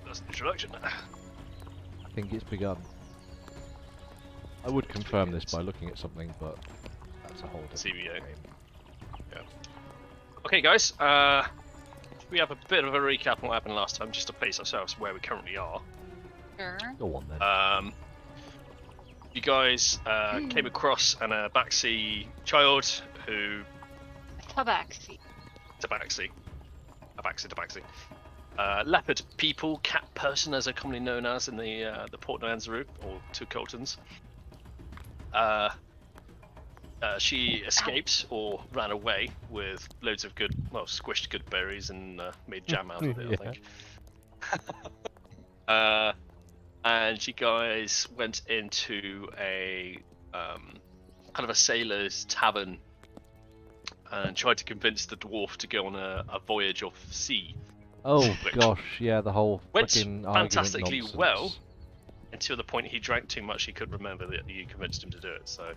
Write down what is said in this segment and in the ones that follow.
That's the introduction. I think it's begun. I would confirm this by looking at something, but that's a whole different CBA. game. Yeah. Okay, guys. We have a bit of a recap on what happened last time, just to place ourselves where we currently are. Sure. Go on then. You guys came across an Abaxi child who... Tabaxi. Abaxi. Leopard people, cat person as they're commonly known as in the Port Nyanzaru, or two Coltons. She escaped or ran away with loads of good, well, squished good berries and made jam out of it, I think. And you guys went into a kind of a sailor's tavern and tried to convince the dwarf to go on a voyage off sea. Oh gosh, yeah, the whole went fucking fantastically argument well nonsense. until the point he drank too much he couldn't remember that you convinced him to do it. So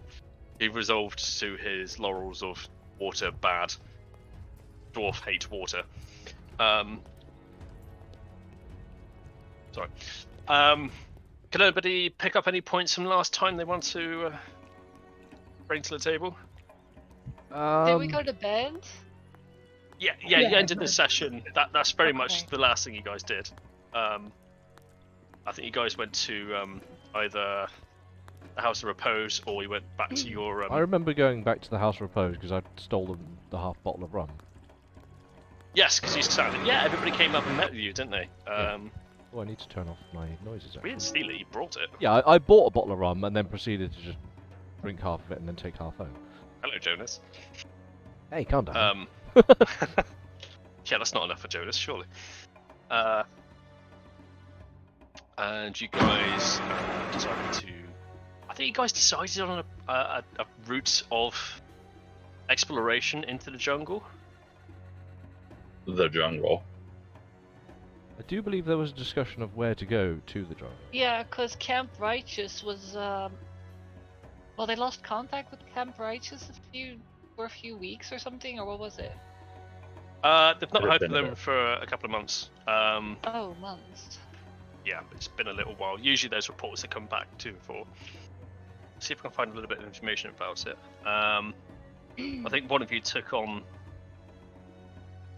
he resolved to his laurels of water bad. Dwarf hate water. Sorry. Can anybody pick up any points from last time they want to bring to the table? Did we go to bed? Yeah, you ended the session. That's very much the last thing you guys did. I think you guys went to either the House of Repose or you went back to your... I remember going back to the House of Repose because I'd stolen the half bottle of rum. Yes, because you sounded... Yeah, everybody came up and met with you, didn't they? Oh, I need to turn off my noises. We didn't steal it, you brought it. Yeah, I bought a bottle of rum and then proceeded to just drink half of it and then take half home. Hello, Jonas. Hey, calm down. Yeah, that's not enough for Jonas, surely. And you guys decided to... I think you guys decided on a route of exploration into the jungle. The jungle. I do believe there was a discussion of where to go to the jungle. Yeah, because Camp Righteous was, well, they lost contact with Camp Righteous for a few weeks or something, or what was it? They've not Could have heard from been a them bit. for a couple of months. Oh, months. Yeah, it's been a little while. Usually those reports that come back to for. See if I can find a little bit of information about it. I think one of you took on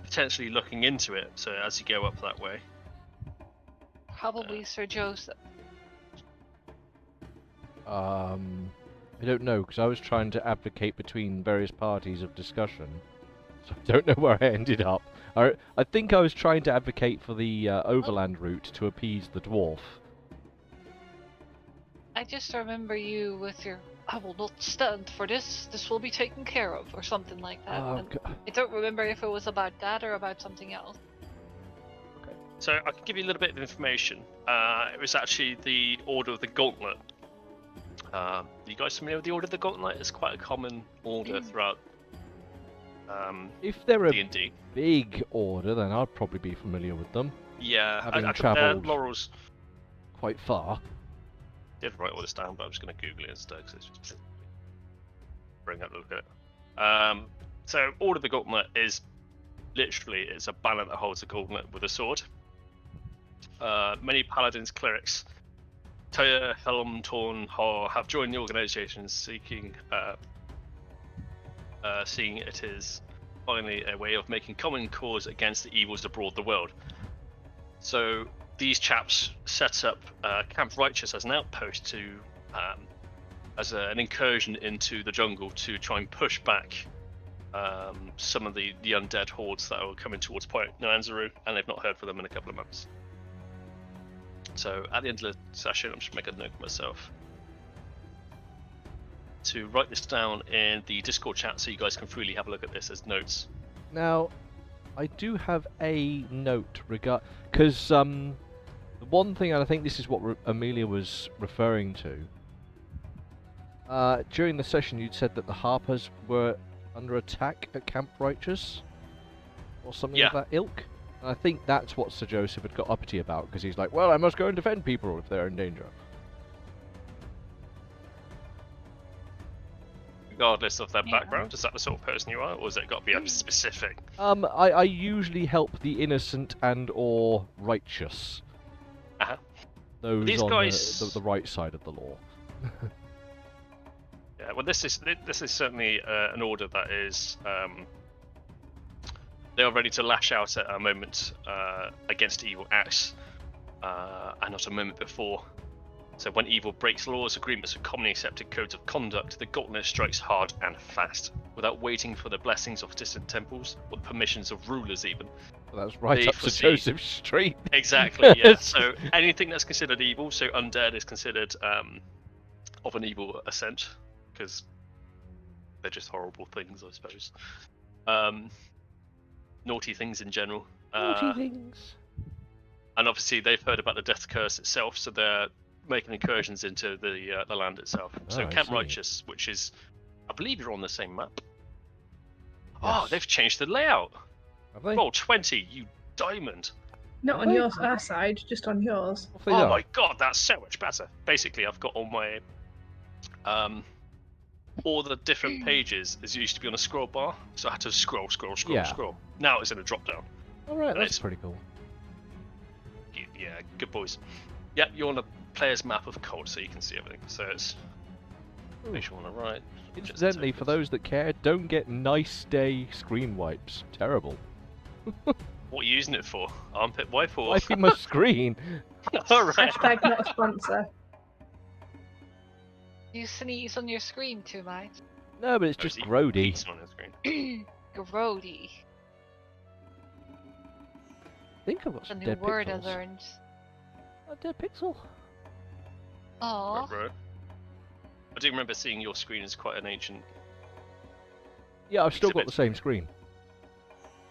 potentially looking into it. So as you go up that way, Probably Sir Joseph. I don't know, because I was trying to advocate between various parties of discussion. So I don't know where I ended up. I think I was trying to advocate for the overland route to appease the dwarf. I just remember you with your, I will not stand for this, this will be taken care of, or something like that. Oh, And I don't remember if it was about that or about something else. so I can give you a little bit of information. It was actually the Order of the Gauntlet. Are you guys familiar with the Order of the Gauntlet? It's quite a common order throughout If they're a D&D. big order, then I'd probably be familiar with them. Yeah, Having I travelled Laurel's quite far. did write all this down, but I'm just going to Google it instead because it's just bring up a look at it. So Order of the Gauntlet is literally it's a banner that holds a gauntlet with a sword. Many paladins, clerics, Tyre, Helm, Torn, Har have joined the organization, seeing it is finally a way of making common cause against the evils abroad the world. So these chaps set up Camp Righteous as an outpost to, as an incursion into the jungle to try and push back some of the undead hordes that are coming towards Point Nyanzaru, and they've not heard from them in a couple of months. So at the end of the session, I'm just making a note for myself to write this down in the Discord chat so you guys can freely have a look at this as notes. Now, I do have a note because the one thing, and I think this is what Amelia was referring to. During the session, you'd said that the Harpers were under attack at Camp Righteous, or something of that ilk. And I think that's what Sir Joseph had got uppity about, because he's like, well, I must go and defend people if they're in danger. Regardless of their background, is that the sort of person you are, or has it got to be specific? I usually help the innocent and or righteous. Uh-huh. Those These on guys... the right side of the law. Yeah, well, this is certainly an order that is they are ready to lash out at a moment against evil acts, and not a moment before. So when evil breaks laws, agreements, and commonly accepted codes of conduct, the gauntlet strikes hard and fast, without waiting for the blessings of distant temples or the permissions of rulers even. Well, that's right up to Joseph Street. Exactly, yeah. So anything that's considered evil, so undead is considered of an evil ascent, because they're just horrible things, I suppose. Naughty things in general. Naughty things. And obviously they've heard about the death curse itself, so they're making incursions into the land itself. So Camp Righteous, which is, I believe you're on the same map. Yes. Oh, they've changed the layout. Have they? Roll 20, you diamond. Not on yours, our side, just on yours. Oh my god, that's so much better. Basically, I've got all my all the different pages as used to be on a scroll bar, so I had to scroll. Now it's in a drop down. Alright, that's pretty cool. Yeah, good boys. Yeah, you're on a player's map of Chult, so you can see everything. So it's visual on the right. Incidentally, for those that care, don't get nice day screen wipes. Terrible. What are you using it for? Armpit wipe or? Wiping my screen. Alright. Hashtag not a sponsor. You sneeze on your screen too much. No, but it's just grody. On the screen. Grody. I think I've got some A new dead word pixels. I learned. A dead pixel? Aww. Right. I do remember seeing your screen as quite an ancient. Yeah, I've still got the same screen.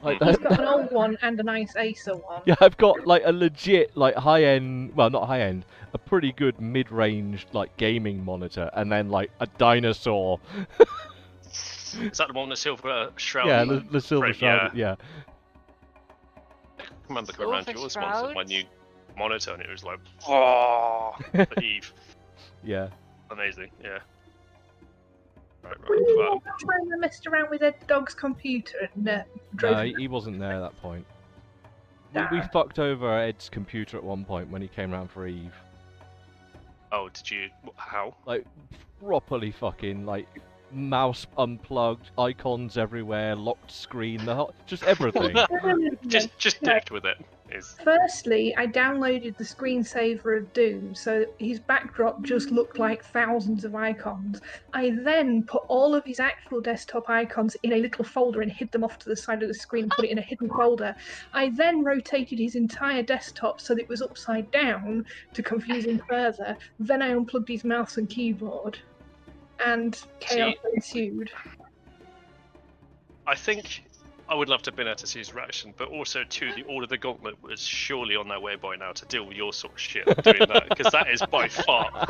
Like He's got an old one and a nice Acer one. Yeah, I've got like a legit, like high-end, well, not high-end, a pretty good mid-range, like gaming monitor, and then like a dinosaur. Is that the one with the silver shroud? Yeah, the silver shroud. Yeah. I remember coming around to yours once with my new monitor, and it was like, for Eve. Yeah. Amazing. Yeah. Right. We trying to mess around with Ed Dog's computer and drove. No, he wasn't there at that point. We fucked over Ed's computer at one point when he came round for Eve. Oh, did you? How? Like, properly fucking, like, mouse unplugged, icons everywhere, locked screen, just everything. just dicked with it. Firstly, I downloaded the screensaver of Doom, so his backdrop just looked like thousands of icons. I then put all of his actual desktop icons in a little folder and hid them off to the side of the screen and put it in a hidden folder. I then rotated his entire desktop so that it was upside down to confuse him further. Then I unplugged his mouse and keyboard, and chaos ensued. I think I would love to have been able to see his reaction, but also too, the Order of the Gauntlet was surely on their way by now to deal with your sort of shit doing that, because that is by far.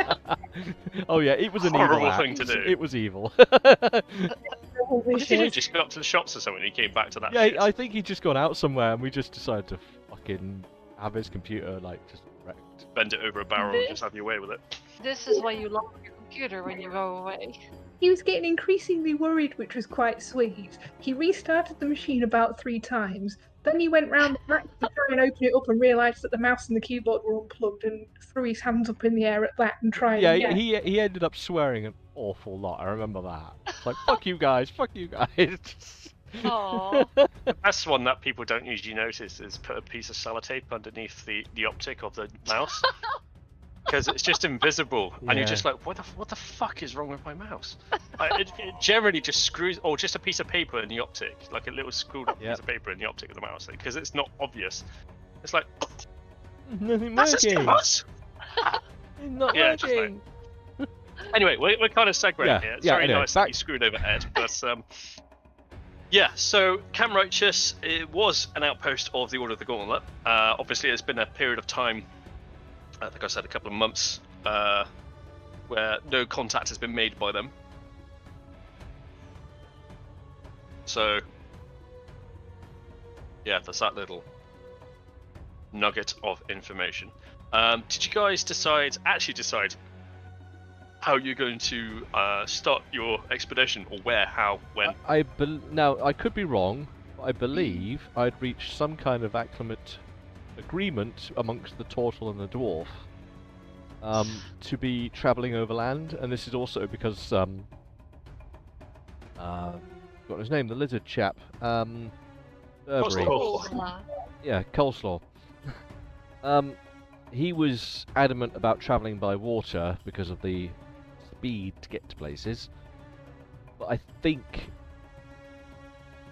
Oh yeah, it was an horrible evil thing to do. It was evil. What did he do? Just go up to the shops or something? And he came back to that. Yeah, shit? I think he'd just gone out somewhere, and we just decided to fucking have his computer like just wrecked. Bend it over a barrel and just have your way with it. This is why you lock your computer when you go away. He was getting increasingly worried, which was quite sweet. He restarted the machine about 3 times. Then he went round the back to try and open it up and realised that the mouse and the keyboard were unplugged and threw his hands up in the air at that and tried Yeah, again. he ended up swearing an awful lot. I remember that. It's like, fuck you guys, fuck you guys. Aww. The best one that people don't usually notice is put a piece of sellotape underneath the optic of the mouse. Because it's just invisible, and you're just like, what the fuck is wrong with my mouse? It generally just screws, or just a piece of paper in the optic, like a little screwed up piece of paper in the optic of the mouse, because it's not obvious. It's like, Nothing that's just working. mouse. Not Yeah, just working. Anyway, we're kind of segueing here. It's very anyway, nice that you screwed over Ed, but yeah. So Camp Righteous, it was an outpost of the Order of the Gauntlet. Obviously, it's been a period of time. I think I said a couple of months where no contact has been made by them. So, yeah, there's that little nugget of information. Did you guys actually decide how you're going to start your expedition, or where, how, when? Now, I could be wrong, but I believe I'd reached some kind of agreement amongst the turtle and the dwarf to be travelling overland, and this is also because what was his name, the lizard chap, Burberry. Coleslaw. Yeah, Coleslaw. He was adamant about travelling by water because of the speed to get to places, but I think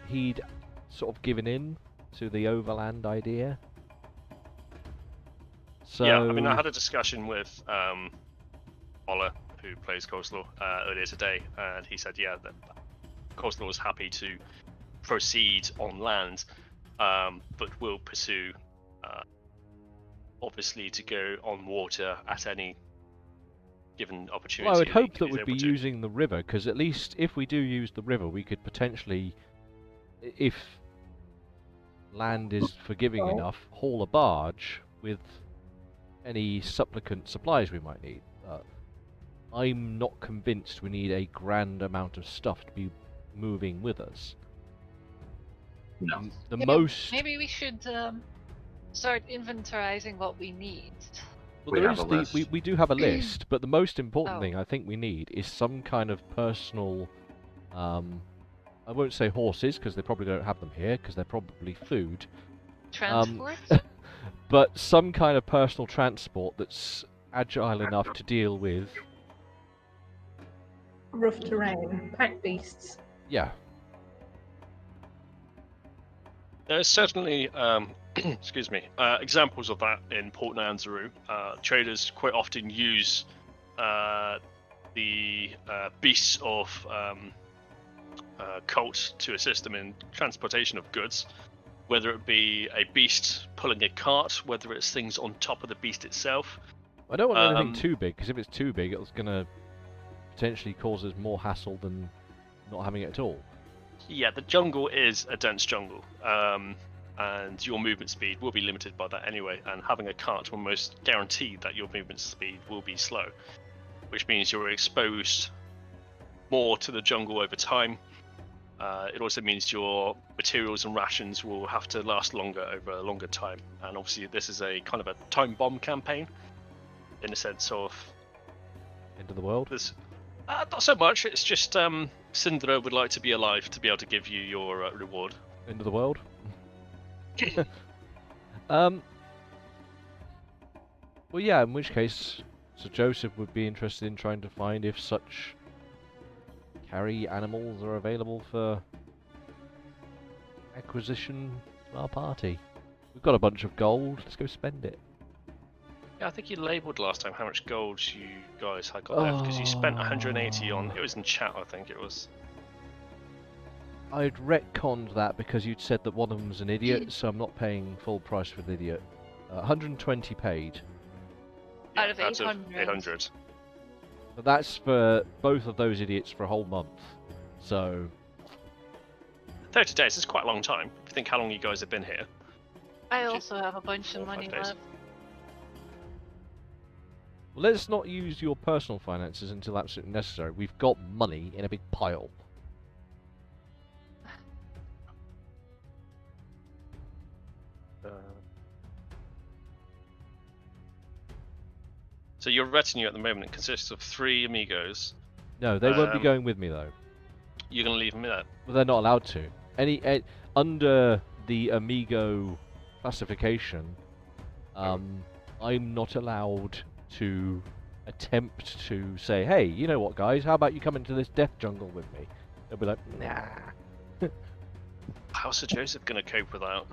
he'd sort of given in to the overland idea. So, yeah, I mean, I had a discussion with Ola, who plays Coleslaw, earlier today, and he said, yeah, that Coleslaw was happy to proceed on land, but will pursue, obviously, to go on water at any given opportunity. well, I would hope he's that we'd able be to. using the river, because at least if we do use the river, we could potentially, if land is forgiving enough, haul a barge with any supplicant supplies we might need. I'm not convinced we need a grand amount of stuff to be moving with us. No. Maybe we should start inventorizing what we need. Well, We there have is a list. we do have a list, but the most important Oh. thing I think we need is some kind of personal. I won't say horses because they probably don't have them here because they're probably food. Transport? But some kind of personal transport that's agile enough to deal with. Rough terrain, pack beasts. Yeah. There's certainly, excuse me, examples of that in Port Nanzaru. Traders quite often use the beasts of Chult to assist them in transportation of goods, whether it be a beast pulling a cart, whether it's things on top of the beast itself. I don't want anything too big, because if it's too big, it's going to potentially cause us more hassle than not having it at all. Yeah, the jungle is a dense jungle, and your movement speed will be limited by that anyway, and having a cart will most guarantee that your movement speed will be slow, which means you're exposed more to the jungle over time. It also means your materials and rations will have to last longer over a longer time, and obviously this is a kind of a time bomb campaign, in the sense of End of the world. this. Not so much. It's just Syndra would like to be alive to be able to give you your reward. End of the world. Well, yeah. In which case, Sir Joseph would be interested in trying to find if such carry animals are available for acquisition for our party. We've got a bunch of gold. Let's go spend it. Yeah, I think you labelled last time how much gold you guys had got left, because you spent 180 on. It was in chat, I think it was. I'd retconned that because you'd said that one of them was an idiot, so I'm not paying full price for the idiot. 120 paid. Yeah, Out of that's 800. 800. But that's for both of those idiots for a whole month. So 30 days is quite a long time. If you think how long you guys have been here. I also have a bunch of 4 or 5 money days. left. Well, let's not use your personal finances until absolutely necessary. We've got money in a big pile. So your retinue at the moment consists of 3 amigos. No, they won't be going with me though. You're going to leave them there? Well, they're not allowed to. Under the Amigo classification, I'm not allowed to attempt to say, hey, you know what, guys? How about you come into this death jungle with me? They'll be like, nah. How's Sir Joseph going to cope with that?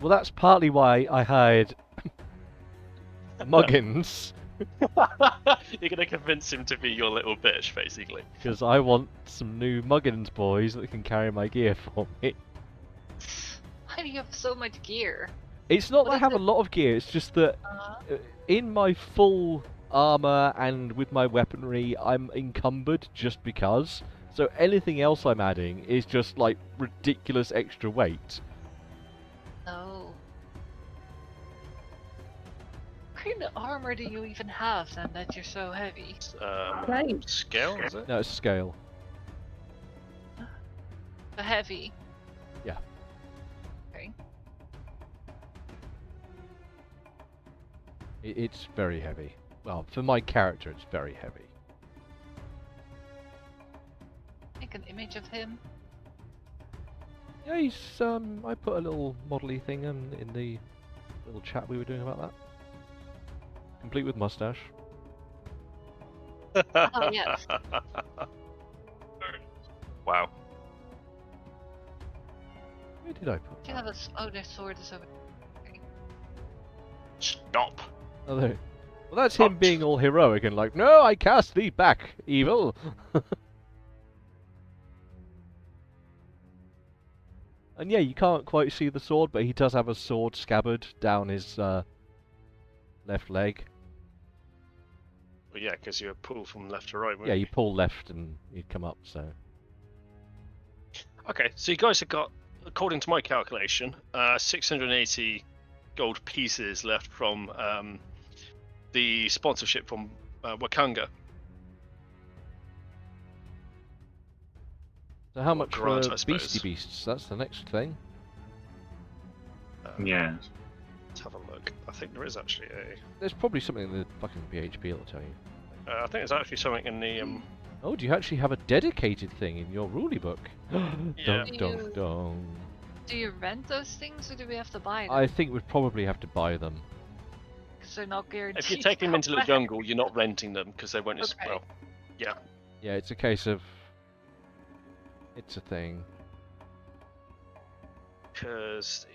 Well, that's partly why I hired Muggins, You're going to convince him to be your little bitch, basically. because I want some new Muggins boys that can carry my gear for me. Why do you have so much gear? It's not What that I is have a it? lot of gear, it's just that in my full armor and with my weaponry, I'm encumbered just because. So anything else I'm adding is just like ridiculous extra weight. No. What kind of armor do you even have then that you're so heavy? Plate. Scale, is it? No, it's scale. So heavy. Yeah. Okay. It's very heavy. Well, for my character, it's very heavy. Make an image of him. Yeah, he's I put a little model-y thing in the little chat we were doing about that. Complete with mustache. Oh, yes. Wow. Where did I put Do you that? have a... Oh, their sword is over... Stop. Oh, there. Well, that's him being all heroic and like, no, I cast thee back, evil. And yeah, you can't quite see the sword, but he does have a sword scabbard down his left leg. Well, yeah, because you pull from left to right. Yeah, you pull left and you come up, so... Okay, so you guys have got, according to my calculation, 680 gold pieces left from the sponsorship from Wakanga. So how much Grant, for I suppose. Beastie Beasts? That's the next thing. Yeah. Let's have a look. I think there is actually a... There's probably something in the fucking PHP that'll tell you. I think there's actually something in the... Oh, do you actually have a dedicated thing in your ruly book? Yeah. Dun dun dun. Do you rent those things or do we have to buy them? I think we'd probably have to buy them. Because they're not guaranteed. If you to take them come into the back. jungle, you're not renting them, because they won't... Okay. Well, yeah. Yeah, it's a case of... It's a thing. Because...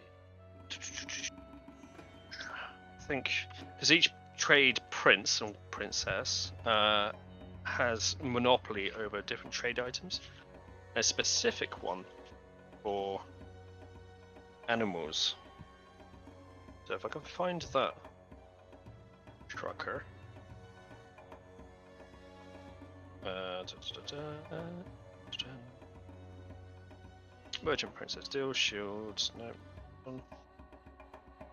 I think... Because each trade prince or princess has monopoly over different trade items. A specific one for animals. So if I can find that trucker. Merchant princess steel shields. No.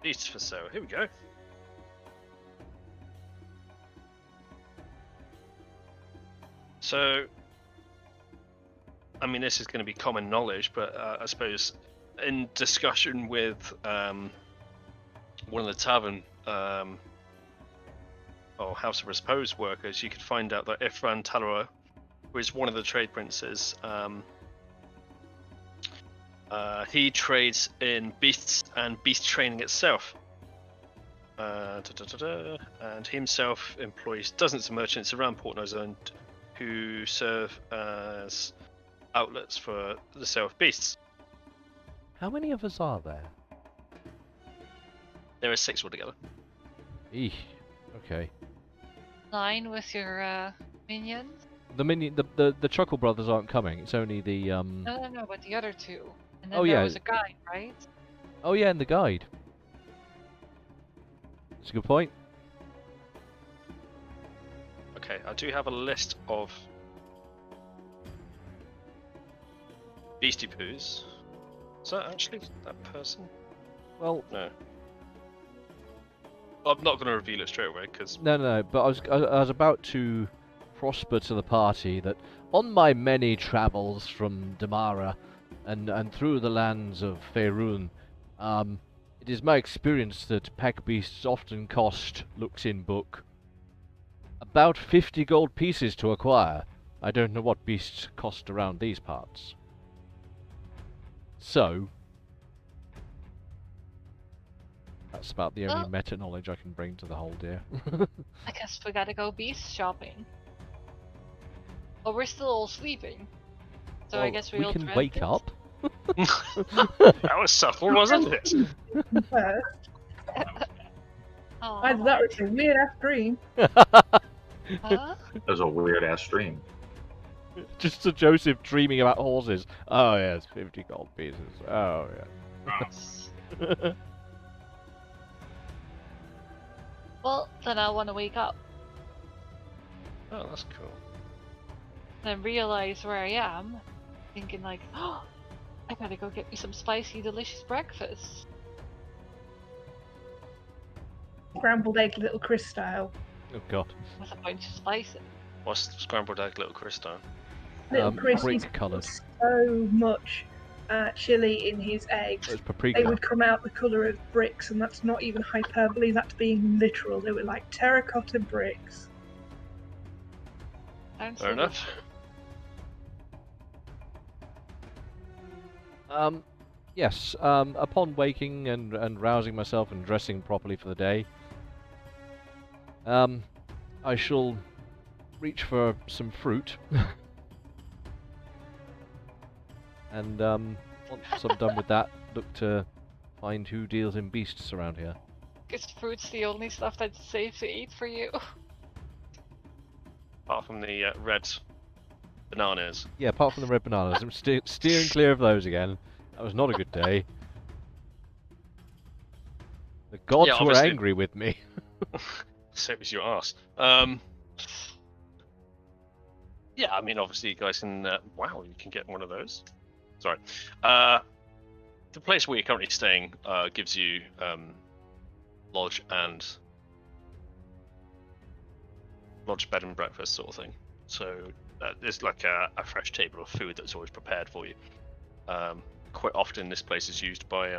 Beasts for sale. Here we go. So, I mean, this is going to be common knowledge, but I suppose in discussion with one of the tavern or House of Repose workers, you could find out that Ifran Talora, who is one of the trade princes, he trades in beasts and beast training itself. And he himself employs dozens of merchants around Port Nozone who serve as outlets for the sale of beasts. How many of us are there? There are 6 altogether. Eesh. Okay. 9 with your minions? The Chuckle Brothers aren't coming. It's only the No, but the other 2. And then Oh, there yeah. was a guide, right? Oh yeah, and the guide. That's a good point. Okay, I do have a list of Beastie Poos. Is that actually that person? Well, No. I'm not going to reveal it straight away because No, but I was about to prosper to the party that on my many travels from Damara and through the lands of Faerun, it is my experience that pack beasts often cost, looks in book, about 50 gold pieces to acquire. I don't know what beasts cost around these parts. So, that's about the only Well- meta knowledge I can bring to the whole deal. I guess we gotta go beast shopping. But we're still all sleeping. So I Well, guess we all can dread wake this. up. that was subtle, wasn't it? First, Aw. either that or it's a weird ass dream. Huh? That was a weird ass stream. Just Sir Joseph dreaming about horses. Oh yes, 50 gold pieces. Oh yeah. Well, then I want to wake up Oh, that's cool. and realize where I am. Thinking like, oh, I gotta go get me some spicy, delicious breakfast. Scrambled egg, little Chris style. Oh god. With a bunch of spices. What's scrambled egg, little Christo? Little Chris brick used to put coloured. so much chili in his eggs. It's They paprika. would come out the colour of bricks, and that's not even hyperbole, that's being literal. They were like terracotta bricks. Sounds Fair so enough. Yes. Upon waking and rousing myself and dressing properly for the day, I shall reach for some fruit. And once I'm done with that, look to find who deals in beasts around here. Is fruit's the only stuff that's safe to eat for you? Apart from the red bananas. Yeah, apart from the red bananas, I'm steering clear of those again. That was not a good day. The gods Yeah, were obviously. angry with me. So was your ass. Yeah, I mean, obviously you guys can. Wow, you can get one of those. Sorry. The place where you're currently staying gives you lodge, bed and breakfast sort of thing. So there's like a fresh table of food that's always prepared for you. Quite often this place is used by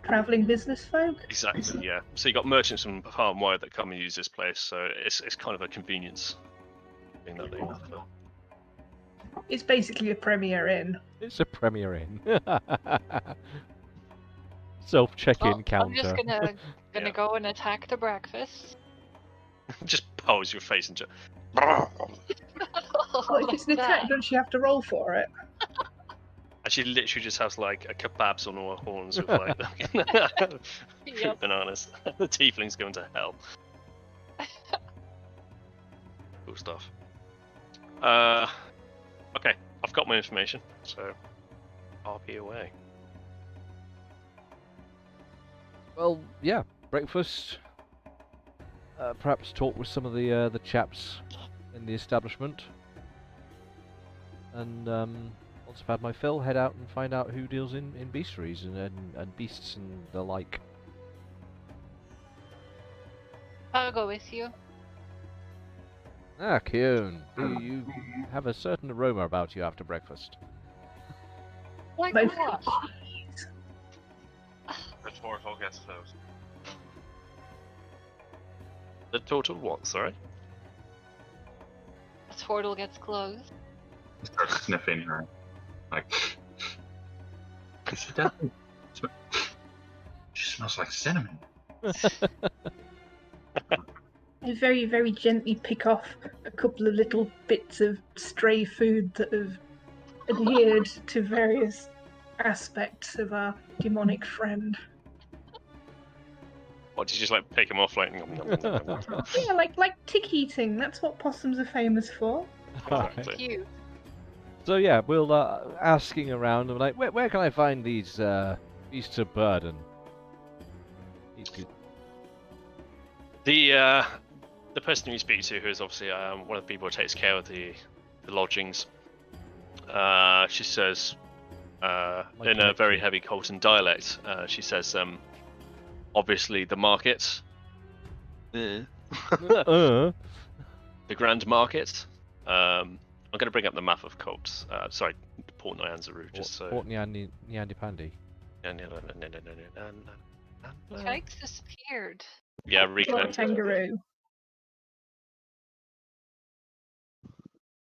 Travelling business folk? exactly, yeah. So you got merchants from far and wide that come and use this place. So it's kind of a convenience thing that they offer. It's basically a Premier Inn. It's a Premier Inn. Self-check-in Well, I'm counter. just gonna Yeah. go and attack the breakfast. Just pose your face and just. Well, if it's an Like attack, that. don't you have to roll for it? And she literally just has like a kebabs on her horns with like fruit Yep. bananas. The tiefling's going to hell. Cool stuff. Okay, I've got my information, so I'll be away. Well, yeah, breakfast. Perhaps talk with some of the chaps in the establishment. And once I've had my fill, head out and find out who deals in beastries and beasts and the like. I'll go with you. Ah, Kyun, you have a certain aroma about you after breakfast. Like Both what? cheese. The portal gets closed. The total what? Sorry. The portal gets closed. Start sniffing her. Like, she definitely. She smells like cinnamon. I very, very gently pick off a couple of little bits of stray food that have adhered to various aspects of our demonic friend. What did you just like pick him off like? Yeah, like tick eating. That's what possums are famous for. Exactly. Cute. So yeah, we'll asking around. I'm like, where can I find these beasts of burden? The person you speak to, who is obviously one of the people who takes care of the lodgings, she says, Like in a very connection. heavy Colton dialect. She says, obviously the market. The Grand Market. I'm going to bring up the map of Colt. Sorry, Port Nyanzaru, just so. Port Nyandi Pandy. Jake's disappeared. Yeah, Port reconnect. Kangaroo.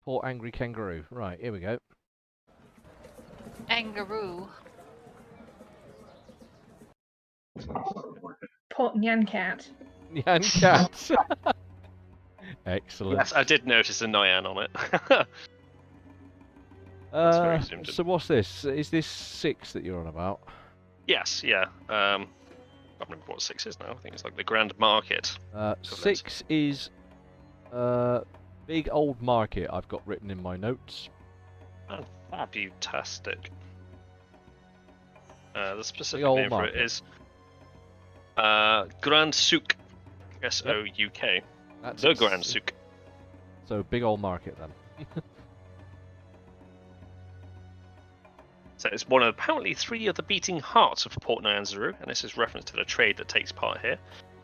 Port Angry Kangaroo. Right, here we go. Angaroo. Port Nyancat. Nyan Cat. Excellent. Yes, I did notice a Nyan on it. That's very zoomed in. So what's this? Is this 6 that you're on about? Yes, yeah. I can't remember what 6 is now. I think it's like the Grand Market. 6 is Big Old Market. I've got written in my notes. Fantastic. The specific old name for market. it is Grand Souk. S-O-U-K. That's The Grand Souk. So Big Old Market then. So it's one of apparently 3 of the beating hearts of Port Nyanzaru, and this is reference to the trade that takes part here.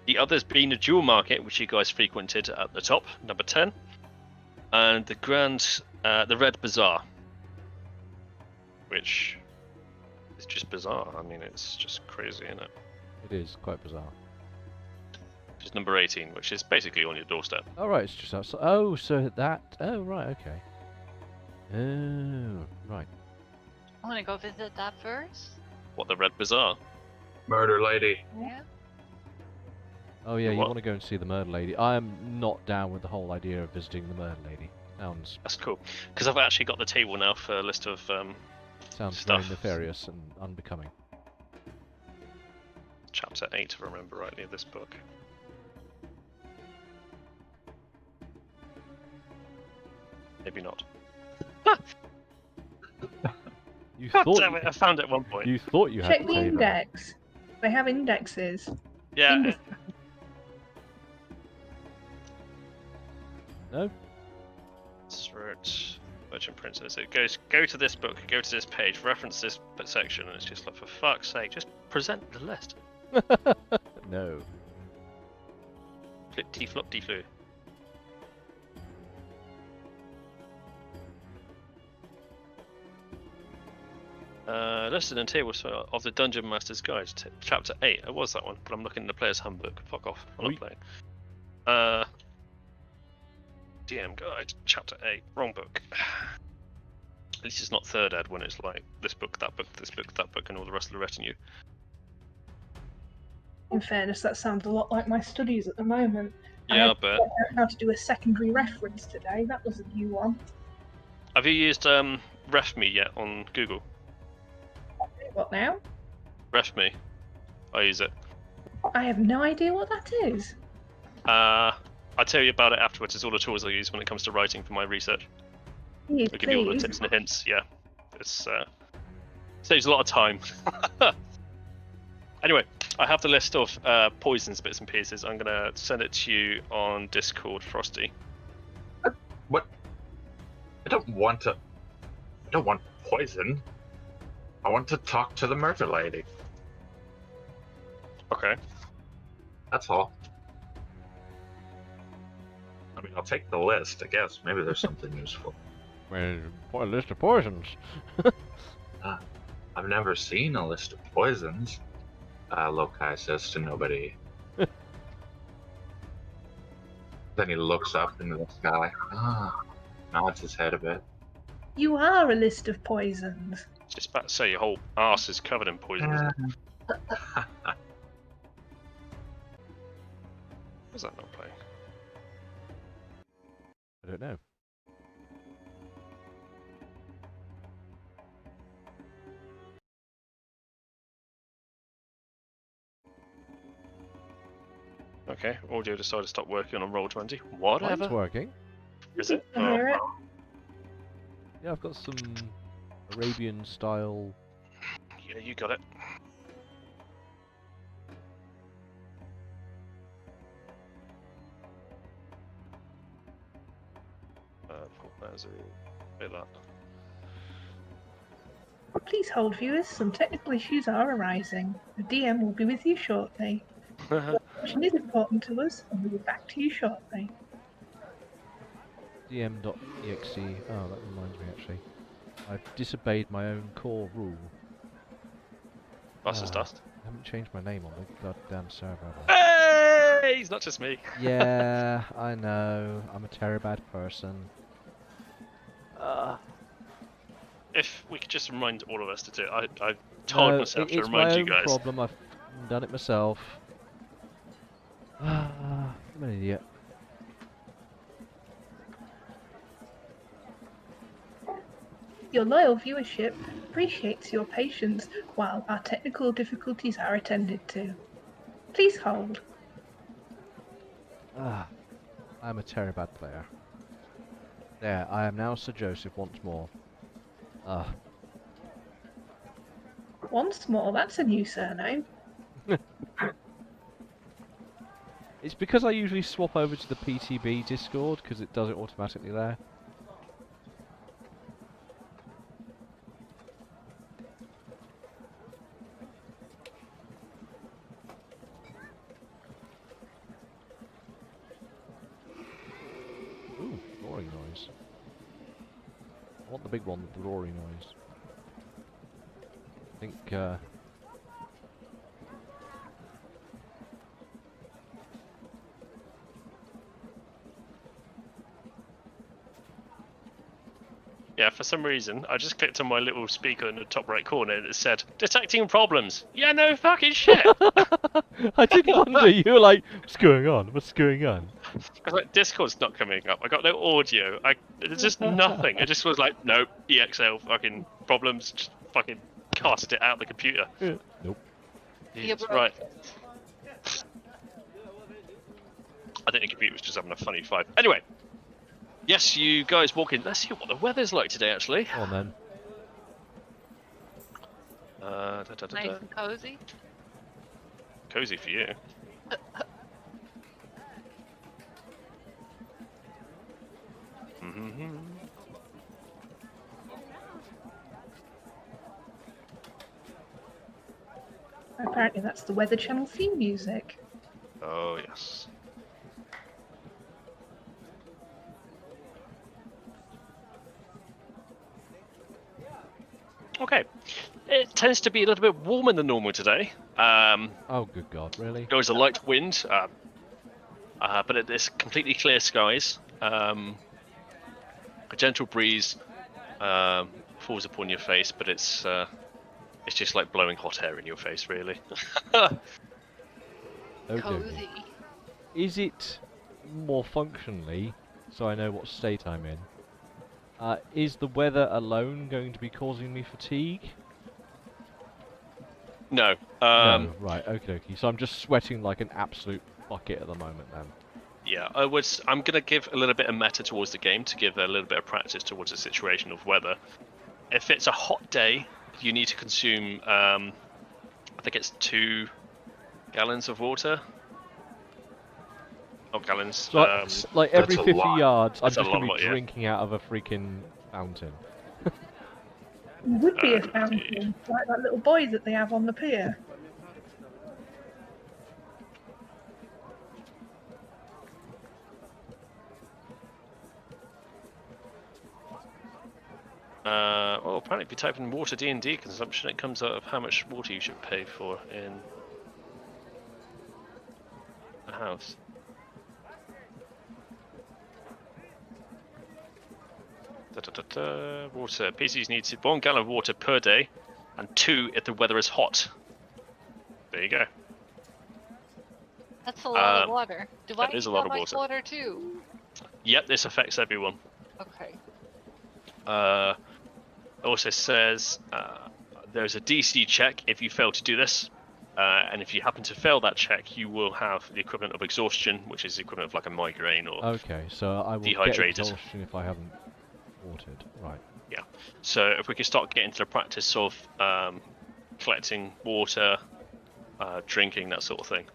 The others being the Jewel Market, which you guys frequented at the top, number 10, and the Red Bazaar, which is just bizarre. I mean, it's just crazy, isn't it? It is quite bizarre. Which is number 18, which is basically on your doorstep. Oh right, it's just outside. Oh, so that. Oh right, okay. Oh right. I want to go visit that first. What, the Red Bazaar? Murder lady. Yeah. Oh yeah, you What? want to go and see the Murder Lady. I am not down with the whole idea of visiting the Murder Lady. Sounds That's cool, because I've actually got the table now for a list of sounds stuff. very nefarious and unbecoming. Chapter 8, if I remember rightly, of this book. Maybe not. You God thought damn it, I found it at one point. you thought you had Check the the table. index. They have indexes. Yeah, Index- No? Throat Merchant Princess. It goes, go to this book, go to this page, reference this section, and it's just like, for fuck's sake, just present the list. No. Flip-de flop-de-flu. Listed in tables of the Dungeon Master's Guide, Chapter 8. It was that one, but I'm looking at the Player's Handbook. Fuck off, I'm Oi. not playing. DM Guide, Chapter 8. Wrong book. At least it's not third ed when it's like this book, that book, this book, that book, and all the rest of the retinue. In fairness, that sounds a lot like my studies at the moment. Yeah, I but don't know how to do a secondary reference today. That was a new one. have you used RefMe yet on Google? What now? RefMe. I use it. I have no idea what that is. I'll tell you about it afterwards. It's all the tools I use when it comes to writing for my research. Please, I'll give you all the please. tips and the hints. Yeah, it's saves a lot of time. Anyway, I have the list of poisons, bits and pieces. I'm gonna send it to you on Discord, Frosty. What? I don't want poison. I want to talk to the murder lady. Okay. That's all. I mean, I'll take the list, I guess. Maybe there's something useful. Well, a list of poisons. I've never seen a list of poisons. Lokai says to nobody. Then he looks up into the sky. Nods his head a bit. You are a list of poisons. Just about to say your whole arse is covered in poison. Isn't it? Was that not playing? I don't know. Okay, audio decided to stop working on Roll20. Mine's Whatever. working. Is it? I hear it. Yeah, I've got some Arabian style. Yeah, you got it. There's a bit of that. Please hold, viewers. Some technical issues are arising. The DM will be with you shortly. Your attention is important to us, and we'll be back to you shortly. dm.exe. Oh, that reminds me actually. I've disobeyed my own core rule. Bastard's dust. I haven't changed my name on the goddamn server. Hey, it's not just me. Yeah, I know. I'm a terrible bad person. If we could just remind all of us to do it. I told myself to remind you guys. It's my own problem. I've done it myself. I'm an idiot. Your loyal viewership appreciates your patience while our technical difficulties are attended to. Please hold. I'm a terrible bad player. There, I am now Sir Joseph once more. Once more, that's a new surname. It's because I usually swap over to the PTB Discord because it does it automatically there. Ooh, roaring noise. I want the big one with the roaring noise. I think, Yeah, for some reason, I just clicked on my little speaker in the top right corner and it said, detecting problems. Yeah, no fucking shit. I did wonder, you were like, what's going on? What's going on? I was like, Discord's not coming up. I got no audio. There's just nothing. It just was like, nope, EXL fucking problems. Just fucking cast it out the computer. Nope. Yeah, Yes, right. I think the computer was just having a funny vibe. Anyway. Yes, you guys walk in. Let's see what the weather's like today, actually. Come on then. Nice and cozy. Cozy for you. Apparently that's the Weather Channel theme music. Oh, yes. Okay. It tends to be a little bit warmer than normal today. Oh, good God, really? There was a light wind, but it's completely clear skies. A gentle breeze falls upon your face, but it's just like blowing hot air in your face, really. Okay. Cozy. Is it more functionally, so I know what state I'm in? Is the weather alone going to be causing me fatigue? No. No, right, okay. So I'm just sweating like an absolute bucket at the moment then. Yeah, I'm going to give a little bit of meta towards the game to give a little bit of practice towards the situation of weather. If it's a hot day, you need to consume, I think it's 2 gallons of water. Oh, gallons. So, like every That's a 50 lot. yards, I'm That's a just going lot, to be yeah. drinking out of a freaking fountain. It would be a fountain, like that little boy that they have on the pier. Well, apparently if you type in water D&D consumption, it comes out of how much water you should pay for in a house. Water. PCs need 1 gallon of water per day, and 2 if the weather is hot. There you go. That's a lot of Um, water. Do that I is a need lot that of much water. water too? Yep, this affects everyone. Okay. It also says there's a DC check if you fail to do this, and if you happen to fail that check, you will have the equivalent of exhaustion, which is the equivalent of like a migraine or Okay, so I will get Dehydrated. exhaustion if I haven't watered. Right. yeah. So if we can start getting to the practice of collecting water, drinking, that sort of thing.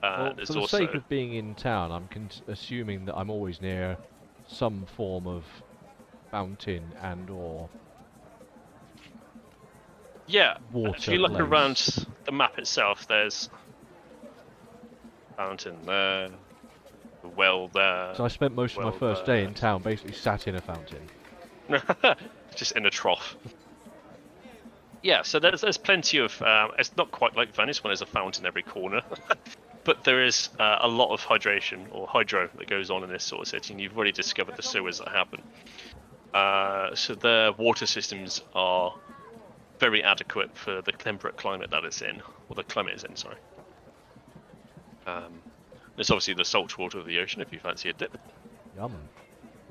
Well, There's for the also sake of being in town, I'm assuming that I'm always near some form of fountain and or Yeah, water if you look place. around the map itself, there's a fountain there, a well there. So I spent most of my well first day there. in town basically sat in a fountain. Just in a trough. Yeah, so there's plenty of. It's not quite like Venice when there's a fountain every corner, but there is a lot of hydration or hydro that goes on in this sort of city, and you've already discovered the sewers that happen. So the water systems are very adequate for the temperate climate that it's in, or the climate is in. Sorry. There's obviously the salt water of the ocean if you fancy a dip. Yum.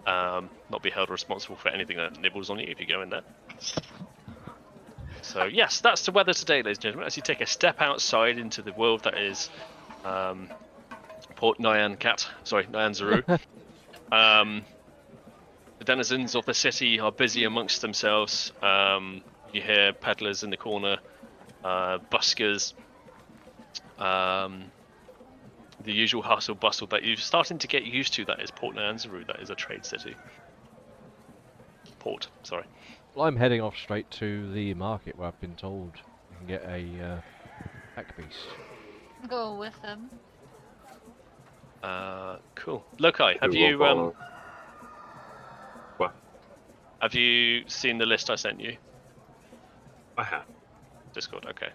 Not be held responsible for anything that nibbles on you if you go in there. So yes, that's the weather today, ladies and gentlemen. As you take a step outside into the world that is Port Nyan Zaru. The denizens of the city are busy amongst themselves. You hear peddlers in the corner, buskers, the usual hustle bustle that you're starting to get used to. That is Port Nyan Zaru. That is a trade city. Port, sorry. Well, I'm heading off straight to the market where I've been told you can get a pack beast. Go with them. Cool. Lokai, have Who you will follow? What? have you seen the list I sent you? I have. Discord, okay.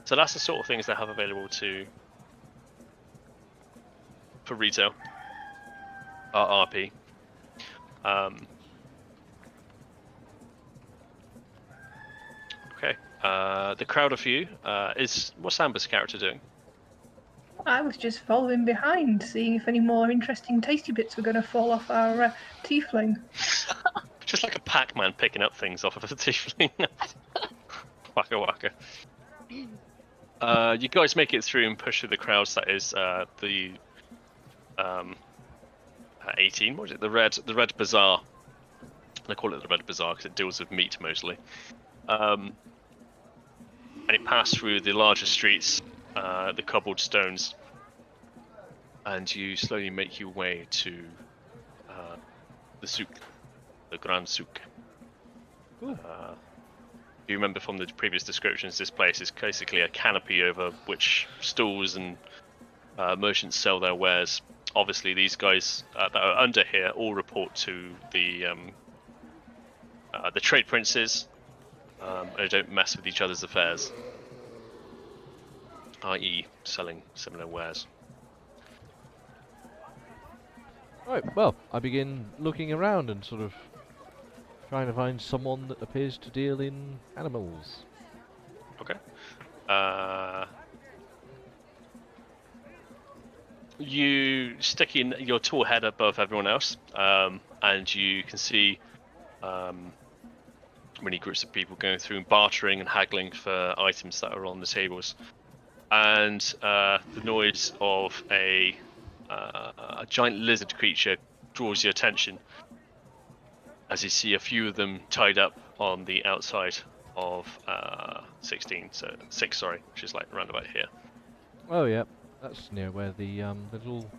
So that's the sort of things they have available for retail. RP. Okay. The crowd of you what's Amber's character doing? I was just following behind, seeing if any more interesting tasty bits were going to fall off our tiefling. Just like a Pac-Man picking up things off of a tiefling. Waka waka. You guys make it through and push through the crowds. That is the 18. What is it? The red bazaar. They call it the red bazaar because it deals with meat mostly. And it passed through the larger streets, the cobbled stones, and you slowly make your way to the souk, the Grand Souk. You remember from the previous descriptions, this place is basically a canopy over which stalls and merchants sell their wares. Obviously, these guys that are under here all report to the trade princes, and they don't mess with each other's affairs, i.e. selling similar wares. Right, well, I begin looking around and sort of trying to find someone that appears to deal in animals. Okay. You stick in your tall head above everyone else, and you can see many groups of people going through and bartering and haggling for items that are on the tables. And the noise of a giant lizard creature draws your attention as you see a few of them tied up on the outside of 6, which is like around about here. Oh yeah, that's near where the little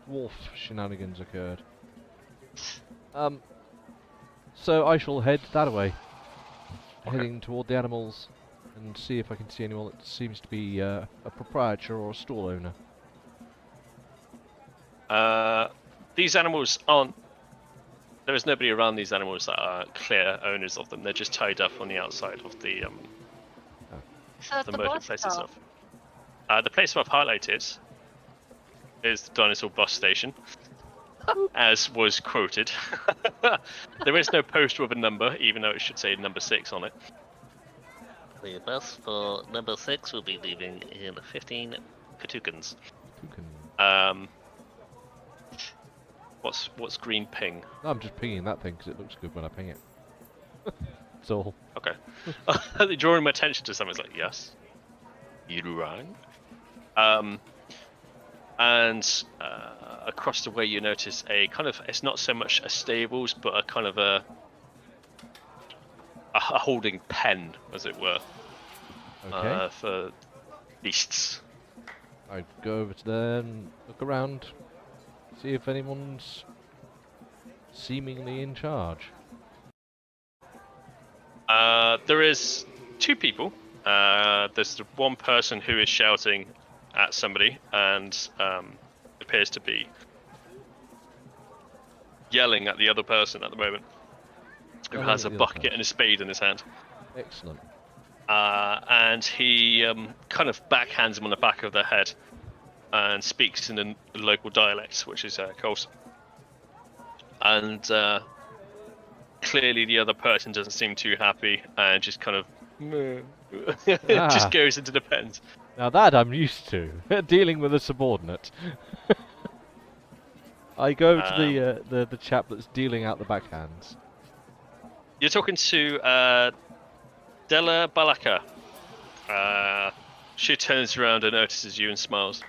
dwarf shenanigans occurred. So I shall head that way, heading toward the animals, and see if I can see anyone that seems to be a proprietor or a stall owner. These animals aren't. There is nobody around these animals that are clear owners of them. They're just tied up on the outside of the So at the marketplace bus stop. itself. The place I've highlighted is the dinosaur bus station, as was quoted. There is no poster with a number, even though it should say number 6 on it. The bus for number 6 will be leaving in 15 Katukans. What's green ping? No, I'm just pinging that thing because it looks good when I ping it. That's all. Okay. They're drawing my attention to something. It's like, yes, you're right. And across the way you notice a kind of, it's not so much a stables, but a kind of a holding pen, as it were, Okay. for beasts. I'd go over to there and look around, see if anyone's seemingly in charge. There is two people. There's the one person who is shouting at somebody and appears to be yelling at the other person at the moment, who Yelling has at a the other bucket and a spade in his hand. Excellent. And he kind of backhands him on the back of the head and speaks in the local dialect, which is Coles. And clearly the other person doesn't seem too happy and just kind of just goes into the pens. Now that I'm used to, dealing with a subordinate. I go to the chap that's dealing out the backhands. You're talking to Della Balaka. She turns around and notices you and smiles.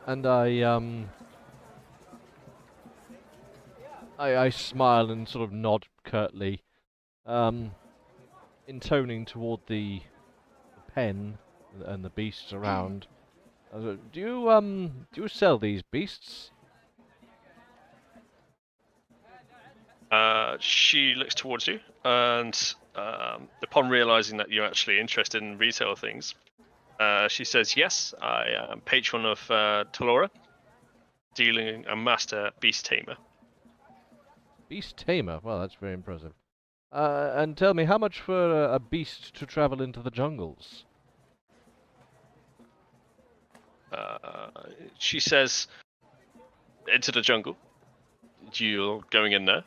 And I smile and sort of nod curtly, intoning toward the pen and the beasts around. Do you sell these beasts? She looks towards you, and upon realizing that you're actually interested in retail things, she says, "Yes, I am patron of Talora, dealing a master beast tamer." Beast tamer? Well, that's very impressive. And tell me, how much for a beast to travel into the jungles? She says, "Into the jungle. You're going in there?"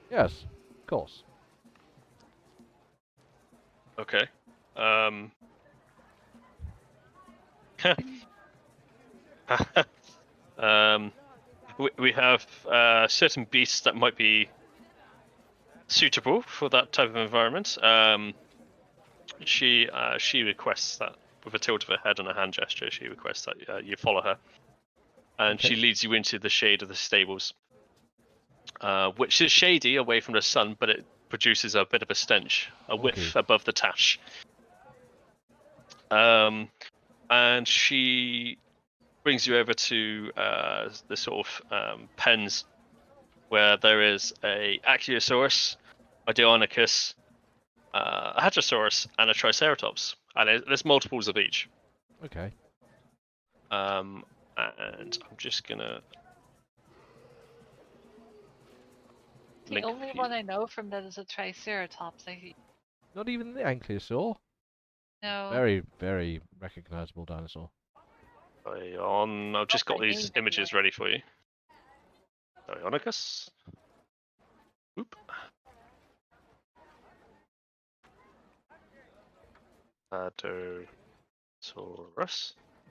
Yes, of course. Okay. We have certain beasts that might be suitable for that type of environment. She requests that, with a tilt of her head and a hand gesture, she requests that you follow her. And Okay. she leads you into the shade of the stables, which is shady away from the sun, but it produces a bit of a stench, a whiff above the tash. And she brings you over to the sort of pens where there is a Achiosaurus, a Deinonychus, a Hadrosaurus, and a Triceratops, and there's multiples of each. Okay. And I'm just gonna. The only one I know from that is a Triceratops. Not even the Ankylosaur? No. Very, very recognizable dinosaur. I've just got these images ready for you. Deinonychus. Oop. Hadrosaurus.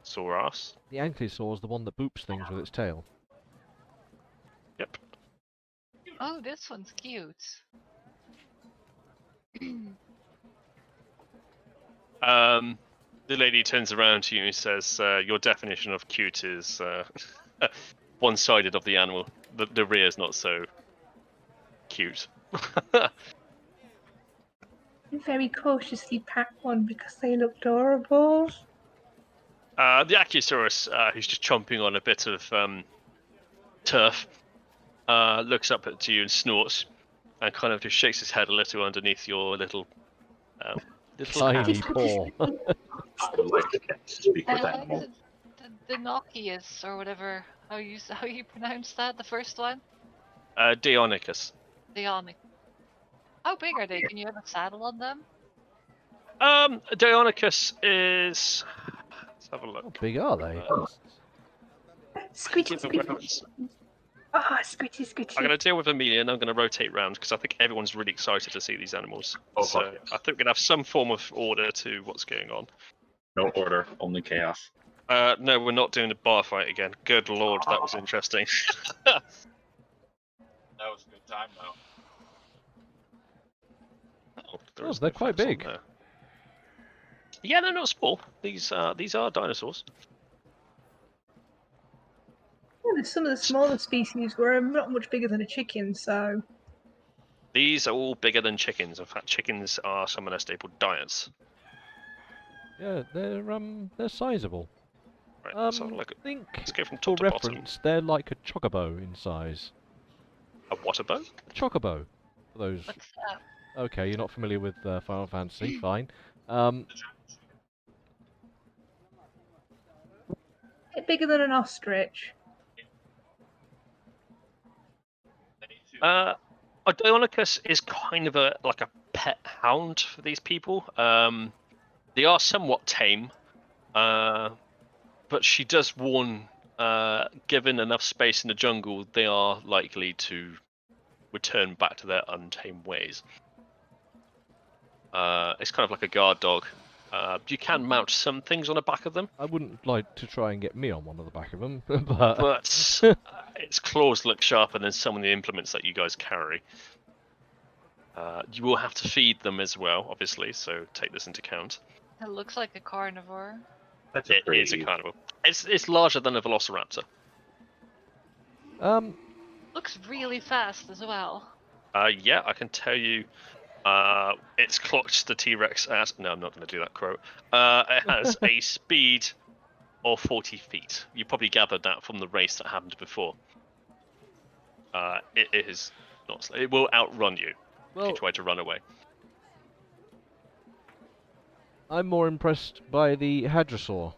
Saurus. The Ankylosaur is the one that boops things with its tail. Yep. Oh, this one's cute. The lady turns around to you and says, "Your definition of cute is one-sided of the animal. The rear is not so cute." Very cautiously pat one because they look adorable. The Achiosaurus, who's just chomping on a bit of turf, looks up at you and snorts, and kind of just shakes his head a little underneath your little Tiny hand. paw. I would like to speak with like animals. the Nokius or whatever. How you pronounce that? The first one? Deinonychus. The Onyx. How big are they? Can you have a saddle on them? Deinonychus is. Let's have a look. How big are they? Squitchy, Give a squitchy. reference. Ah, squitchy, squitchy. I'm going to deal with Amelia and I'm going to rotate round because I think everyone's really excited to see these animals. Oh, so fuck yes. I think we're going to have some form of order to what's going on. No order, only chaos. No, we're not doing the bar fight again. Good lord, that was interesting. That was a good time, though. There Oh, is they're no quite facts on big. there. Yeah, they're not small. These are dinosaurs. Yeah, some of the smaller species were not much bigger than a chicken, so These are all bigger than chickens. In fact, chickens are some of their staple diets. Yeah, they're sizable. Right, let's have a look. I think, Let's go from for top to bottom. reference, they're like a chocobo in size. A what about? A chocobo, for those What's that? Okay, you're not familiar with Final Fantasy, fine. Bit bigger than an ostrich. Deinonychus is kind of like a pet hound for these people. They are somewhat tame, but she does warn, given enough space in the jungle, they are likely to return back to their untamed ways. It's kind of like a guard dog. You can mount some things on the back of them, I wouldn't like to try and get me on one of the back of them, but its claws look sharper than some of the implements that you guys carry. You will have to feed them as well, obviously, so take this into account. It looks like a carnivore. That's It is a carnivore. It's larger than a velociraptor. Looks really fast as well. Yeah, I can tell you. It's clocked the T-Rex at... No, I'm not going to do that quote. It has a speed of 40 feet. You probably gathered that from the race that happened before. It is not slow. It will outrun you if you try to run away. I'm more impressed by the Hadrosaur,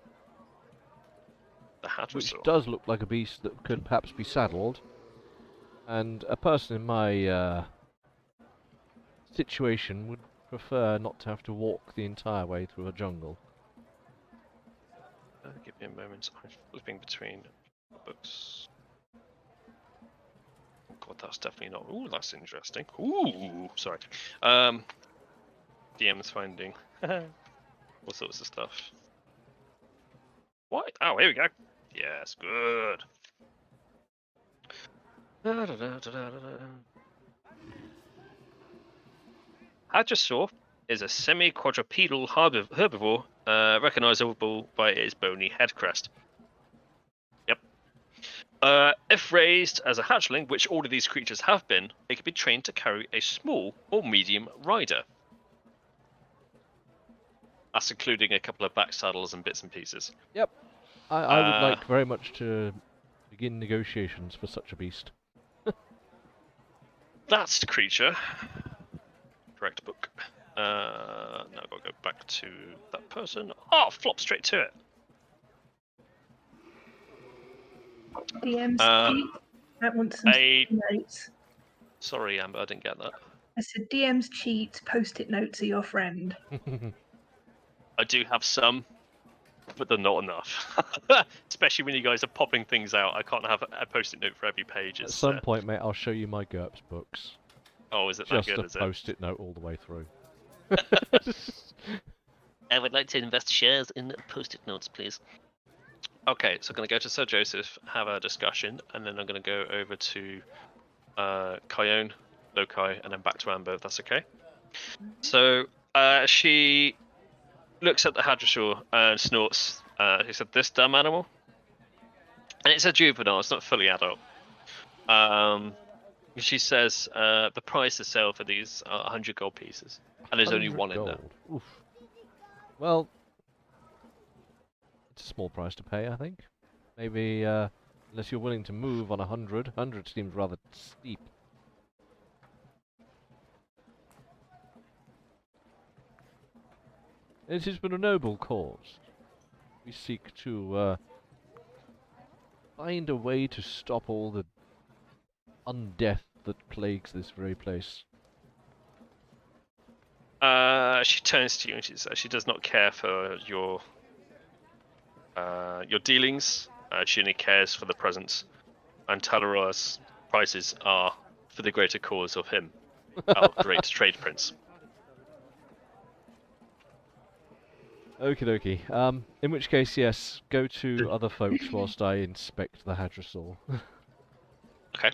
The Hadrosaur. which does look like a beast that could perhaps be saddled. And a person in my situation would prefer not to have to walk the entire way through a jungle. Give me a moment. I'm flipping between books. Oh god, that's definitely not... Ooh, that's interesting. Ooh, sorry. DM's finding all sorts of stuff. What? Oh, here we go. Yes, good. Hadrosaur is a semi-quadrupedal herbivore, recognizable by its bony head crest. Yep. If raised as a hatchling, which all of these creatures have been, it can be trained to carry a small or medium rider. That's including a couple of back saddles and bits and pieces. Yep. I would like very much to begin negotiations for such a beast. That's the creature. Correct book. Now I've got to go back to that person. Oh, flop straight to it. DM's cheat. I want some notes. Sorry, Amber, I didn't get that. I said DM's cheat. Post-it notes are your friend. I do have some, but they're not enough. Especially when you guys are popping things out. I can't have a post-it note for every page. At some point, mate, I'll show you my GURPS books. Oh, is it that good? Just a post-it note all the way through. I would like to invest shares in post-it notes, please. Okay, so I'm going to go to Sir Joseph, have a discussion, and then I'm going to go over to Kyone, Lokai, and then back to Amber, if that's okay. So she looks at the Hadrosaur and snorts. He said, "This dumb animal?" And it's a juvenile, it's not fully adult. She says, the price to sell for these are 100 gold pieces. And there's only one in there. Oof. Well, it's a small price to pay, I think. Maybe, unless you're willing to move on 100. 100 seems rather steep. It has been a noble cause. We seek to find a way to stop all the undeath that plagues this very place. She turns to you and she says she does not care for your dealings. She only cares for the present. And Talaro's prices are for the greater cause of him, our great trade prince. Okie dokie. In which case, yes, go to other folks whilst I inspect the Hadrosaur. Okay.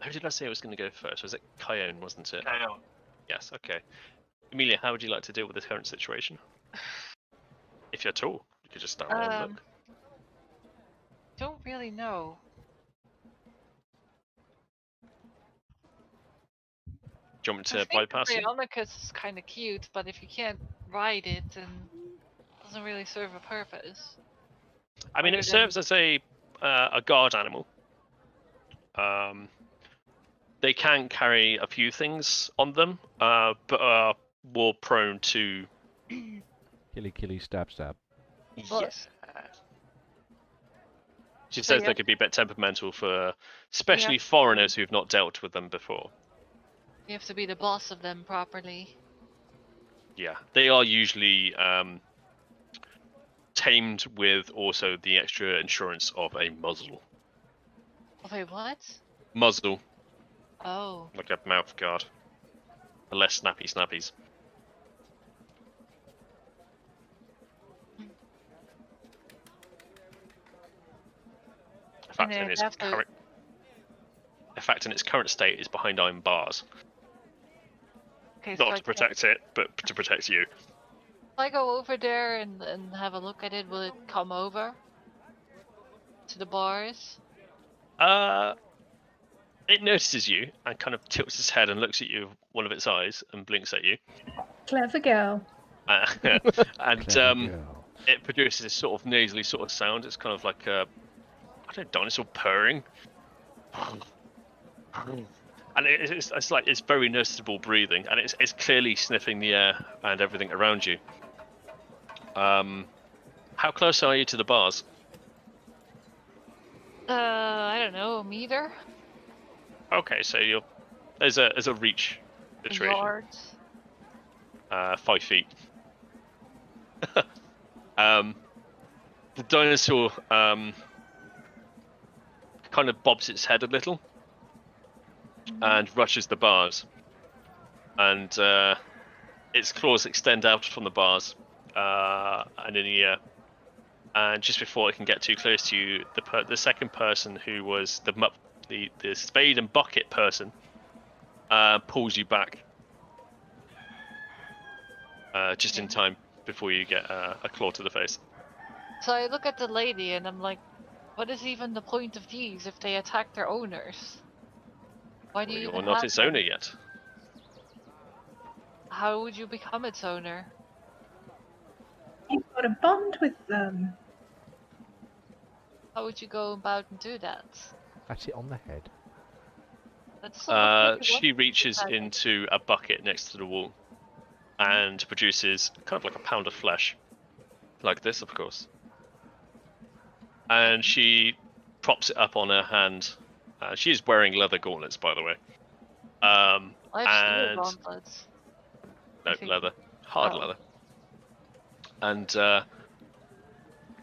Who did I say I was going to go first? Was it Kyone, wasn't it? Kyone. Yes, okay. Amelia, how would you like to deal with the current situation? If you're at all, you could just stand there and look. Don't really know. Do you want me to bypass it? Deinonychus is kind of cute, but if you can't ride it, then it doesn't really serve a purpose. I mean, it serves as a guard animal. They can carry a few things on them, but are more prone to. Killy, stab. Well, Yes. She So says you they have- could be a bit temperamental for, especially foreigners who've not dealt with them before. You have to be the boss of them properly. Yeah, they are usually tamed with also the extra insurance of a muzzle. Wait, what? Muzzle, Oh. like a mouth guard. The less snappies. In fact, And in they its have to- current, in its current state, is behind iron bars. Okay, so Not to protect it, but to protect you. if I go over there and have a look at it, will it come over to the bars? It notices you and kind of tilts its head and looks at you with one of its eyes and blinks at you. Clever girl. And Clever girl. it produces this sort of nasally sort of sound. It's kind of like a, I don't know, dinosaur purring. And it's very noticeable breathing, and it's clearly sniffing the air and everything around you. How close are you to the bars? I don't know, a meter? Okay, so you're there's a reach situation. Yards? 5 feet. The dinosaur kind of bobs its head a little and rushes the bars, and its claws extend out from the bars and in the air. And just before it can get too close to you, the second person, who was the spade and bucket person, pulls you back just in time before you get a claw to the face. So I look at the lady and I'm like, what is even the point of these if they attack their owners? Why do you You're even not have its them? owner yet. How would you become its owner? You've got a bond with them. How would you go about and do that? That's it on the head. That's sort of like She reaches into a bucket next to the wall and produces kind of like a pound of flesh, like this, of course. And she props it up on her hand. She is wearing leather gauntlets, by the way. I have and steel gauntlets. no I think- leather, hard Oh. leather. And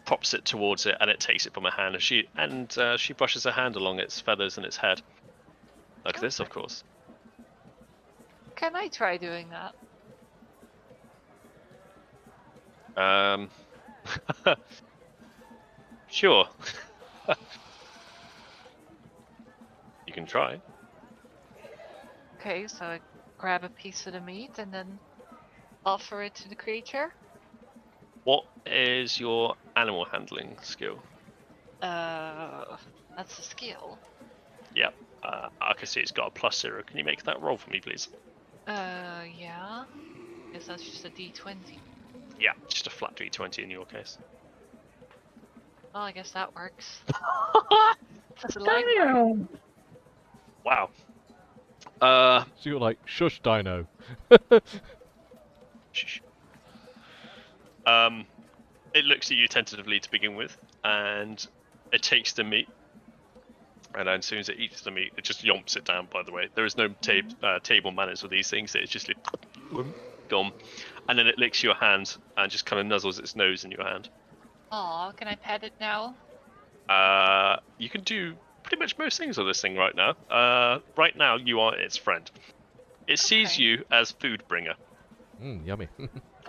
props it towards it, and it takes it from her hand. And she brushes her hand along its feathers and its head, like this, of course. Can I try doing that? Sure. You can try. Okay, so I grab a piece of the meat and then offer it to the creature. What is your animal handling skill? That's a skill. Yep. I can see it's got a +0. Can you make that roll for me, please? Yeah. Guess that's just a D20. Yeah, just a flat D20 in your case. Well, I guess that works. That's a Damn. Wow. So you're like, shush, Dino. Shh. It looks at you tentatively to begin with, and it takes the meat. And then as soon as it eats the meat, it just yomps it down, by the way. There is no table manners with these things. It's just like, gone. And then it licks your hand and just kind of nuzzles its nose in your hand. Aw, can I pet it now? You can do pretty much most things with this thing right now. Right now, you are its friend. It sees Okay. you as food bringer Yummy.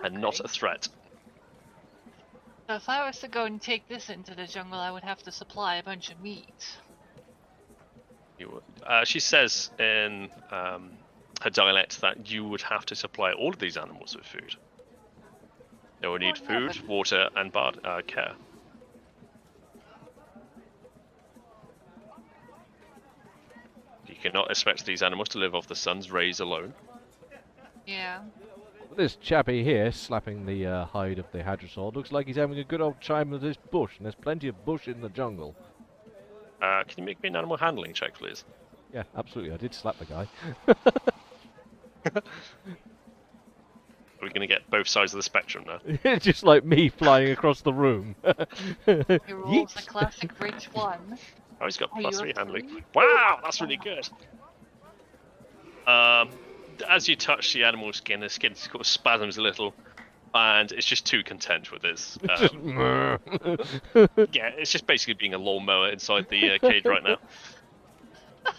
and not a threat. So if I was to go and take this into the jungle, I would have to supply a bunch of meat. You would. She says in her dialect that you would have to supply all of these animals with food. They will need yeah, food, but- water, and care. You cannot expect these animals to live off the sun's rays alone. Yeah. This chappie here, slapping the hide of the hadrosaur, looks like he's having a good old time with this bush, and there's plenty of bush in the jungle. Can you make me an animal handling check, please? Yeah, absolutely. I did slap the guy. Are we going to get both sides of the spectrum now? Just like me flying across the room. He rolls a Yeet. classic bridge 1. Oh, he's got Are plus you 3 a handling. 3? Wow, that's really good. As you touch the animal's skin sort of spasms a little, and it's just too content with its. Just Yeah, it's just basically being a lawnmower inside the cage right now.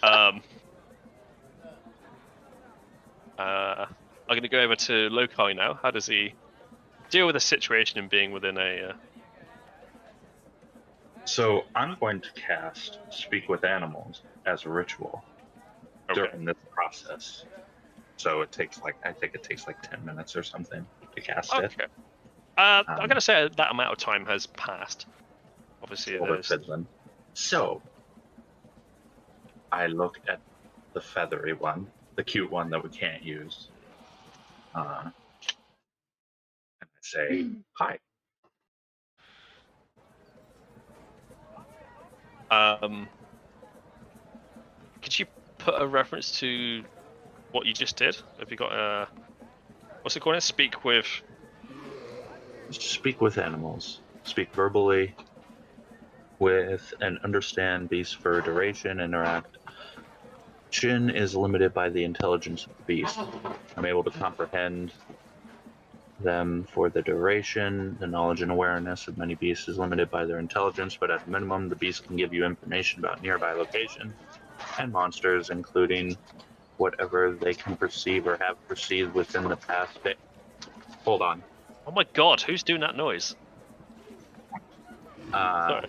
I'm going to go over to Lokai now. How does he deal with the situation and being within a? So I'm going to cast Speak with Animals as a ritual during this process. So it takes I think it takes 10 minutes or something to cast it. Okay. I'm going to say that amount of time has passed. Obviously, Over there's. Finland. So I look at the feathery one, the cute one that we can't use, and I say, "Hi." Could you put a reference to what you just did? Have you got a? What's it called? Speak with Animals. Speak verbally with and understand beasts for duration. Interaction is limited by the intelligence of the beast. I'm able to comprehend them for the duration. The knowledge and awareness of many beasts is limited by their intelligence, but at a minimum, the beast can give you information about nearby locations and monsters, including whatever they can perceive or have perceived within the past day. Hold on. Oh my god, who's doing that noise? Sorry.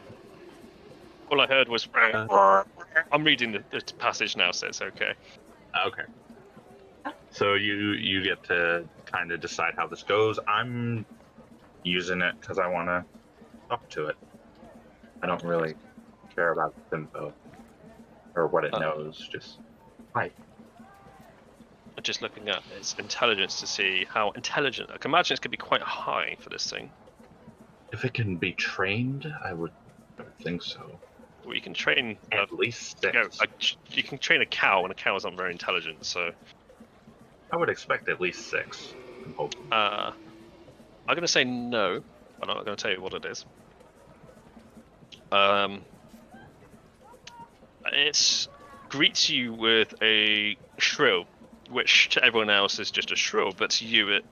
All I heard was. I'm reading the passage now, so it's okay. Okay. So you get to kind of decide how this goes. I'm using it because I want to talk to it. I don't really care about the info or what it knows. Just hi. Just looking at its intelligence to see how intelligent. I can imagine it's going to be quite high for this thing. If it can be trained, I would think so. Well, you can train at least 6. You can train a cow, and a cow is not very intelligent. So I would expect at least 6. I'm going to say no. I'm not going to tell you what it is. It greets you with a shrill, which to everyone else is just a shrill, but to you it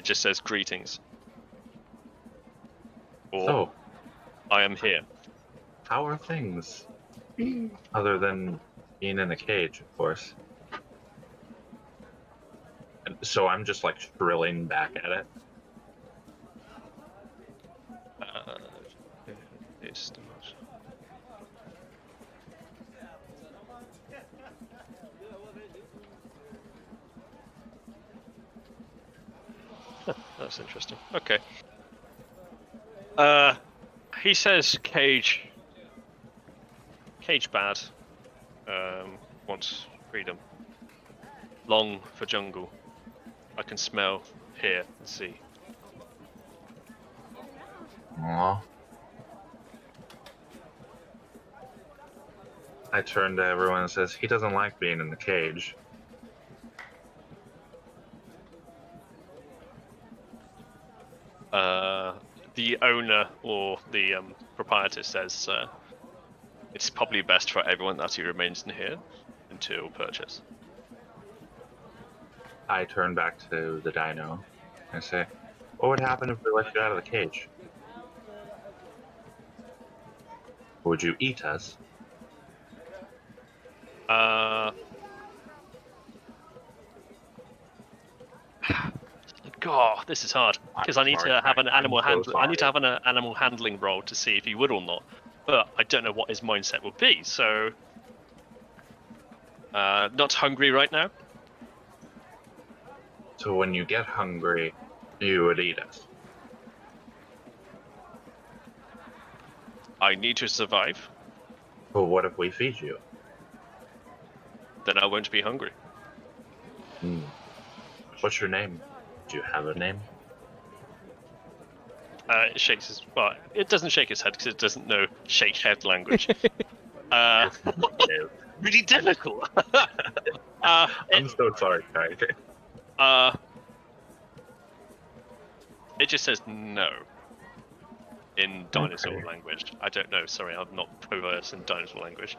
just says greetings. Or So, I am here. how are things? Other than being in a cage, of course. And so I'm just shrilling back at it. It's too much. That's interesting. Okay. He says cage bad. Wants freedom. Long for jungle. I can smell, hear, and see. Aww. I turn to everyone and says, he doesn't like being in the cage. The owner or the proprietor says it's probably best for everyone that he remains in here until purchase. I turn back to the dino and say, what would happen if we let you out of the cage? Would you eat us? God, this is hard because I need to have an animal I need to have an animal handling roll to see if he would or not, but I don't know what his mindset will be. So, not hungry right now. So when you get hungry, you would eat us. I need to survive. Well, what if we feed you? Then I won't be hungry. What's your name? Do you have a name? It shakes his. Well, it doesn't shake his head because it doesn't know shake head language. really difficult. I'm so sorry, Kai. It just says no in dinosaur Okay. language. I don't know. Sorry, I'm not pro-versed in dinosaur language.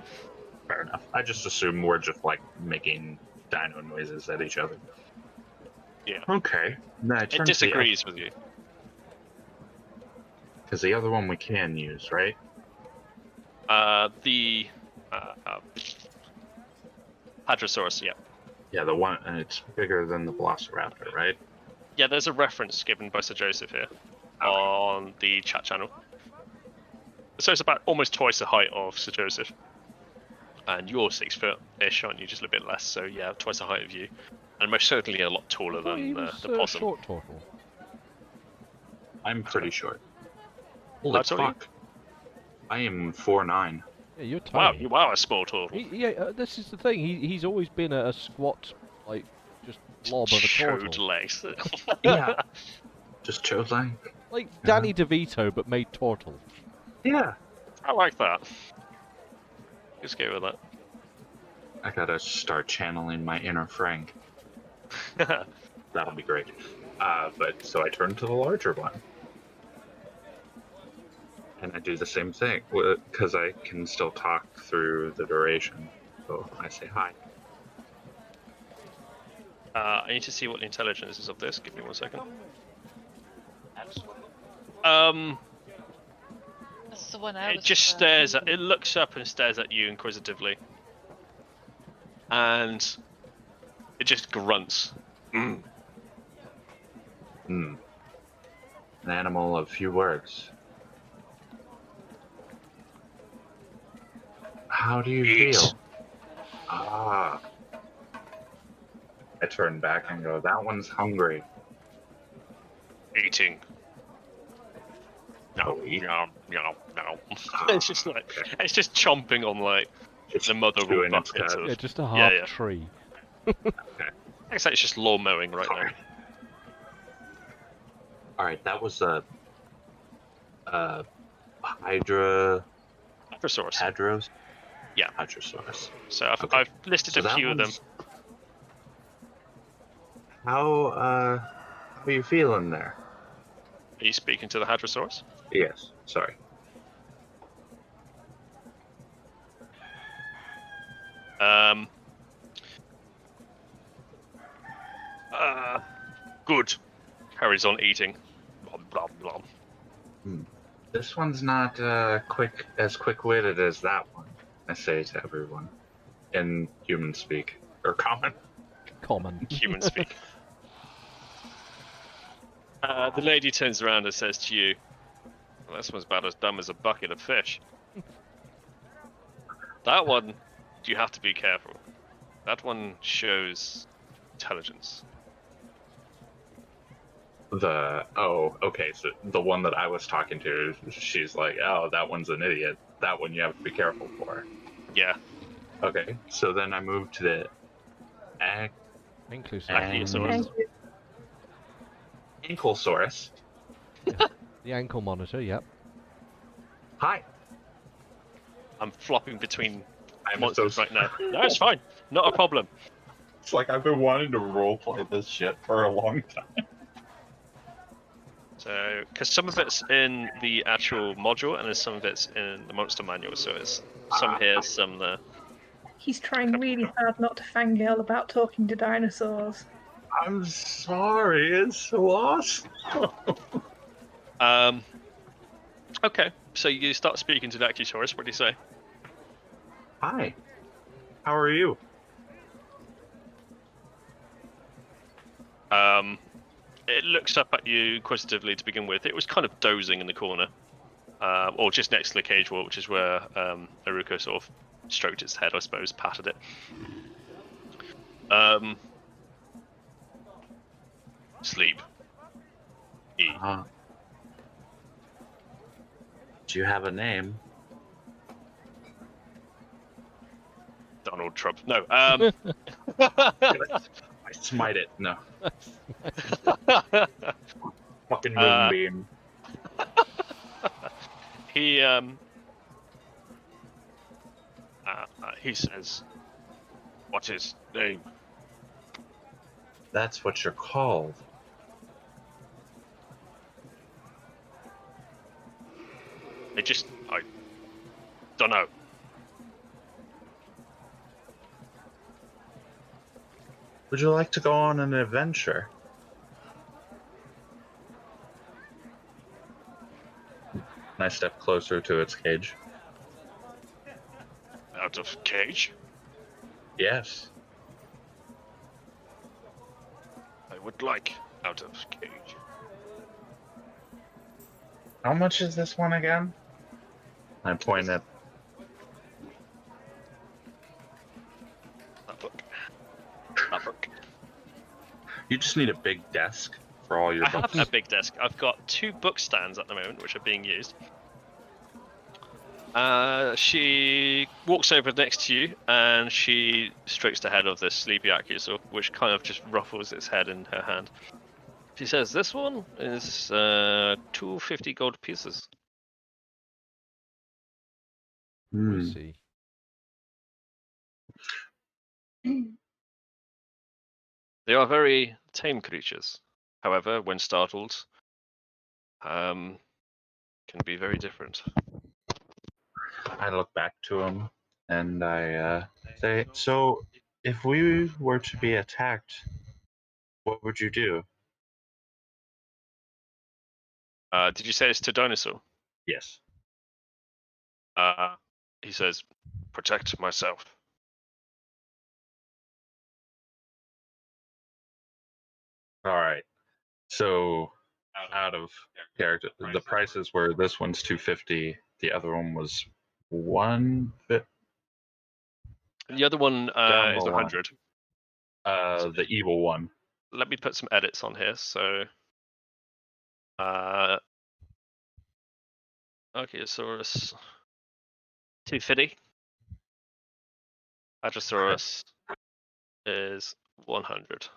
Fair enough. I just assume we're just like making dino noises at each other. Yeah. Okay. Then I It turn disagrees with you. Because the other one we can use, right? The Hadrosaurus, yeah. Yeah, the one, and it's bigger than the Velociraptor, right? Yeah, there's a reference given by Sir Joseph here on the chat channel. So it's about almost twice the height of Sir Joseph. And you're 6 foot-ish, aren't you? Just a little bit less, so yeah, twice the height of you. And most certainly a lot taller I thought he than was, the possum. short turtle. I'm pretty short. Holy How tall are you? fuck. I am 4'9". Yeah, you're Wow, tiny. you are a small turtle. This is the thing. He's always been a squat, like, just blob of a turtle. Chode legs. Yeah. Just chose like. Like Danny DeVito, but made turtle. Yeah. I like that. Let's go with that. I gotta start channeling my inner Frank. That'll be great. But so I turn to the larger one. And I do the same thing, because I can still talk through the duration. So I say hi. I need to see what the intelligence is of this. Give me 1 second. This is the one I It was, just stares at. It looks up and stares at you inquisitively, and it just grunts. Hmm. An animal of few words. How do you Eat. feel? Ah. I turn back and go, that one's hungry. Eating. No, Oh, eat. no. Ah, It's just like okay. it's just chomping on like Just the mother chewing its buckets cud. of. Yeah, just a half Yeah, yeah. tree. It's like it's just lawn mowing right now. Alright, that was a Hydra... Hadrosaurus. Hadros? Yeah. Hadrosaurus. So I've, Okay. I've listed So a that few of them. one's- How are you feeling there? Are you speaking to the Hadrosaurus? Yes, sorry. Good. Carries on eating. Blah, blah, blah. This one's not quick-witted as that one, I say to everyone. In human speak. Or common. Common. Human speak. The lady turns around and says to you, well, this one's about as dumb as a bucket of fish. That one, you have to be careful. That one shows intelligence. Okay, so the one that I was talking to, she's like, oh, that one's an idiot. That one you have to be careful for. Yeah. Okay, so then I move to the Inclusive. Ankylosaurus. Ankylosaurus. The ankle monitor, yep. Hi. I'm flopping between I'm monsters so right now. No, it's fine. Not a problem. It's like I've been wanting to roleplay this shit for a long time. So, because some of it's in the actual module, and there's some of it's in the monster manual. So it's some here, some there. He's trying really hard not to fangirl about talking to dinosaurs. I'm sorry, it's so awesome. Okay, so you start speaking to the Ankylosaurus. What do you say? Hi. How are you? It looks up at you inquisitively to begin with. It was kind of dozing in the corner, or just next to the cage wall, which is where Aruko sort of stroked its head, I suppose, patted it. Sleep. Eat. Do you have a name? Donald Trump. No. I smite it. No. Fucking moonbeam. He says, What's his name? That's what you're called. I don't know. Would you like to go on an adventure? And I step closer to its cage. Out of cage? Yes. I would like out of cage. How much is this one again? I point at That book. That book. You just need a big desk for all your I books. have a big desk. I've got 2 book stands at the moment, which are being used. She walks over next to you, and she strokes the head of this sleepy Akuso, which kind of just ruffles its head in her hand. She says, "This one is 250 gold pieces." We Hmm. see. They are very tame creatures. However, when startled, can be very different. I look back to him and I say, "So, if we were to be attacked, what would you do?" Did you say it's to dinosaur? Yes. He says, "Protect myself." All right. So, out of character, the prices were this one's 250, the other one was 150. The other one Down is the line. 100. The evil one. Let me put some edits on here. So, Archaeosaurus 250. Hadrosaurus is 100.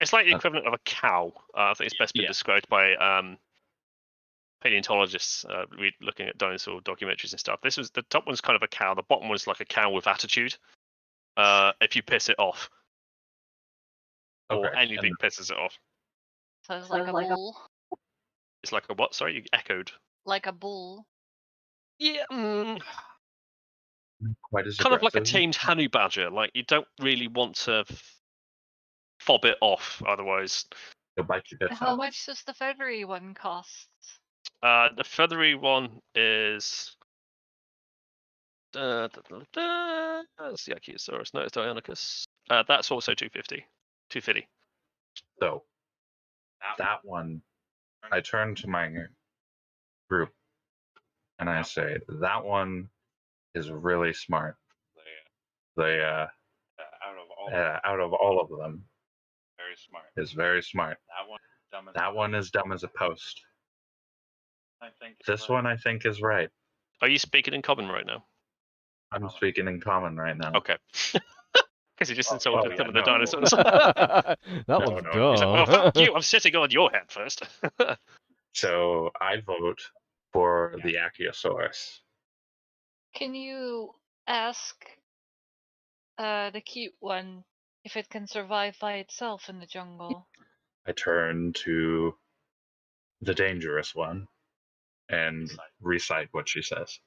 It's like the equivalent of a cow. I think it's best been described by paleontologists looking at dinosaur documentaries and stuff. This was the top one's kind of a cow. The bottom one's like a cow with attitude. If you piss it off, or Okay. anything pisses it off, So it's like a bull. it's like a what? Sorry, you echoed. Like a bull. Yeah, Quite as kind of like a aggressive. tamed honey badger. Like you don't really want to fob it off, otherwise. He'll bite your bits How off. much does the feathery one cost? The feathery one is. That's the Archaeosaurus. No, it's Deinonychus. That's also 250. 250. So, that one, I turn to my group and I say, that one is really smart. They, out of all of them, is very smart. That one is dumb as a post. This one, I think, is right. Are you speaking in common right now? I'm speaking in common right now. Okay. Because you just insulted some of the no. dinosaurs. That one's no. dumb. He's like, well, fuck you. I'm sitting on your head first. So I vote for the Archaeosaurus. Can you ask the cute one if it can survive by itself in the jungle? I turn to the dangerous one and recite what she says.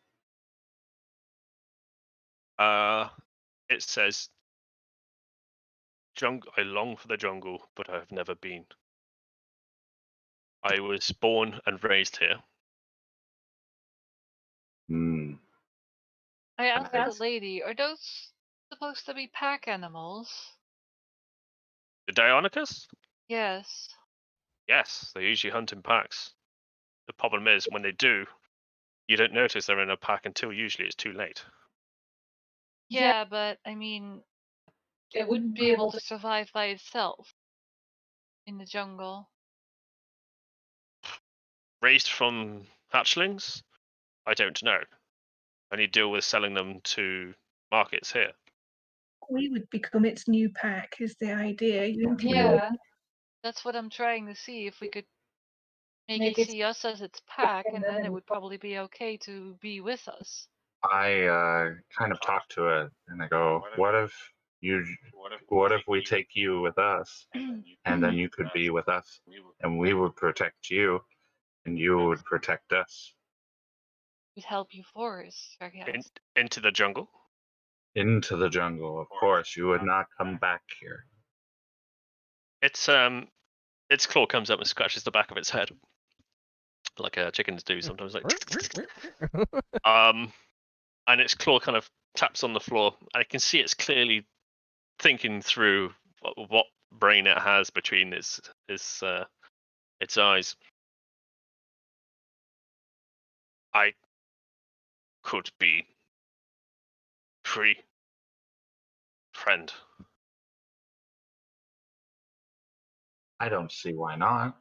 It says, I long for the jungle, but I have never been. I was born and raised here. Hmm. I asked the lady, are those supposed to be pack animals? The Deinonychus? Yes. Yes, they usually hunt in packs. The problem is, when they do, you don't notice they're in a pack until usually it's too late. Yeah, but I mean, it wouldn't be able to survive by itself in the jungle. Raised from hatchlings? I don't know. I only deal with selling them to markets here. We would become its new pack, is the idea. Yeah, that's what I'm trying to see, if we could make it see us as its pack, and then it would probably be okay to be with us. I kind of talk to it and I go, what if What if we take you with us, and then you could be with us, and we would protect you, and you would protect us We'd help you forest, I guess. Into the jungle. into the jungle? Of course, you would not come back here. Its claw comes up and scratches the back of its head, like chickens do sometimes. Like, and its claw kind of taps on the floor, and I can see it's clearly thinking through what brain it has between its eyes. I could be free, friend. I don't see why not.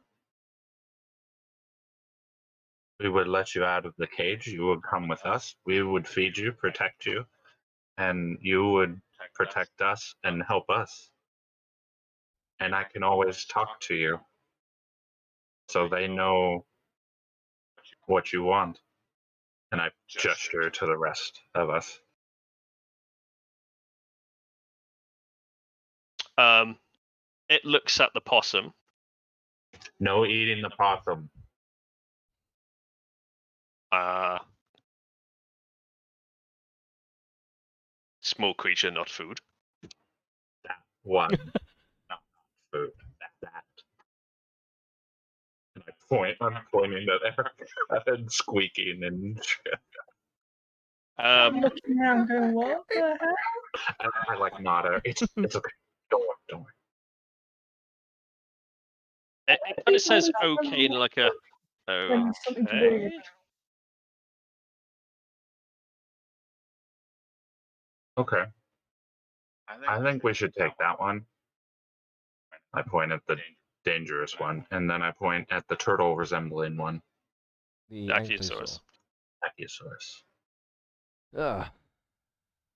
We would let you out of the cage. You would come with us. We would feed you, protect you, and you would protect us and help us. And I can always talk to you so they know what you want. And I gesture to the rest of us. It looks at the possum. No eating the possum. Small creature, not food. That one, not food. That. And I'm pointing at Eric and squeaking and shit. I'm looking around going, what the hell? And I like nod at her. It's okay. Don't worry. It kind of says okay in like a Something to do with. Okay. I think we should take that one. I point at the dangerous one, and then I point at the turtle resembling one. The Ankylosaurus. Ankylosaurus.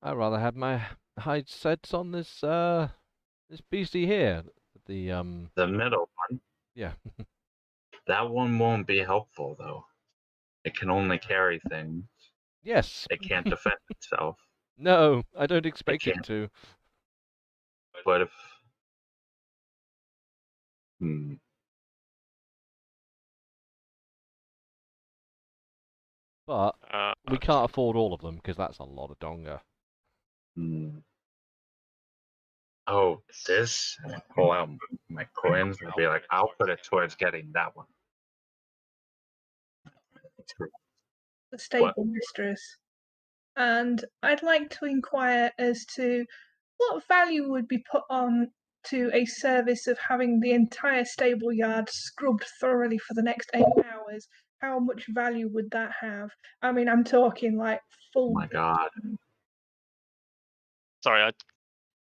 I'd rather have my hide sets on this this beastie here. The middle one. Yeah. That one won't be helpful though. It can only carry things. Yes. It can't defend itself. No, I don't expect it to. But if But we can't afford all of them because that's a lot of donga. Oh, this? And I pull out my coins and be like, I'll put it towards getting that one. The stable mistress. And I'd like to inquire as to what value would be put on to a service of having the entire stable yard scrubbed thoroughly for the next 8 hours. How much value would that have? I mean, I'm talking like full. Oh my god. Sorry, I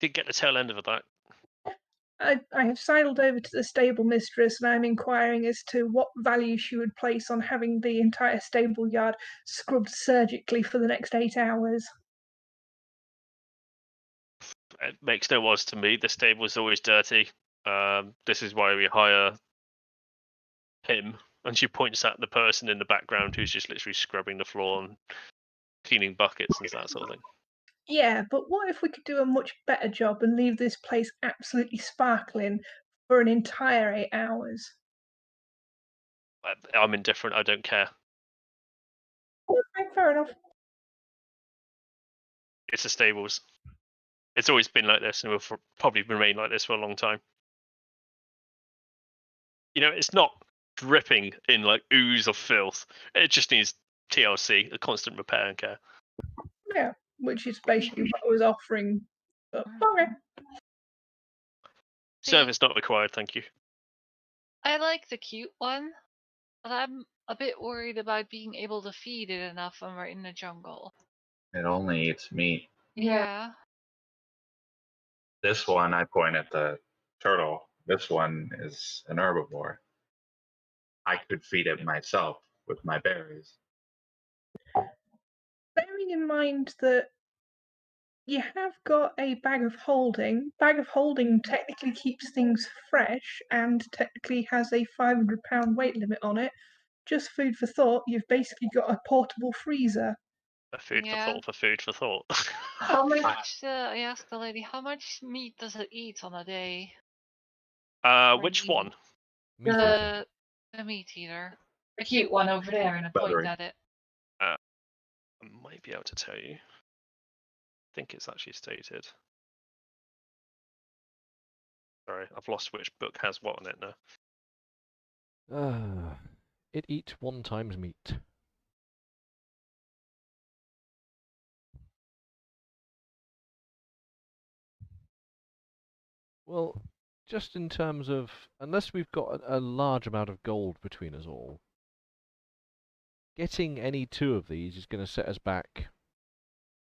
didn't get the tail end of that. I have sidled over to the stable mistress and I'm inquiring as to what value she would place on having the entire stable yard scrubbed surgically for the next 8 hours. It makes no odds to me. The stable is always dirty. This is why we hire him. And she points at the person in the background who's just literally scrubbing the floor and cleaning buckets and that sort of thing. Yeah, but what if we could do a much better job and leave this place absolutely sparkling for an entire 8 hours? I'm indifferent. I don't care. Okay, fair enough. It's the stables. It's always been like this and will probably remain like this for a long time. You know, it's not dripping in like ooze of filth. It just needs TLC, a constant repair and care. Yeah, which is basically what I was offering. But, okay. Service not required, thank you. I like the cute one, but I'm a bit worried about being able to feed it enough when we're in the jungle. It only eats meat. Yeah. This one, I point at the turtle. This one is an herbivore. I could feed it myself with my berries. Bearing in mind that you have got a bag of holding. Bag of holding technically keeps things fresh and technically has a £500 weight limit on it. Just food for thought, you've basically got a portable freezer. A food Yeah. for thought, for food for thought. How much? I asked the lady, how much meat does it eat on a day? Which meat. one? Meat eater. The meat eater. The cute one over there, and I point Feathery. at it. I might be able to tell you. I think it's actually stated. Sorry, I've lost which book has what on it now. It eats 1 times meat. Well, just in terms of, unless we've got a large amount of gold between us all, getting any 2 of these is going to set us back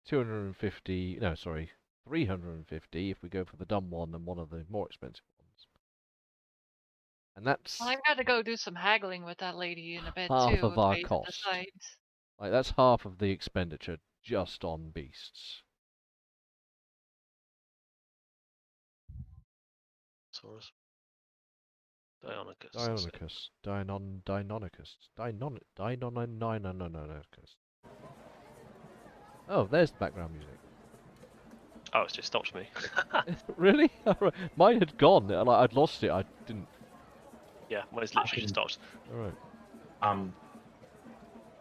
250, no, sorry, 350 if we go for the dumb one and one of the more expensive ones. And that's Well, I've got to go do some haggling with that lady in a bit half too. of our pay to cost. decide. Like, that's half of the expenditure just on beasts. Saurus. Deinonychus. Deinonychus. Oh, there's the background music. Oh, it's just stopped me. Really? Mine had gone. Like, I'd lost it. I didn't. Yeah, mine's literally just stopped. All right.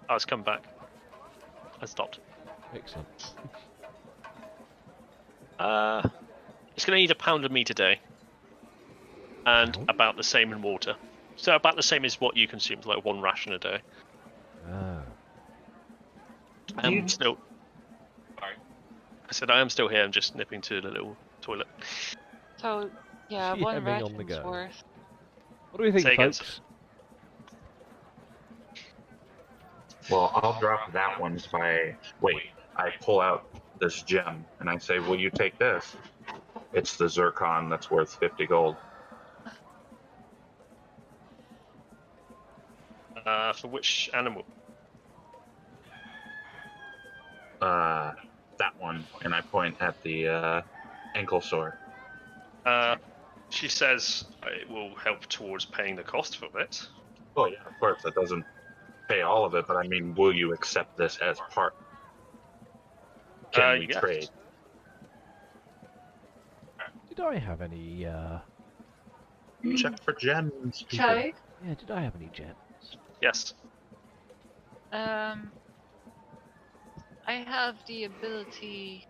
Oh, it's come back. I stopped. Excellent. It's going to eat a pound of meat a day. And about the same in water. So about the same as what you consume, like 1 ration a day. Ah. I'm still... Sorry. I said I am still here, I'm just nipping to the little toilet. So, yeah, She 1 hemming on the ration's go. worth. What do we think, Say again, folks? Well, I'll drop that one by. Wait, I pull out this gem and I say, "Will you take this?" It's the zircon that's worth 50 gold. For which animal? That one, and I point at the ankle sore. She says it will help towards paying the cost for it. Oh yeah, of course. That doesn't pay all of it, but I mean, will you accept this as part? Can we yes. trade? Did I have any? Check for gems. people. Chai? Yeah, did I have any gems? Yes. I have the ability,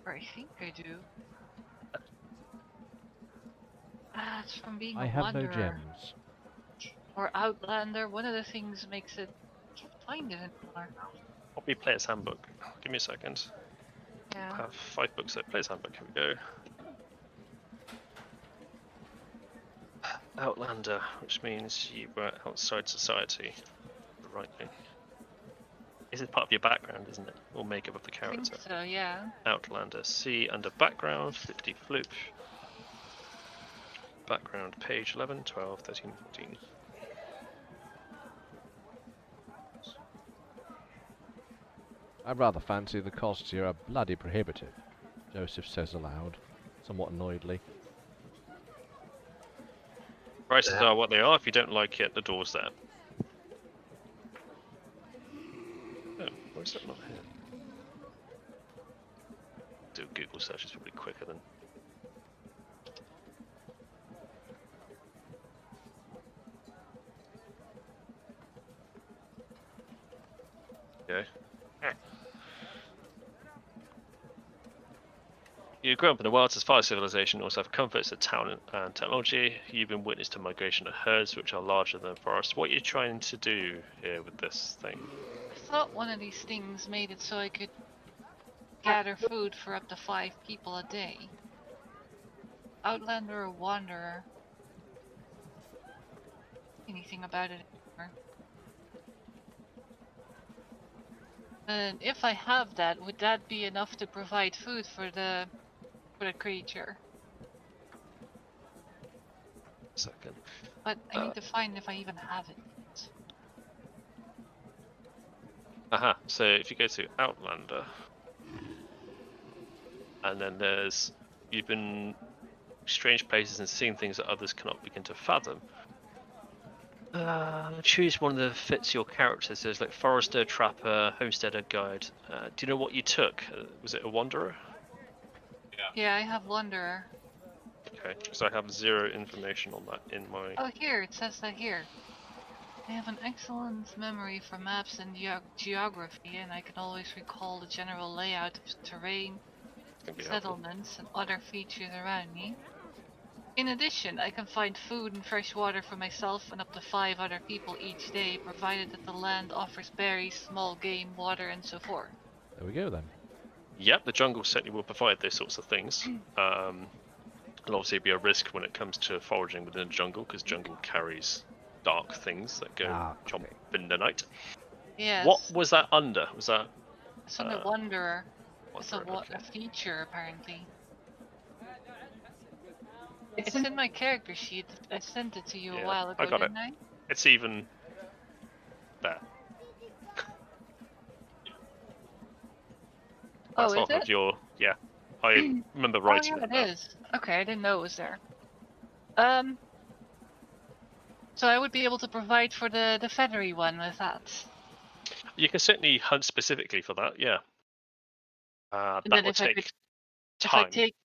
or I think I do. It's from being I a have wanderer no gems. or outlander. One of the things makes it. I can't find it anymore. Copy Player's Handbook. Give me a second. I Yeah. have 5 books at Player's Handbook. Here we go. Outlander, which means you were outside society. Right. This is part of your background, isn't it? Or makeup of the I think character. so, yeah. Outlander. See under background, flippity floop. Background, page 11, 12, 13, 14. I rather fancy the costs here are bloody prohibitive, Joseph says aloud, somewhat annoyedly. Prices are what they are. If you don't like it, the door's there. Oh, why is that not here? Do a Google search, it's probably quicker than... Okay. You grew up in the wilds as far as civilization, also have comforts of town and technology. You've been witness to migration of herds which are larger than forests. What are you trying to do here with this thing? I thought one of these things made it so I could gather food for up to 5 people a day. Outlander or wanderer? Anything about it anymore. And if I have that, would that be enough to provide food for the creature? Second. But I need to find if I even have it. Aha, so if you go to Outlander, and then there's, you've been strange places and seen things that others cannot begin to fathom. Choose one that fits your characters. There's like forester, trapper, homesteader, guide. Do you know what you took? Was it a wanderer? Yeah, I have Wanderer. Okay, because I have 0 information on that in my. Oh, here, it says that here. I have an excellent memory for maps and geography, and I can always recall the general layout of terrain, It's gonna be helpful. settlements, and other features around me. In addition, I can find food and fresh water for myself and up to 5 other people each day, provided that the land offers berries, small game, water, and so forth. There we go then. Yep, the jungle certainly will provide those sorts of things. It'll obviously be a risk when it comes to foraging within the jungle, because jungle carries dark things that go chomp in the night. Yes. What was that under? Was that? It's under Wanderer. It's a Wanderer, okay. feature, apparently. It's in my character sheet. I sent it to you a while ago, I got didn't I? It's even there. Oh, That's is half it? of your. Yeah, I remember writing oh, yeah, that. it is. Okay, I didn't know it was there. So I would be able to provide for the feathery one with that. You can certainly hunt specifically for that. Yeah. And That then would take if I time. take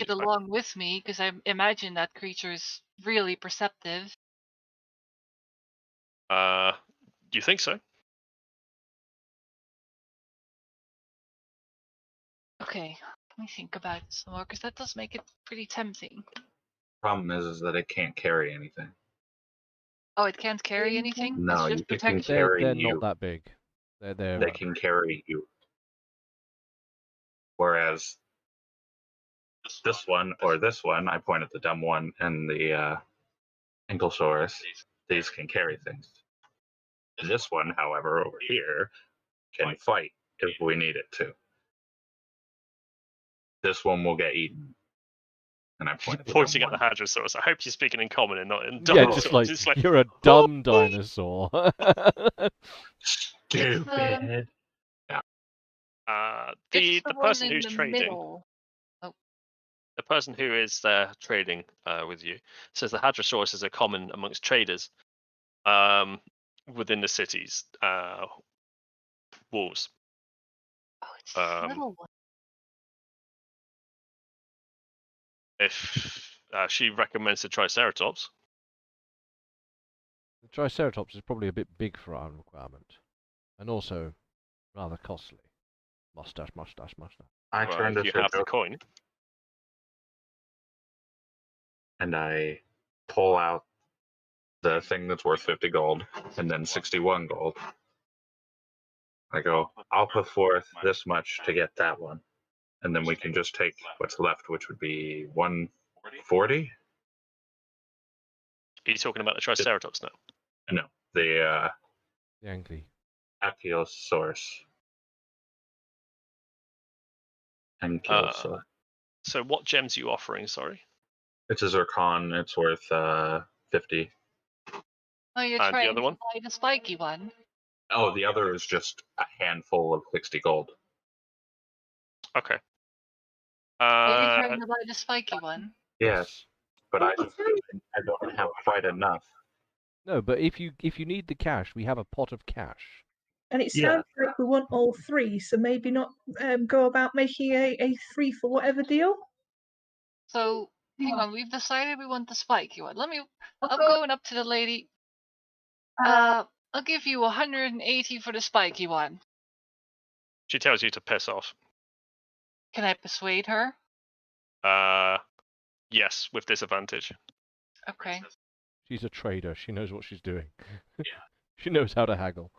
it along with me, because I imagine that creature is really perceptive. Do you think so? Okay, let me think about it some more, because that does make it pretty tempting. Problem is that it can't carry anything. Oh, it can't carry anything? No, it's just it can protection. carry They're you. not that big. They're They can carry you. Whereas this one, or this one, I point at the dumb one and the Ankylosaurus, these can carry things. This one, however, over here, can fight if we need it to. This one will get eaten. And I point at the Pointing dumb at the Hadrosaurus. I hope you're speaking in common and not in yeah, dinosaurs. just like you're a dumb dinosaur. Stupid. The person who's trading, middle. the person who is there trading with you, says the Hadrosaurus is a common amongst traders within the city's walls. Oh, it's the little one. If she recommends the Triceratops. The Triceratops is probably a bit big for our requirement, and also rather costly. Mustache. I turned if you have the coin. And I pull out the thing that's worth 50 gold and then 61 gold. I go, I'll put forth this much to get that one. And then we can just take what's left, which would be 140? Are you talking about the Triceratops now? No, the Yankee. Ankylosaurus. Ankylosaurus. So what gems are you offering, sorry? It's a zircon. It's worth 50. Oh, you're And the trying other to one? buy the spiky one? Oh, the other is just a handful of 60 gold. Okay. Are you trying to buy the spiky one? Yes, but I don't have quite enough. No, but if you need the cash, we have a pot of cash. And it sounds like we want all 3, so maybe not go about making a 3 for whatever deal. So, hang on, we've decided we want the spiky one. I'm going up to the lady. I'll give you 180 for the spiky one. She tells you to piss off. Can I persuade her? Yes, with disadvantage. Okay. She's a trader. She knows what she's doing. She knows how to haggle.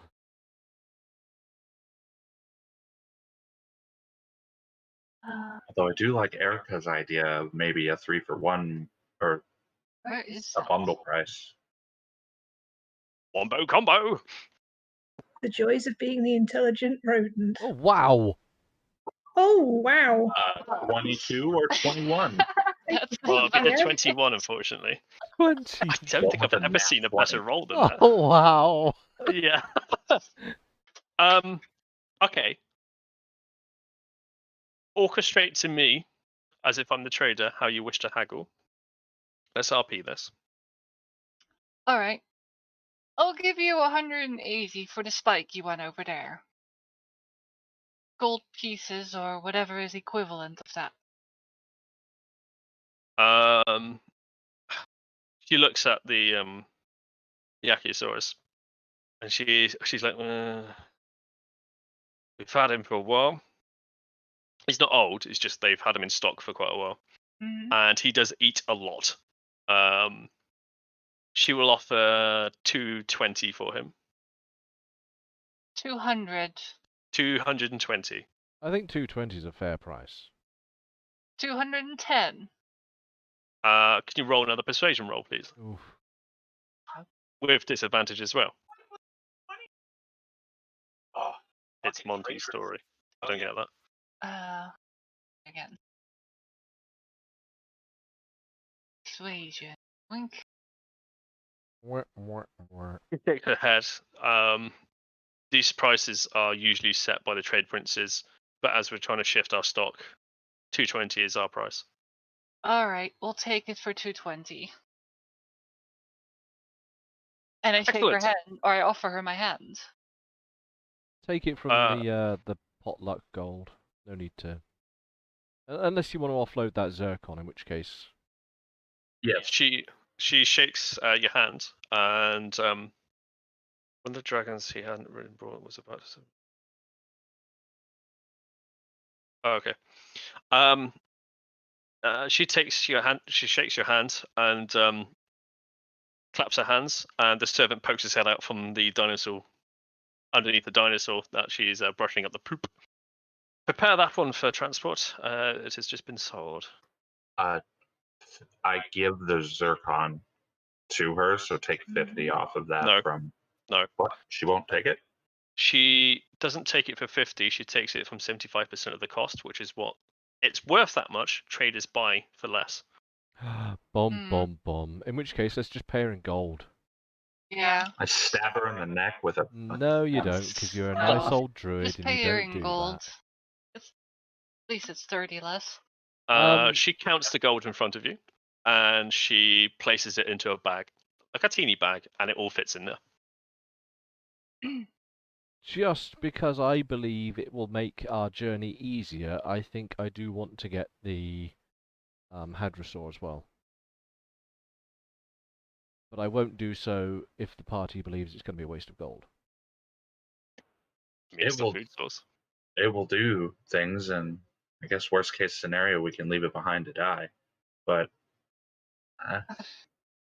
Although I do like Erica's idea of maybe a 3 for 1 or Where is a bundle price. Wombo combo! The joys of being the intelligent rodent. Oh, wow! Oh, wow. 22 or 21? Well, I did 21, unfortunately. 20. I don't think I've ever seen a better roll than that. Oh, wow! Yeah. Okay. Orchestrate to me, as if I'm the trader, how you wish to haggle. Let's RP this. Alright. I'll give you 180 for the spike you went over there. Gold pieces or whatever is equivalent of that. She looks at the Yakisaurus, and she's like, we've had him for a while. He's not old. It's just they've had him in stock for quite a while, and he does eat a lot. She will offer 220 for him. 200. 220. I think 220 is a fair price. 210. Can you roll another persuasion roll, please? Oof. With disadvantage as well. It's Monty's story. I don't get that. Again. Persuasion. Wink. You shake her head. These prices are usually set by the trade princes, but as we're trying to shift our stock, 220 is our price. Alright, we'll take it for 220. And I shake her Excellent. hand, or I offer her my hand. Take it from the potluck gold. No need to. Unless you want to offload that zircon, in which case. Yes. She shakes your hand, and one of the dragons he hadn't really brought was about to. Oh, okay. She takes your hand. She shakes your hand and claps her hands, and the servant pokes his head out from the dinosaur, underneath the dinosaur that she's brushing up the poop. Prepare that one for transport. It has just been sold. I give the zircon to her, so take 50 off of that. No. From No. What? She won't take it? She doesn't take it for 50. She takes it from 75% of the cost, which is what it's worth that much. Traders buy for less. Bomb. In which case, let's just pay her in gold. Yeah. I stab her in the neck with a. No, you don't, because you're a No. nice old druid Just and pay you her don't in do gold. that. At least it's 30 less. She counts the gold in front of you, and she places it into a bag, like a teeny bag, and it all fits in there. Just because I believe it will make our journey easier, I think I do want to get the Hadrosaur as well. But I won't do so if the party believes it's going to be a waste of gold. I mean, it's the food source. It will do things, and I guess worst case scenario, we can leave it behind to die. But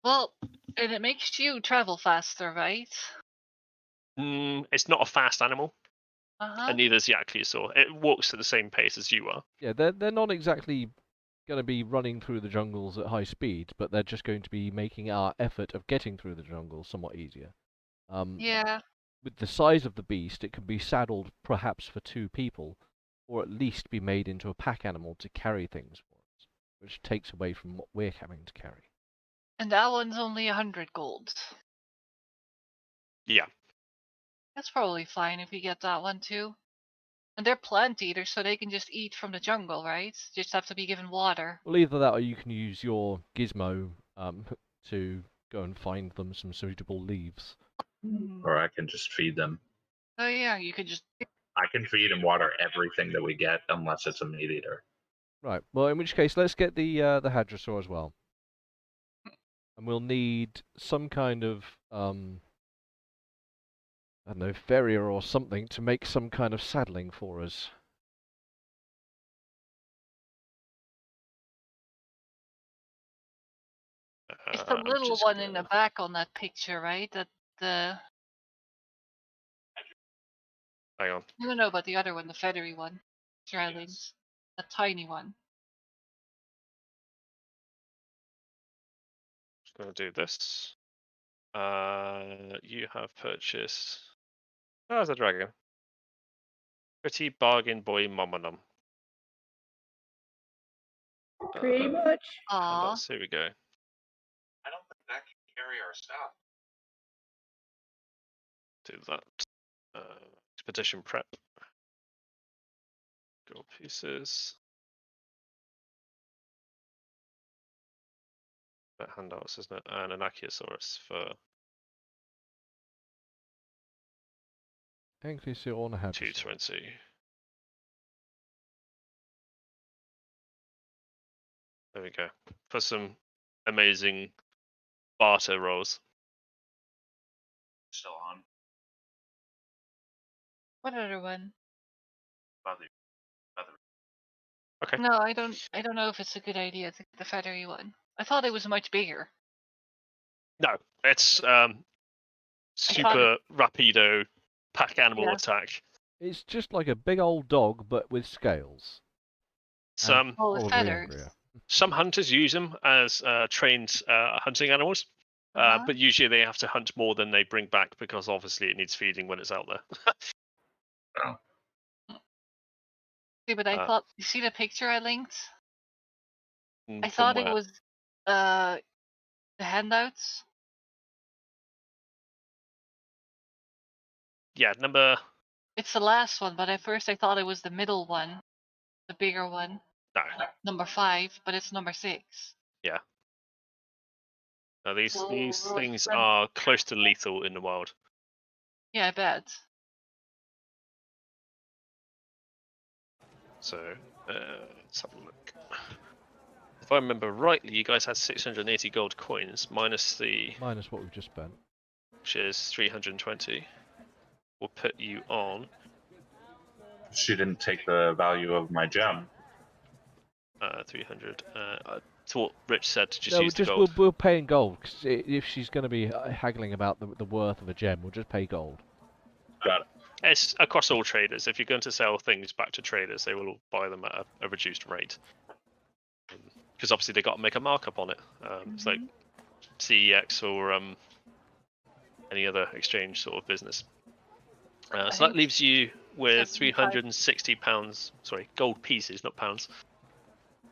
Well, and it makes you travel faster, right? It's not a fast animal, and neither is the Yakisaur. It walks at the same pace as you are. Yeah, they're not exactly going to be running through the jungles at high speed, but they're just going to be making our effort of getting through the jungle somewhat easier. Yeah. With the size of the beast, it can be saddled perhaps for 2 people, or at least be made into a pack animal to carry things for us, which takes away from what we're having to carry. And that one's only 100 gold. Yeah. That's probably fine if you get that one too. And they're plant eaters, so they can just eat from the jungle, right? Just have to be given water. Well, either that or you can use your gizmo to go and find them some suitable leaves. Or I can just feed them. Oh yeah, you could just. I can feed and water everything that we get, unless it's a meat eater. Right. Well, in which case, let's get the Hadrosaur as well. And we'll need some kind of I don't know, farrier or something to make some kind of saddling for us. It's the little one in the back on that picture, right? That the. Hang on. You don't know about the other one, the feathery one. Drylings. The tiny one. Just going to do this. You have purchased. Oh, there's a dragon. Pretty bargain boy Momonum. Pretty much. Aww. Here we go. I don't think that can carry our stuff. Do that. Expedition prep. Gold pieces. handouts, isn't it? And an Achiosaurus for Increase your honor habits. 220. There we go. For some amazing barter rolls. Still on. What other one? Feather. Okay. No, I don't know if it's a good idea to get the feathery one. I thought it was much bigger. No, it's super rapido pack animal Yeah. attack. It's just like a big old dog, but with scales. Some Oh, with Probably feathers. angrier. some hunters use them as trained hunting animals, but usually they have to hunt more than they bring back because obviously it needs feeding when it's out there. See, but I thought, you see the picture I linked? I From thought it where? was the handouts. Yeah, number. It's the last one, but at first I thought it was the middle one, the bigger one, No. number 5, but it's number 6. Yeah. No, these things are close to lethal in the wild. Yeah, I bet. So let's have a look. If I remember rightly, you guys had 680 gold coins minus Minus what we've just spent. which is 320. Will put you on She didn't take the value of my gem. 300. To what Rich said, to just No, use the gold. we'll pay in gold. 'Cause if she's going to be haggling about the worth of a gem, we'll just pay gold. Got it. It's across all traders. If you're going to sell things back to traders, they will all buy them at a reduced rate. Because obviously they got to make a markup on it. It's like CEX or any other exchange sort of business. So that leaves you with 360 pounds. Sorry, gold pieces, not pounds.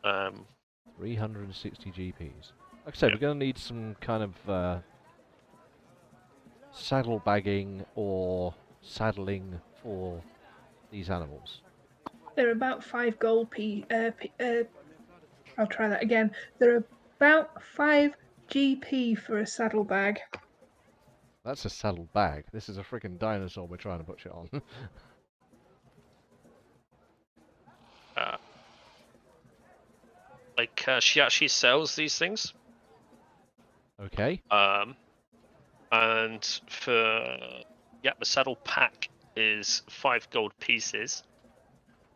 360 GPs. Like I said, we're going to need some kind of saddle bagging or saddling for these animals. They're about 5 gold I'll try that again. They're about 5 GP for a saddlebag. That's a saddle bag. This is a freaking dinosaur we're trying to put shit on. She actually sells these things. Okay. And for the saddle pack is 5 gold pieces.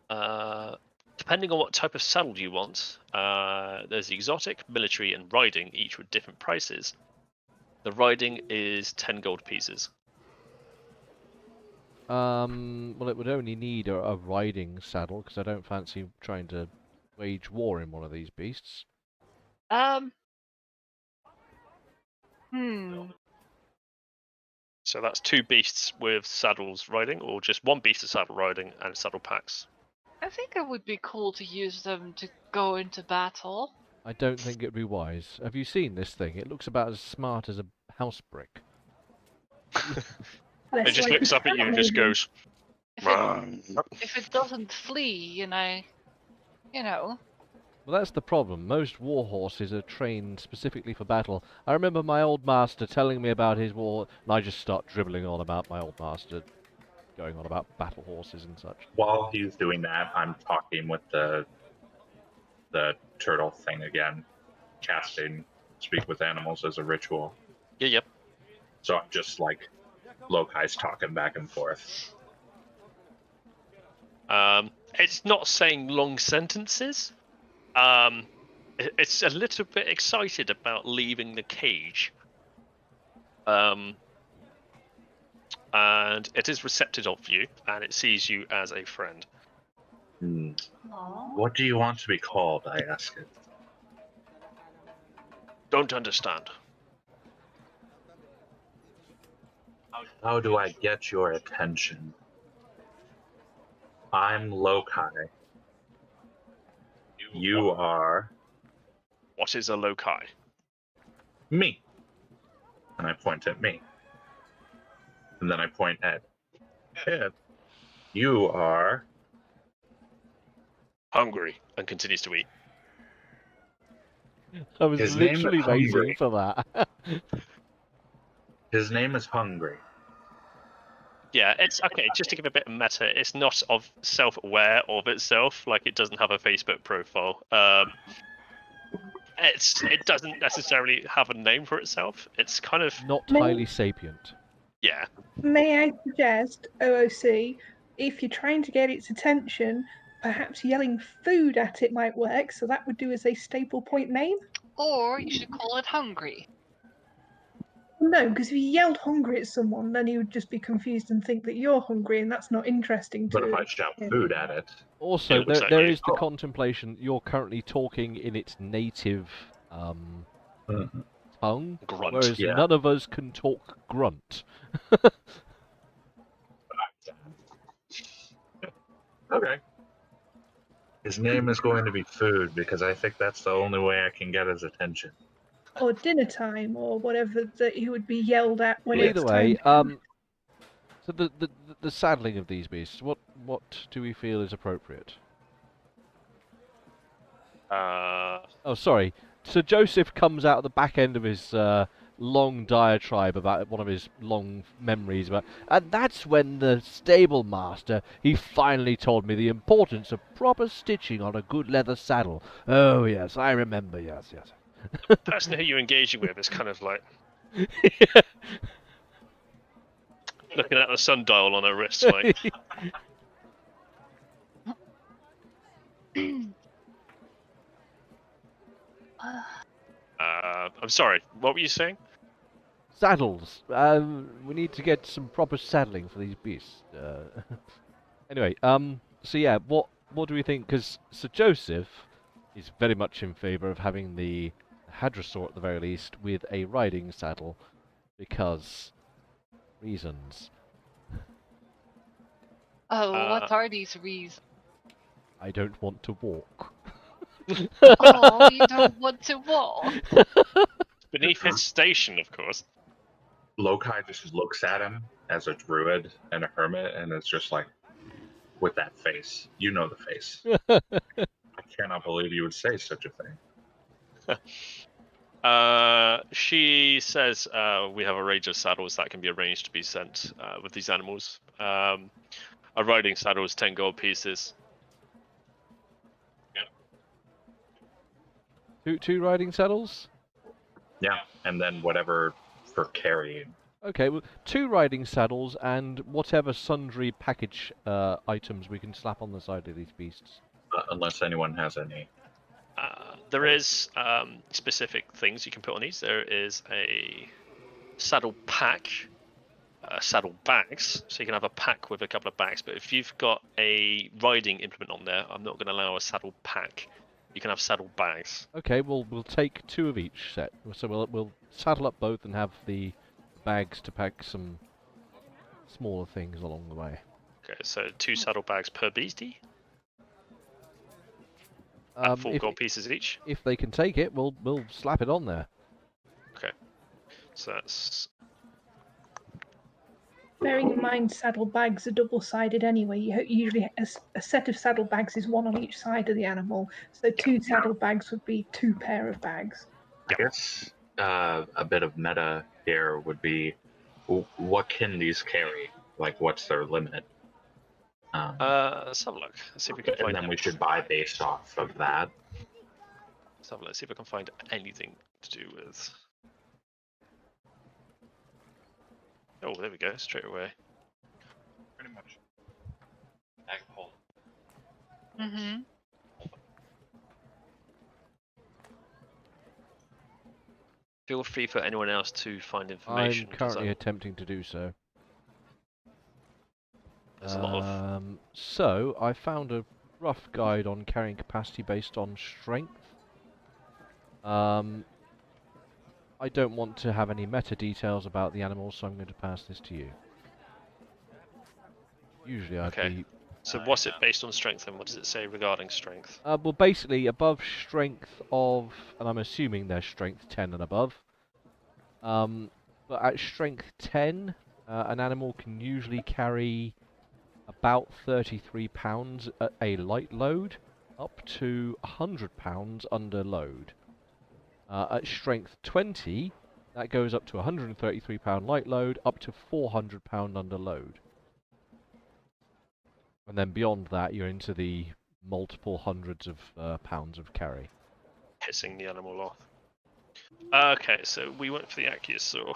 Depending on what type of saddle you want, there's the exotic, military, and riding, each with different prices. The riding is 10 gold pieces. Well, it would only need a riding saddle because I don't fancy trying to wage war in one of these beasts. So that's 2 beasts with saddles riding, or just 1 beast of saddle riding and saddle packs. I think it would be cool to use them to go into battle. I don't think it'd be wise. Have you seen this thing? It looks about as smart as a house brick. It just looks up at you and just goes. If it doesn't flee, you know. Well, that's the problem. Most war horses are trained specifically for battle. I remember my old master telling me about his war, and I just start dribbling on about my old master, going on about battle horses and such. While he's doing that, I'm talking with the turtle thing again, casting Speak with Animals as a ritual. Yeah, yep. So I'm just like Lokai's talking back and forth. It's not saying long sentences. It's a little bit excited about leaving the cage. And it is receptive of you, and it sees you as a friend. What do you want to be called? I ask it. Don't understand. How do I get your attention? I'm Lokai. You are What is a loci? me. And I point at me. And then I point at Ed. You are Hungry, and continues to eat. I was His name is literally waiting Hungry. for that. His name is Hungry. Yeah, it's okay. Just to give a bit of meta, it's not of self-aware of itself. Like it doesn't have a Facebook profile. It doesn't necessarily have a name for itself. It's kind of Not May- highly sapient. yeah. May I suggest, OOC, if you're trying to get its attention, perhaps yelling food at it might work, so that would do as a staple point name? Or you should call it hungry. No, because if you yelled hungry at someone, then he would just be confused and think that you're hungry, and that's not interesting to But if I shout him. food at it, Also, It looks there like is the contemplation. You're currently talking in its native tongue, Grunt. whereas Yeah. none of us can talk grunt. okay. His name is going to be food because I think that's the only way I can get his attention. Or dinner time, or whatever that he would be yelled at when Well, it's either way, time. so the saddling of these beasts, what do we feel is appropriate? Oh, sorry. So Joseph comes out at the back end of his long diatribe about one of his long memories about, and that's when the stable master, he finally told me the importance of proper stitching on a good leather saddle. Oh yes, I remember. Yes. The person who you're engaging with is kind of like looking at the sundial on her wrist, like. I'm sorry. What were you saying? Saddles. We need to get some proper saddling for these beasts. Anyway, so yeah, what do we think? Because Sir Joseph is very much in favour of having the hadrosaur at the very least with a riding saddle, because reasons. Oh, what are these reasons? I don't want to walk. Oh, you don't want to walk. Beneath his station, of course. Lokai just looks at him as a druid and a hermit, and it's just like, with that face. You know the face. I cannot believe you would say such a thing. She says we have a range of saddles that can be arranged to be sent with these animals. A riding saddle is 10 gold pieces. Two riding saddles? Yeah, and then whatever for carrying. Okay, well, 2 riding saddles and whatever sundry package items we can slap on the side of these beasts. Unless anyone has any. There is specific things you can put on these. There is a saddle pack, saddle bags, so you can have a pack with a couple of bags. But if you've got a riding implement on there, I'm not going to allow a saddle pack. You can have saddle bags. Okay, we'll take 2 of each set. So we'll saddle up both and have the bags to pack some smaller things along the way. Okay, so 2 saddle bags per beastie. At 4 gold pieces each. If they can take it, we'll slap it on there. Okay, so that's Bearing in mind, saddlebags are double-sided anyway. Usually, a set of saddlebags is 1 on each side of the animal, so 2 saddlebags would be 2 pair of bags. I guess a bit of meta here would be, what can these carry? Like, what's their limit? let's have a look. Let's see if we can And find. then we should buy based off of that. Let's have a look. See if I can find anything to do with. Oh, there we go. Straight away. Pretty much. Mm-hmm. Feel free for anyone else to find information. I'm currently attempting to do so. There's a lot of. So, I found a rough guide on carrying capacity based on strength. I don't want to have any meta details about the animals, so I'm going to pass this to you. Usually I'd Okay. be... So what's it based on strength, and what does it say regarding strength? well, basically, above strength of... And I'm assuming they're strength 10 and above. But at strength 10, an animal can usually carry about 33 pounds at a light load, up to 100 pounds under load. At strength 20, that goes up to 133 pound light load, up to 400 pound under load. And then beyond that, you're into the multiple hundreds of pounds of carry. Pissing the animal off. Okay, so we went for the Achiosaur.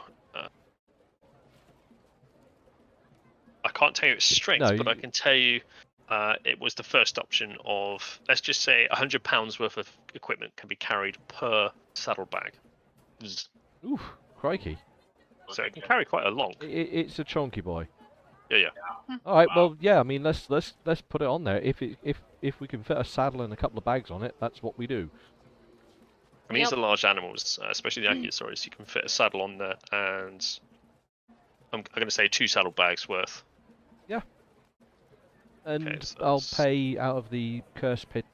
I can't tell you its strength, No, but I can tell you it was the first option of, let's just say, 100 pounds worth of equipment can be carried per saddlebag. Oof, crikey. So it can carry quite a long. It's a chonky boy. Yeah. All right, well, yeah. I mean, let's put it on there. If we can fit a saddle and a couple of bags on it, that's what we do. I mean, these are large animals, especially the Achiosaurus. You can fit a saddle on there, and I'm going to say 2 saddlebags worth. Yeah. And Okay, so I'll that's- pay out of the purse kitty.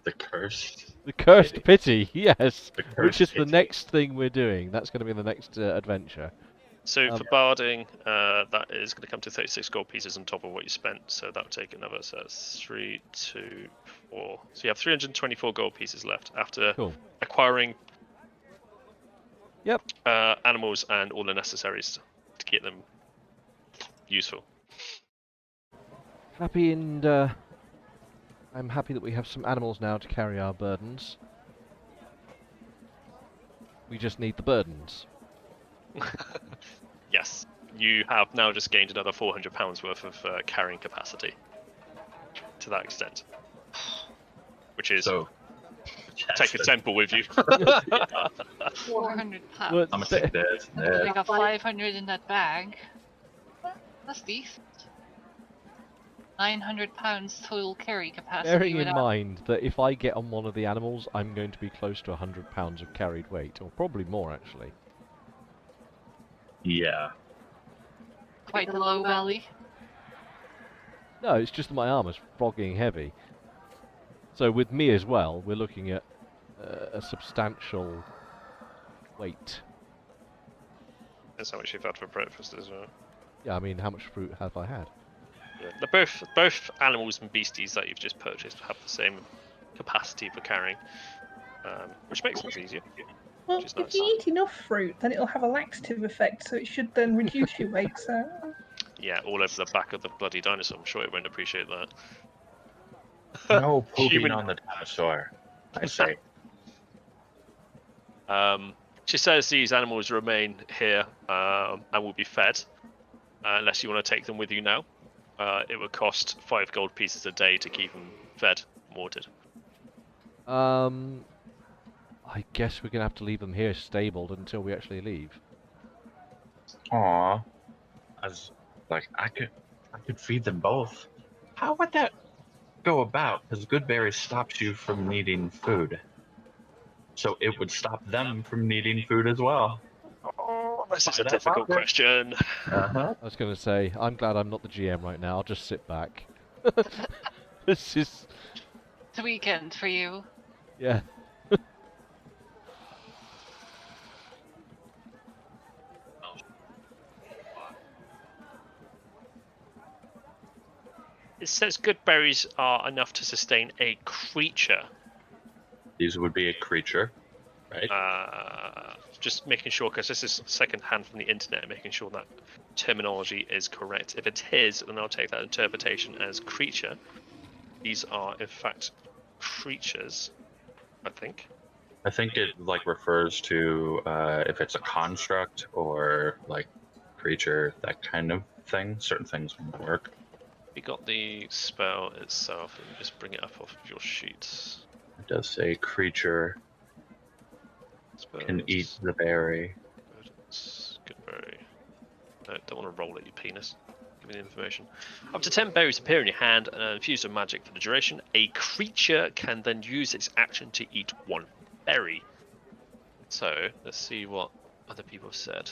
The cursed. The cursed pity, yes. The Which cursed is the kitty. next thing we're doing. That's going to be the next adventure. So for barding, that is going to come to 36 gold pieces on top of what you spent. So that would take another. So that's 3, 2, 4. So you have 324 gold pieces left after Cool. acquiring. Yep. Animals and all the necessaries to get them useful. Happy and I'm happy that we have some animals now to carry our burdens. We just need the burdens. Yes, you have now just gained another 400 pounds worth of carrying capacity. To that extent, which is So, take a temple with you. 400 pounds. Well, I'm gonna take this. I got 500 in that bag. That's decent. 900 pounds total carry capacity. bearing in without- mind that if I get on one of the animals, I'm going to be close to 100 pounds of carried weight, or probably more actually. Yeah. Quite the low belly. No, it's just that my armor's frogging heavy. So with me as well, we're looking at a substantial weight. That's how much you've had for breakfast as well. Yeah, I mean, how much fruit have I had? Yeah, they're both animals and beasties that you've just purchased have the same capacity for carrying, which makes things easier. Well, Which is if nice. you eat enough fruit, then it'll have a laxative effect, so it should then reduce your weight. So Yeah, all over the back of the bloody dinosaur. I'm sure it won't appreciate that. No pooping Human- on the dinosaur, I say. She says these animals remain here and will be fed unless you want to take them with you now. It would cost 5 gold pieces a day to keep them fed and watered. I guess we're gonna have to leave them here stabled until we actually leave. Aw. I could feed them both. How would that go about? Because good berries stops you from needing food. So it would stop them from needing food as well. Oh, this is Find a that difficult out there. question. Uh-huh. I was gonna say, I'm glad I'm not the GM right now. I'll just sit back. This is, It's a weekend for you. yeah. It says good berries are enough to sustain a creature. These would be a creature, right? Just making sure, because this is second hand from the internet, making sure that terminology is correct. If it is, then I'll take that interpretation as creature. These are, in fact, creatures, I think. I think it refers to if it's a construct or creature, that kind of thing. Certain things won't work. We got the spell itself. Let me just bring it up off of your sheets. It does say creature can eat the berry. Good berry. No, don't want to roll at your penis. Give me the information. Up to 10 berries appear in your hand and are infused with magic for the duration. A creature can then use its action to eat 1 berry. So, let's see what other people have said.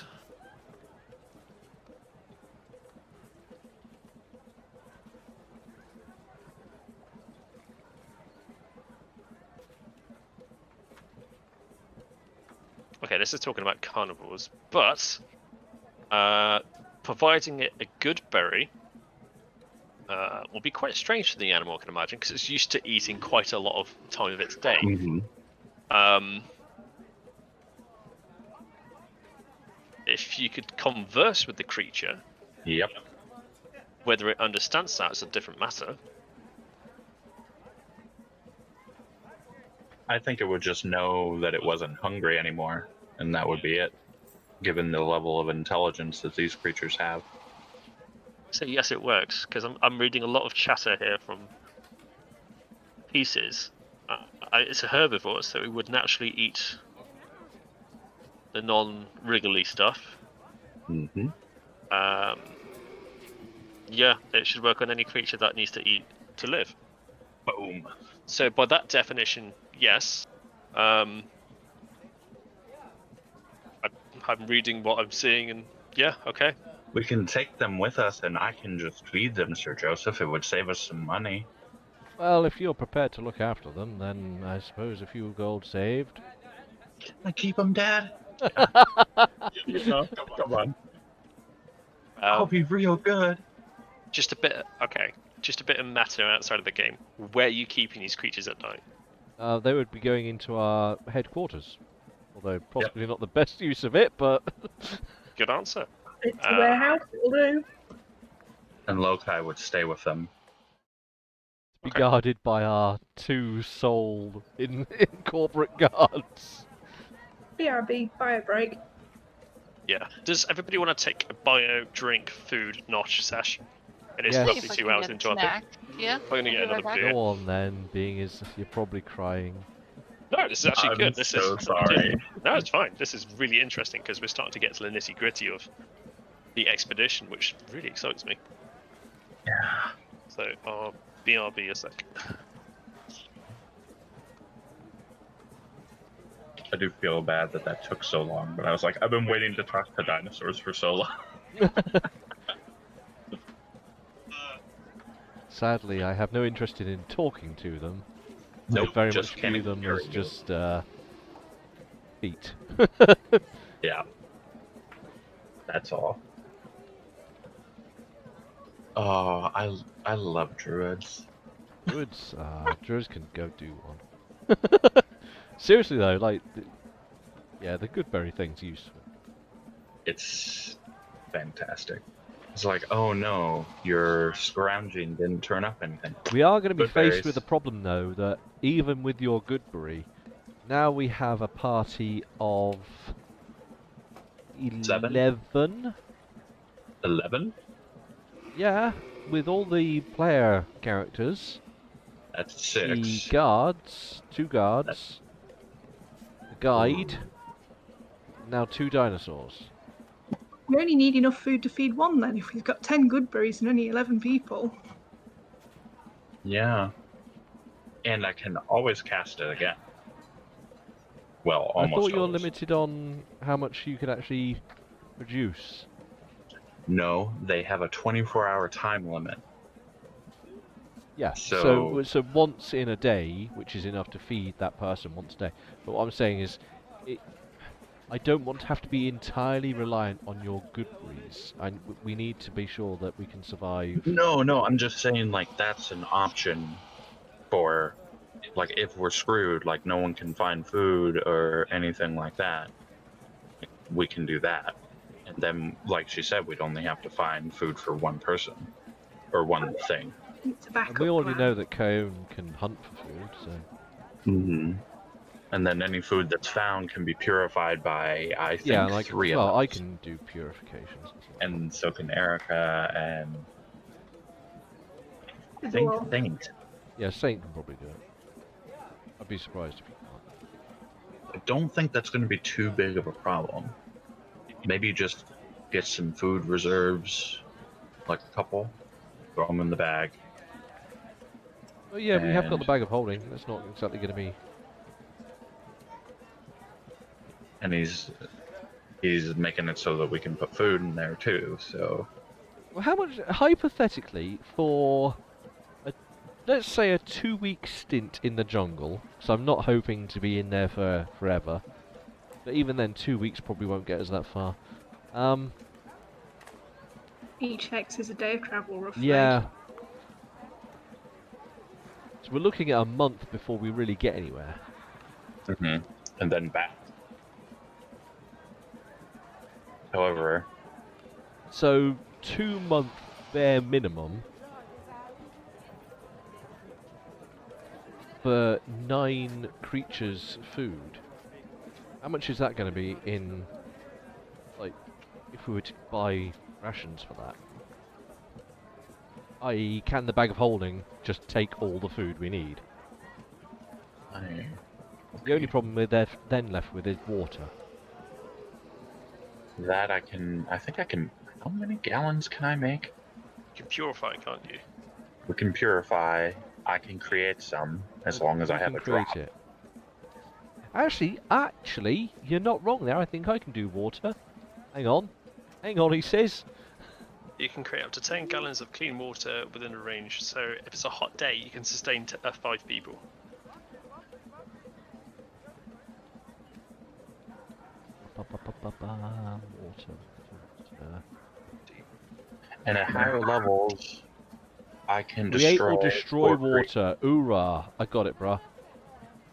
Okay, this is talking about carnivores, but providing it a good berry will be quite strange for the animal, I can imagine, because it's used to eating quite a lot of time of its day. If you could converse with the creature, Yep. whether it understands that is a different matter. I think it would just know that it wasn't hungry anymore, and that would be it, given the level of intelligence that these creatures have. So yes, it works, because I'm reading a lot of chatter here from pieces. It's a herbivore, so it would naturally eat the non-wriggly stuff. Mm-hmm. Yeah, it should work on any creature that needs to eat to live. Boom. So by that definition, yes. I'm reading what I'm seeing, and yeah, okay. We can take them with us, and I can just feed them, Sir Joseph. It would save us some money. Well, if you're prepared to look after them, then I suppose a few gold saved. Can I keep them, Dad? You know, come on. I'll be real good. Just a bit of meta outside of the game. Where are you keeping these creatures at night? They would be going into our headquarters. Although possibly not the best use of it, but... Good answer. It's a warehouse, it'll do. And Lokai would stay with them. be guarded by our 2 soul in corporate guards. BRB, buy a break. Yeah. Does everybody want to take a bio, drink, food, notch sesh? It is Yes. roughly 2 hours into our thing. Yeah. We're going to get another beer. Go on then, being as you're probably crying. No, this is actually I'm good. This so is sorry. No, it's fine. This is really interesting because we're starting to get to the nitty gritty of the expedition, which really excites me. Yeah. So, BRB a sec. I do feel bad that that took so long, but I was like, I've been waiting to talk to dinosaurs for so long. Sadly, I have no interest in talking to them. Nope, I very just much can't view even them hear as you. just feet. Yeah. That's all. Oh, I love druids. Druids, druids can go do one. Seriously though, like, yeah, the good berry thing's useful. It's fantastic. It's like, oh no, your scrounging didn't turn up anything. We are going to be Good faced berries. with the problem though that even with your goodberry, now we have a party of 11. 11? Yeah, with all the player characters, That's the 6. guards, 2 guards, the guide, now 2 dinosaurs. We only need enough food to feed one then, if we've got 10 good berries and only 11 people. Yeah. And I can always cast it again. Well, I almost thought you were always. limited on how much you could actually produce. No, they have a 24-hour time limit. Yeah, So- so once in a day, which is enough to feed that person once a day. But what I'm saying is, I don't want to have to be entirely reliant on your goodberries. We need to be sure that we can survive. No, I'm just saying, like, that's an option for, like, if we're screwed, like, no one can find food or anything like that, we can do that. And then, like she said, we'd only have to find food for one person. Or one thing. It's a backup And we already plan. know that Kaon can hunt for food, so... Mm-hmm. And then any food that's found can be purified by, I think, Yeah, like, 3 well, of I us. can do purifications. And so can Erica, and I It's think a lot. Saint. Yeah, Saint can probably do it. I'd be surprised if he can't. I don't think that's going to be too big of a problem. Maybe just get some food reserves, like a couple, throw them in the bag. Oh yeah, we have got the And- bag of holding. That's not exactly going to be... And he's making it so that we can put food in there too. So Well, how much, hypothetically, for, let's say a 2-week stint in the jungle, so I'm not hoping to be in there for forever, but even then 2 weeks probably won't get us that far. Each hex is a day of travel, roughly. Yeah, we're looking at a month before we really get anywhere. And then back. However, So 2 month bare minimum for 9 creatures' food. How much is that going to be in, like, if we were to buy rations for that? I.e., can the bag of holding just take all the food we need? The only problem we're then left with is water. that I think I can. How many gallons can I make? You can purify, can't you? We can purify. I can create some as long as I have a drop. It. Actually, you're not wrong there. I think I can do water. Hang on, he says. You can create up to 10 gallons of clean water within a range. So if it's a hot day, you can sustain 5 people. Water. And at higher levels, I can Create destroy or destroy create- water. Hoorah! I got it, bruh.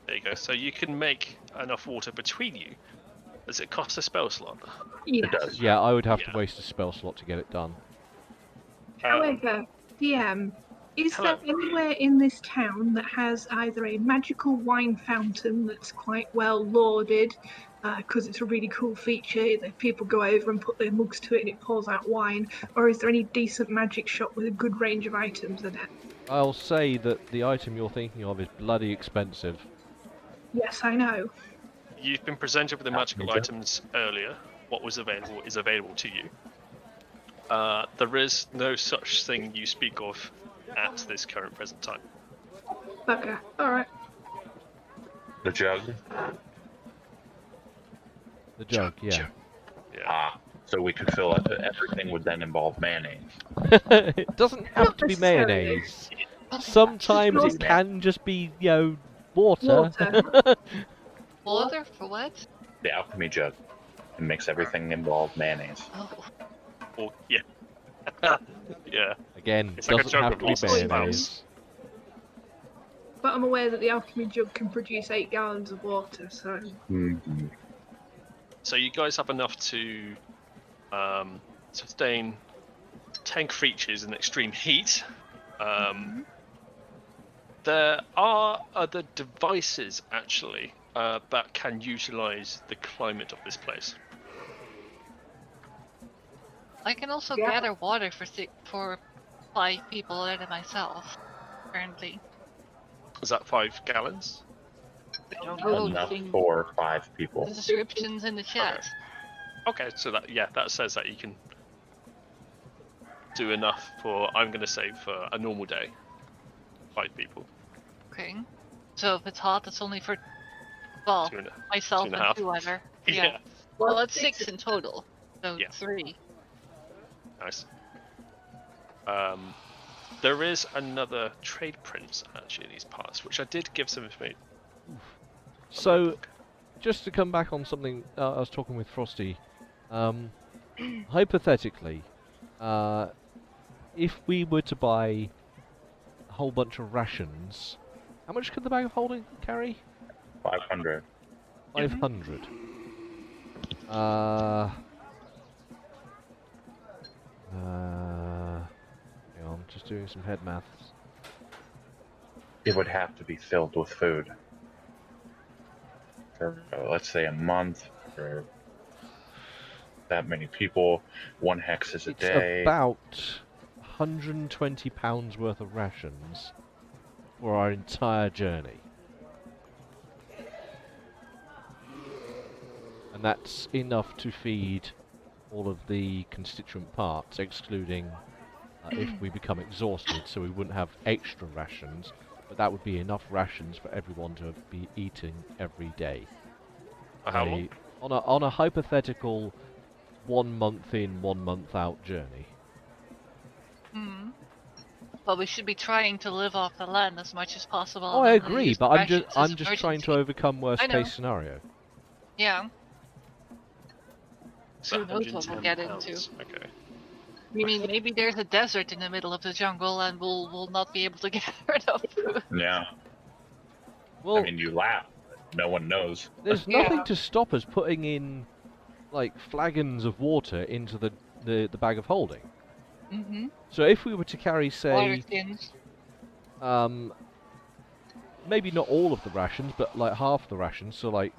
There you go. So you can make enough water between you. Does it cost a spell slot? Yes. It does. Yeah, I would have to Yeah. waste a spell slot to get it done. However, DM, is Hello. there anywhere in this town that has either a magical wine fountain that's quite well lauded, because it's a really cool feature that people go over and put their mugs to it and it pours out wine, or is there any decent magic shop with a good range of items that I'll say that the item you're thinking of is bloody expensive. Yes, I know. You've been presented with the magical Alchemy. items earlier. What was available is available to you. There is no such thing you speak of at this current present time. Okay, alright. The jug. The jug, yeah. Yeah. So we could fill it. Everything would then involve mayonnaise. It doesn't have Not to be necessarily. mayonnaise. Sometimes Just it can just be, water. Water. Water for what? The alchemy jug. It makes everything involve mayonnaise. Oh, Or, yeah. Yeah. Again, It's like a doesn't jug have with to be lots of spells. mayonnaise. But I'm aware that the alchemy jug can produce 8 gallons of water, so Mm-hmm. So you guys have enough to sustain 10 creatures in extreme heat. There are other devices, actually, that can utilize the climate of this place. I can also Yeah. gather water for 5 people other than myself. Currently. Is that 5 gallons? Oh, Enough ding. for 5 people. The descriptions in the chat. Okay, so that says that you can do enough for, I'm going to say, for a normal day. 5 people. Okay. So if it's hot, it's only for, well, Two and a- myself 2.5. and 2 other. Yeah. Well, it's 6 in total. So Yeah. 3. Nice. There is another trade prince actually in these parts, which I did give some information. So, just to come back on something I was talking with Frosty, hypothetically, if we were to buy a whole bunch of rations, how much could the bag of holding carry? 500. 500. Hang on, just doing some head maths. It would have to be filled with food. For, let's say, a month, for that many people. 1 hex is a It's day. about £120 worth of rations for our entire journey. And that's enough to feed all of the constituent parts, excluding if we become exhausted, so we wouldn't have extra rations, but that would be enough rations for everyone to be eating every day. How long? On a hypothetical 1 month in, 1 month out journey. But we should be trying to live off the land as much as possible. Oh, I and agree, use but rations as I'm just trying to emergency. overcome worst I know. case scenario. Yeah. So Who knows what we'll get 110 into. pounds. Okay. You mean maybe there's a desert in the middle of the jungle and we'll not be able to get enough food? Yeah. Well, I mean, you laugh, but no one knows. there's Yeah. nothing to stop us putting in, like, flagons of water into the bag of holding. Mm-hmm. So if we were to carry, Water say, skins. maybe not all of the rations, but like half the rations, so like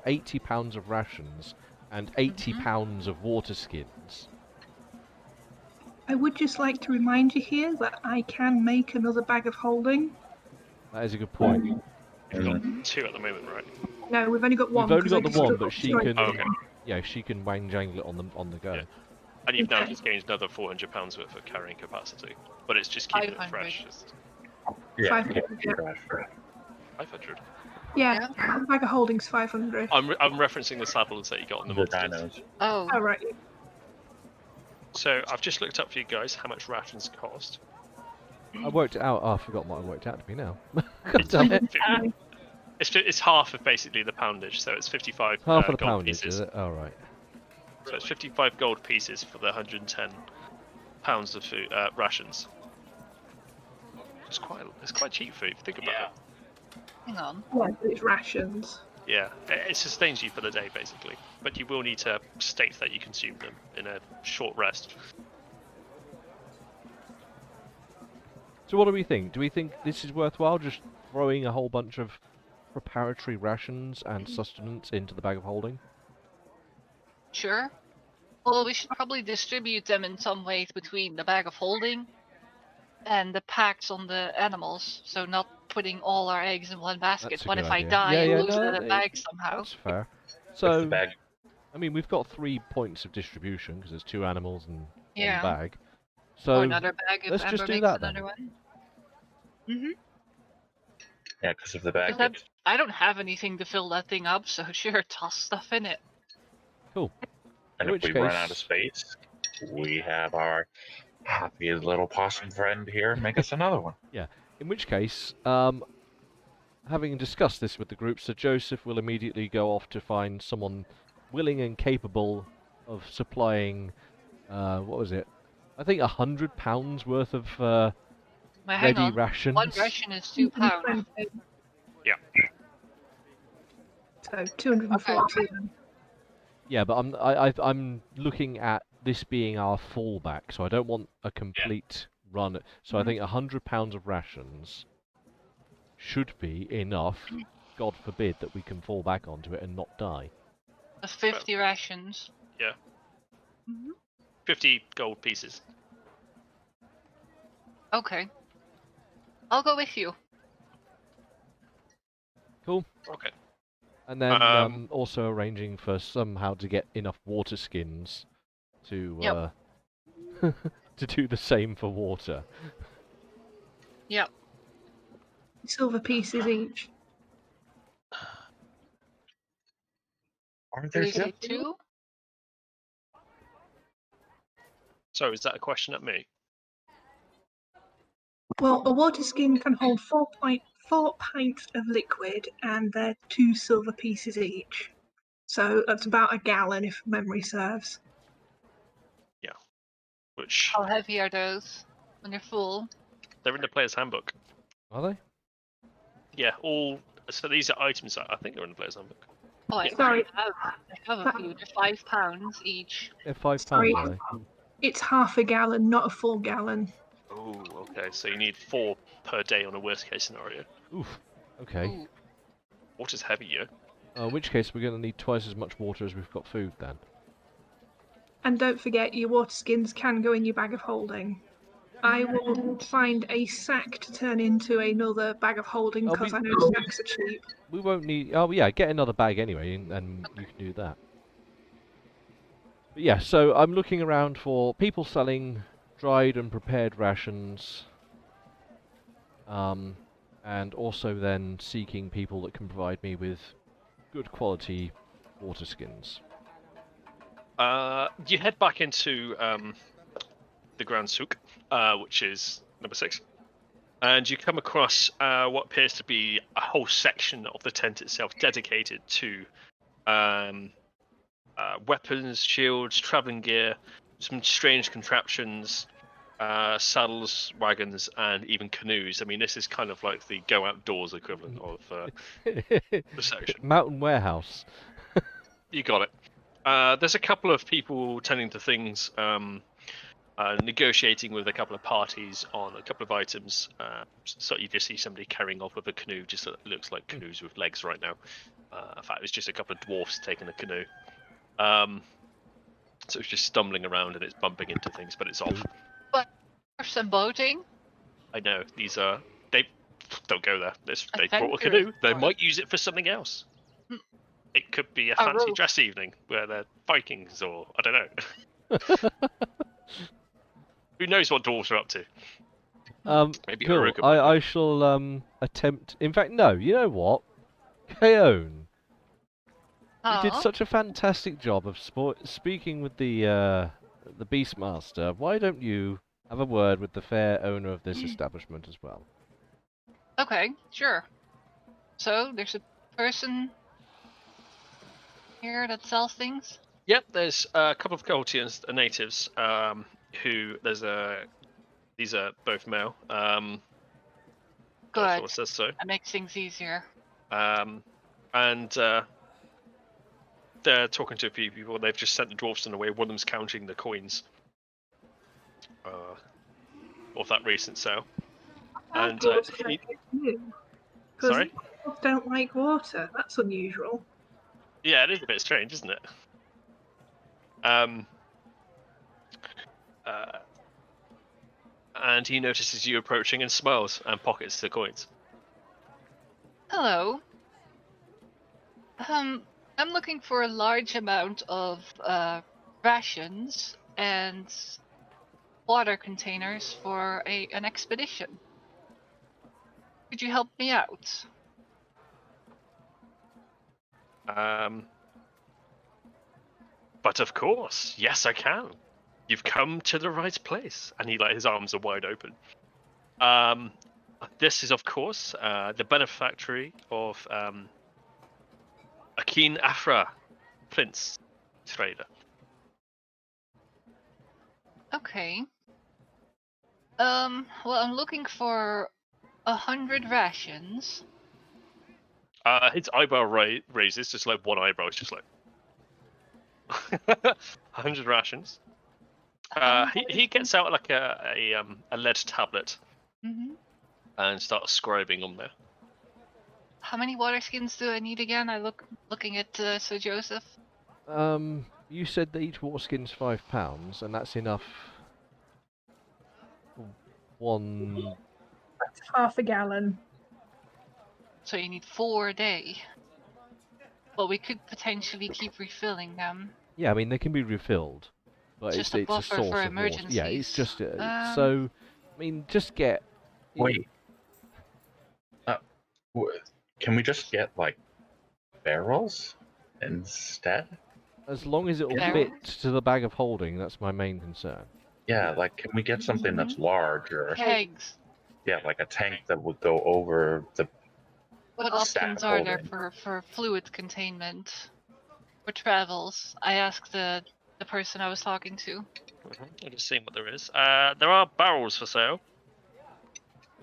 80 pounds of rations and 80 pounds of water skins. I would just like to remind you here that I can make another bag of holding. That is a good point. You've got 2 at the moment, right? No, we've only got one. We've only 'cause I got the just one, took but off she the can. Oh, okay. Yeah, she can wang jangle it on the go. Yeah. And you've now Okay. just gained another 400 pounds worth of carrying capacity, but it's just keeping it 500. fresh. Just Yeah. 500, yeah. 500. Yeah, a bag of holding's 500. I'm referencing the saddles that you got on the The monsters. dinos. Oh. Oh, right. So I've just looked up for you guys how much rations cost. I worked it out. Oh, I forgot what I worked out to be now. God damn it. It's half of basically the poundage, so it's 55 Half of the gold poundage, pieces. is it? All right. So it's 55 gold pieces for the 110 pounds of food, rations. It's quite cheap food if you think about it. Hang on. Yeah, but it's rations. Yeah, it sustains you for the day basically, but you will need to state that you consume them in a short rest. So what do we think? Do we think this is worthwhile, just throwing a whole bunch of preparatory rations and sustenance into the bag of holding? Sure. Well, we should probably distribute them in some ways between the bag of holding and the packs on the animals, so not putting all our eggs in one basket. That's a What good if idea. I die Yeah, and yeah, lose no, the bag somehow? That's fair. What's So, the bag? I mean, we've got 3 points of distribution because there's 2 animals and Yeah. 1 bag. Or So another bag if let's Amber just do makes that then. another one. Mm-hmm. Yeah, because if the bag Because gets... I don't have anything to fill that thing up, so sure, toss stuff in it. Cool. And In if which we run out case- of space, we have our happy little possum friend here make us another one. In which case, having discussed this with the group, Sir Joseph will immediately go off to find someone willing and capable of supplying, what was it? I think £100 worth of Well, hang ready on. rations. One ration is £2. Yeah. So 240 then. Yeah, but I'm looking at this being our fallback, so I don't want a complete run. So I think £100 of rations should be enough. God forbid that we can fall back onto it and not die. 50 rations. Yeah. Mhm. 50 gold pieces. Okay. I'll go with you. Cool. Okay. And then Um, also arranging for somehow to get enough water skins to Yep. to do the same for water. Yep. Silver pieces each. Are Did there you say two? 2? So is that a question at me? Well, a water skin can hold 4 pints of liquid, and they're 2 silver pieces each. So that's about a gallon, if memory serves. Which How heavy are those when they're full? they're in the player's handbook. Are they? Yeah, so these are items that I think they're in the player's handbook. Oh, I Sorry. have a few. They're £5 each. They're £5, Sorry. are they? It's half a gallon, not a full gallon. Oh, okay. So you need 4 per day on a worst case scenario. Oof. Okay. Ooh. Water's heavy, yeah. In which case we're going to need twice as much water as we've got food then. And don't forget, your water skins can go in your bag of holding. I will find a sack to turn into another bag of holding Oh, because we- I know sacks are cheap. We won't need... Oh, yeah, get another bag anyway, and you can do that. But yeah, so I'm looking around for people selling dried and prepared rations. And also then seeking people that can provide me with good quality water skins. You head back into the Grand Souk, which is number 6, and you come across what appears to be a whole section of the tent itself dedicated to weapons, shields, traveling gear, some strange contraptions, saddles, wagons, and even canoes. I mean, this is kind of like the go outdoors equivalent of the section. Mountain warehouse. You got it. There's a couple of people tending to things, negotiating with a couple of parties on a couple of items. So you just see somebody carrying off with a canoe. Just looks like canoes with legs right now. In fact, it's just a couple of dwarfs taking a canoe. So it's just stumbling around and it's bumping into things, but it's off. But for some boating, I know these are. They don't go there. They brought a Adventurous canoe. They boat. might use it for something else. Hmm. It could be a A fancy rope. dress evening where they're Vikings, or I don't know. Who knows what dwarves are up to? Maybe Cool. Uruk. I shall attempt. In fact, no. You know what? Kaon, you did Huh? such a fantastic job of speaking with the Beastmaster. Why don't you have a word with the fair owner of this establishment as well? Okay, sure. So there's a person here that sells things. Yep, there's a couple of Coltians, natives, who these are both male. Good. Sort of says so. That makes things easier. And they're talking to a few people. They've just sent the dwarfs on the way. One of them's counting the coins of that recent sale. And Dwarves he- can't get canoe. 'Cause sorry? dwarves don't like water. That's unusual. Yeah, it is a bit strange, isn't it? And he notices you approaching and smiles and pockets the coins. Hello. I'm looking for a large amount of rations and water containers for an expedition. Could you help me out? But of course, yes, I can. You've come to the right place. And his arms are wide open. This is, of course, the benefactory of Akin Afra, Flint's trader. Okay. Well, I'm looking for 100 rations. His eyebrow raises, just like one eyebrow. It's just like 100 rations. He gets out like a lead tablet Mm-hmm. and starts scribing on there. How many water skins do I need again? Looking at Sir Joseph. You said that each water skin's £5, and that's enough. One. That's half a gallon. So you need 4 a day. But we could potentially keep refilling them. Yeah, I mean they can be refilled, but Just it's a a buffer source for of water. Yeah, it's emergencies. just so. I mean, just get. Wait. Can we just get like barrels instead? As long as it'll Barrels? fit to the bag of holding, that's my main concern. Yeah, like can we get something that's larger? Kegs. Yeah, like a tank that would go over the. What Stack options are there holding. for fluid containment? For travels? I asked the person I was talking to. I'm just seeing what there is. There are barrels for sale.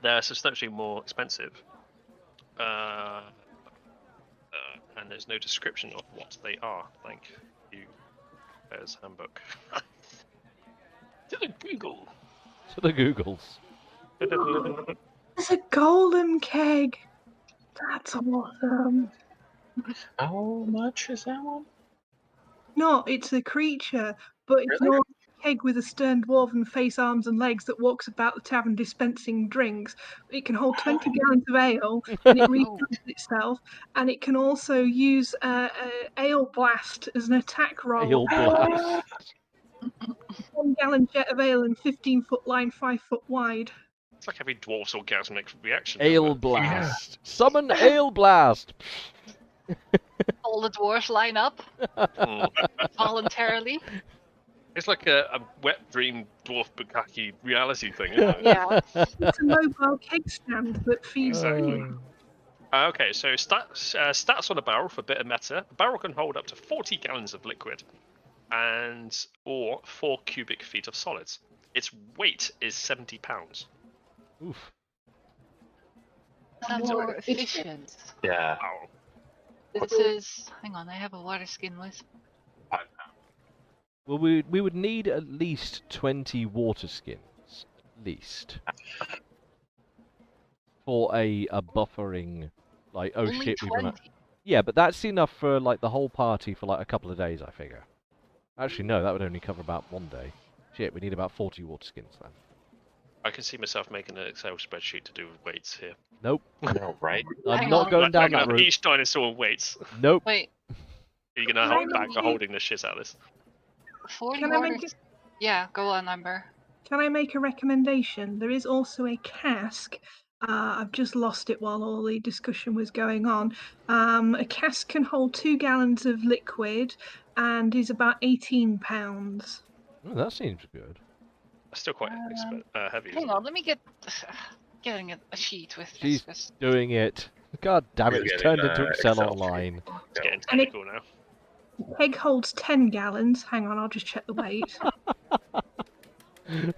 They're substantially more expensive. And there's no description of what they are. Thank you. There's handbook. To the Google. To the Googles. There's a golden keg. That's awesome. How much is that one? No, it's a creature, but it's Really? not a keg with a stern dwarven face, arms, and legs that walks about the tavern dispensing drinks. It can hold 20 gallons of ale, and it refills itself. And it can also use ale blast as an attack roll. Ale blast. 1 gallon jet of ale and 15-foot line, 5 foot wide. It's like having dwarfs orgasmic reaction. Ale blast. Summon ale blast. All the dwarves line up Mm. voluntarily. It's like a wet dream dwarf bukkake reality thing, isn't it? Yeah. It's a mobile keg stand that feeds you. Okay, so stats on a barrel for a bit of meta. The barrel can hold up to 40 gallons of liquid. or 4 cubic feet of solids. Its weight is 70 pounds. Oof. Sounds more efficient. Yeah. Wow. This is. Hang on, I have a water skin with. 5 pounds. Well, we would need at least 20 water skins, at least, for a buffering, like, oh Only shit, 20. Yeah, but that's enough for like the whole party for like a couple of days, I figure. Actually, no, that would only cover about 1 day. Shit, we need about 40 water skins then. I can see myself making an Excel spreadsheet to do with weights here. Nope. I know, right? I'm Hang not on. going down Backing that up route. each dinosaur weights. Nope. Wait, You're gonna Can I hold back make for it- holding the shit out of this. 40 Can I water. make it? Yeah, go on, Amber. Can I make a recommendation? There is also a cask. I've just lost it while all the discussion was going on. A cask can hold 2 gallons of liquid and is about 18 pounds. Oh, that seems good. That's still quite heavy, Hang isn't on, it? let me get getting a sheet with She's this. doing it. God damn it, He's it's getting, turned into Excel Excel Online. It's getting And it- technical now. Keg holds 10 gallons. Hang on, I'll just check the weight. Is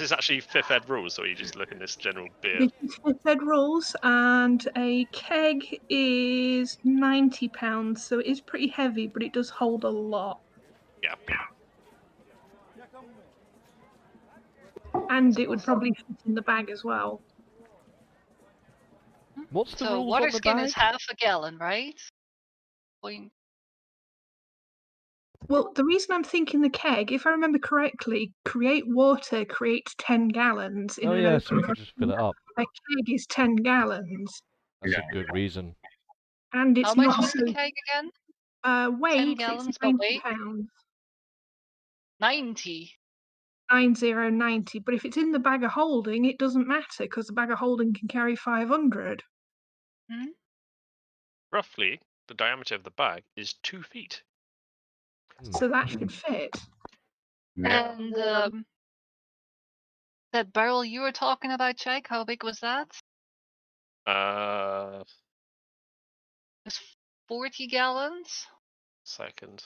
this actually fifth ed rules, or are you just looking at this general beer? This is Fifth Ed rules, and a keg is 90 pounds, so it is pretty heavy, but it does hold a lot. Yeah. And it would probably fit in the bag as well. What's the So rules water on the skin bag? is half a gallon, right? Point. Well, the reason I'm thinking the keg, if I remember correctly, create water creates 10 gallons in Oh an yeah, so we open can just fill it up. A keg is 10 gallons. That's Yeah. a good reason. And How it's much not was the so keg again? weight, gallons, it's but 90 weight? pounds. 90. 9090. But if it's in the bag of holding, it doesn't matter because the bag of holding can carry 500. Hmm? Roughly, the diameter of the bag is 2 feet. So that should fit. Yeah. And that barrel you were talking about, Jake, how big was that? It's 40 gallons? Second.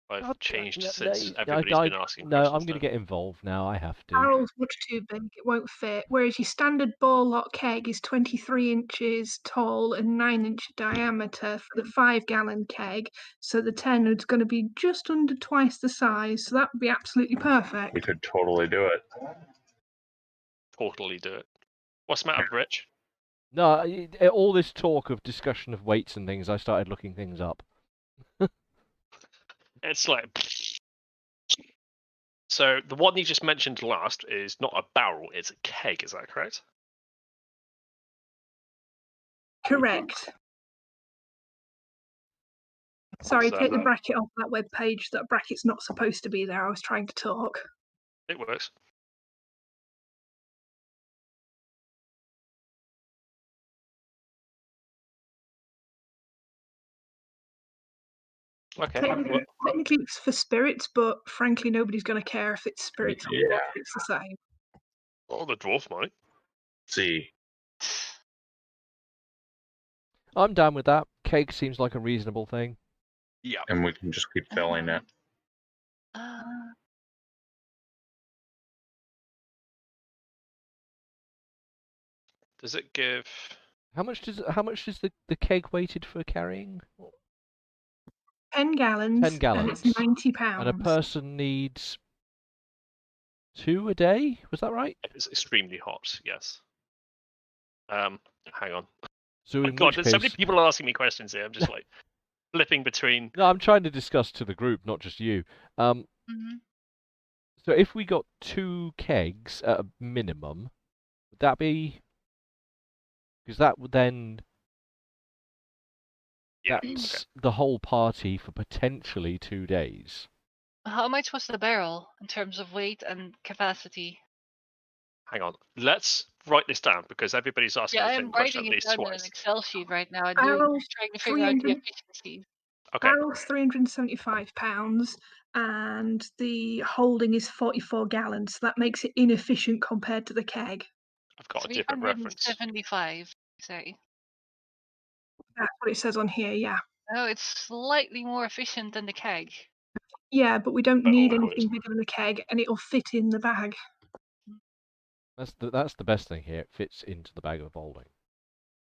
I've God, changed no, since no, everybody's been asking no, questions. I'm going to get involved now. I have to. Barrel's much too big, it won't fit. Whereas your standard ball lock keg is 23 inches tall and 9-inch diameter for the 5-gallon keg. So the 10 is going to be just under twice the size. So that would be absolutely We perfect. could totally do it. Totally do it. What's the matter, Rich? No, all this talk of discussion of weights and things, I started looking things up. It's like. So the one you just mentioned last is not a barrel; it's a keg. Is that correct? Correct. Sorry, So- take the bracket off that web page. That bracket's not supposed to be there. I was trying to talk. It works. Okay. Technically, it's for spirits, but frankly, nobody's going to care if it's spirits or Yeah. water. It's the same. Oh, the dwarf might. See, I'm down with that. Cake seems like a reasonable thing. Yeah. and we can just keep filling it. Does it give? How much is the keg weighted for carrying? 10 gallons. 10 gallons. And it's 90 pounds. And a person needs 2 a day. Was that right? It's extremely hot. Yes. Hang on. So Oh in God, which there's case, so many people asking me questions here. I'm just like flipping between. no, I'm trying to discuss to the group, not just you. Mm-hmm. So if we got 2 kegs at a minimum, would that be? Because that would then. Yeah. That's the whole party for potentially 2 days. How much was the barrel in terms of weight and capacity? Hang on. Let's write this down because everybody's asking Yeah, the I same am question writing at it least down in twice. an Excel sheet right now and Barrels, trying to figure out the 300 efficiency. Okay. Barrel's 375 pounds, and the holding is 44 gallons. So that makes it inefficient compared to the keg. I've got a different reference. 375, say. That's what it says on here. Yeah. No, it's slightly more efficient than the keg. Yeah, but we don't But need always. anything bigger than a keg, and it'll fit in the bag. That's the best thing here. It fits into the bag of holding.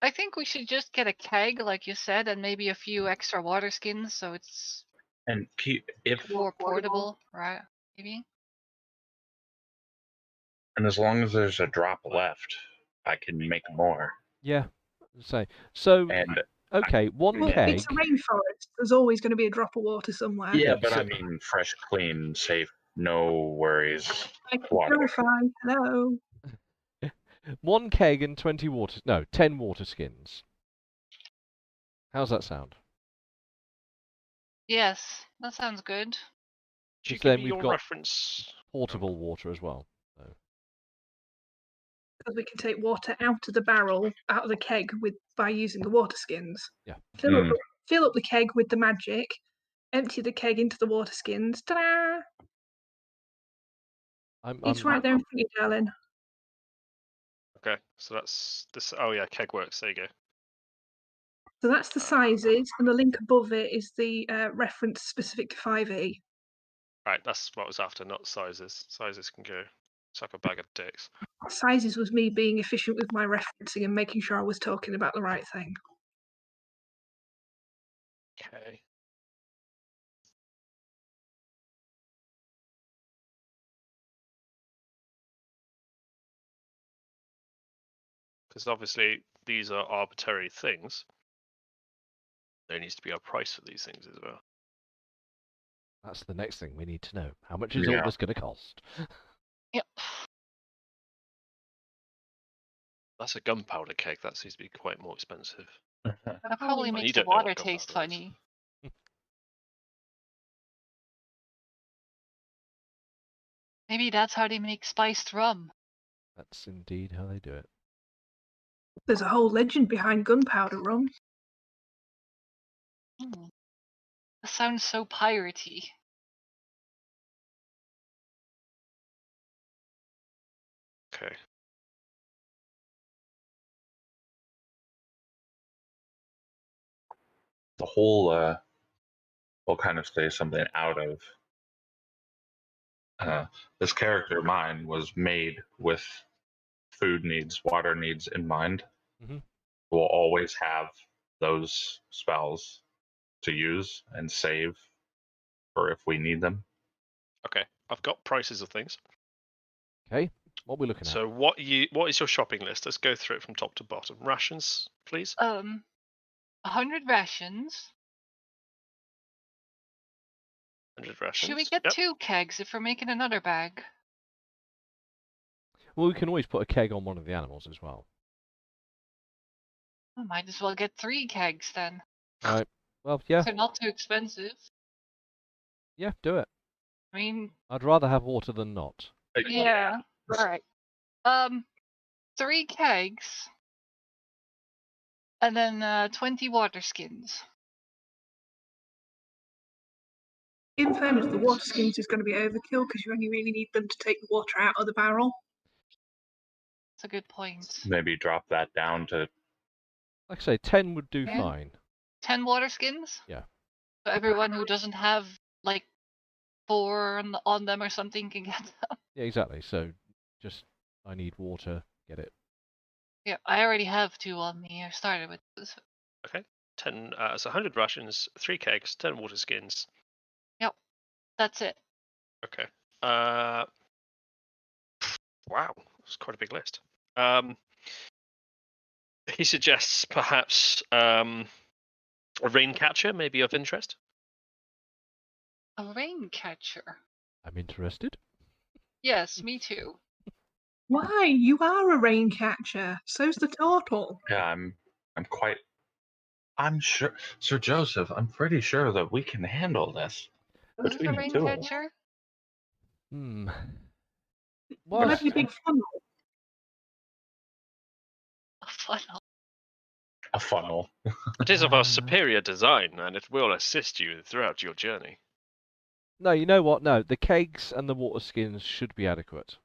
I think we should just get a keg, like you said, and maybe a few extra water skins, so it's And if more portable, right? Maybe. and as long as there's a drop left, I can make more. Yeah. So And okay, one Well, keg. it's a rainforest. There's always going to be a drop of water somewhere. yeah, Yeah, but so- I mean fresh, clean, safe, no worries. I can Water. verify. Hello. 1 keg and 10 water skins. How's that sound? Yes, that sounds good. Do you Because give then me we've your got reference? portable water as well. So. Because we can take water out of the barrel, out of the keg by using the water skins. Yeah. Fill up the keg with the magic, empty the keg into the water skins. Ta-da! It's right there in front of you, darling. Okay, so that's this. Oh yeah, keg works. There you go. So that's the sizes, and the link above it is the reference specific to 5e. Right, that's what I was after, not sizes. Sizes can go. It's like a bag of dicks. Sizes was me being efficient with my referencing and making sure I was talking about the right thing. Okay. Because obviously these are arbitrary things. There needs to be a price for these things as well. That's the next thing we need to know. How much is all Yeah. this going to cost? Yep. That's a gunpowder keg. That seems to be quite more expensive. That probably you makes don't the know what water gunpowder taste is. funny. Maybe that's how they make spiced rum. That's indeed how they do it. There's a whole legend behind gunpowder rum. That sounds so piratey. Okay. The whole will kind of say something out of this character of mine was made with food needs, water needs in mind. Mhm. We'll always have those spells to use and save for if we need them. Okay. I've got prices of things. Okay, what are we looking at? So what is your shopping list? Let's go through it from top to bottom. Rations, please. 100 rations. 100 rations. Should we get Yep. 2 kegs if we're making another bag? Well, we can always put a keg on one of the animals as well. I might as well get 3 kegs then. Right. Well, yeah. They're not too expensive. Yeah, do it. I mean, I'd rather have water than not. yeah. Alright. 3 kegs. And then 20 water skins. In fairness, the water skins is going to be overkill because you only really need them to take the water out of the barrel. That's a good point. Maybe drop that down to Like I say, 10 would do Yeah. fine. 10 water skins? Yeah. So everyone who doesn't have like 4 on them or something can get them. Yeah, exactly. So, just, I need water, get it. Yeah, I already have 2 on me. I started with this. Okay. 10. So 100 rations, 3 kegs, 10 water skins. That's it. Okay. Wow, that's quite a big list. He suggests perhaps a rain catcher may be of interest. A rain catcher. I'm interested. Yes, me too. Why? You are a rain catcher. So's the turtle. yeah, I'm sure, Sir Joseph, I'm pretty sure that we can handle this. What is a Between the rain two of us. catcher? Hmm. Well, Whilst, a big funnel. A funnel. A funnel. It is of a superior design, and it will assist you throughout your journey. No, you know what? No, the kegs and the water skins should be adequate.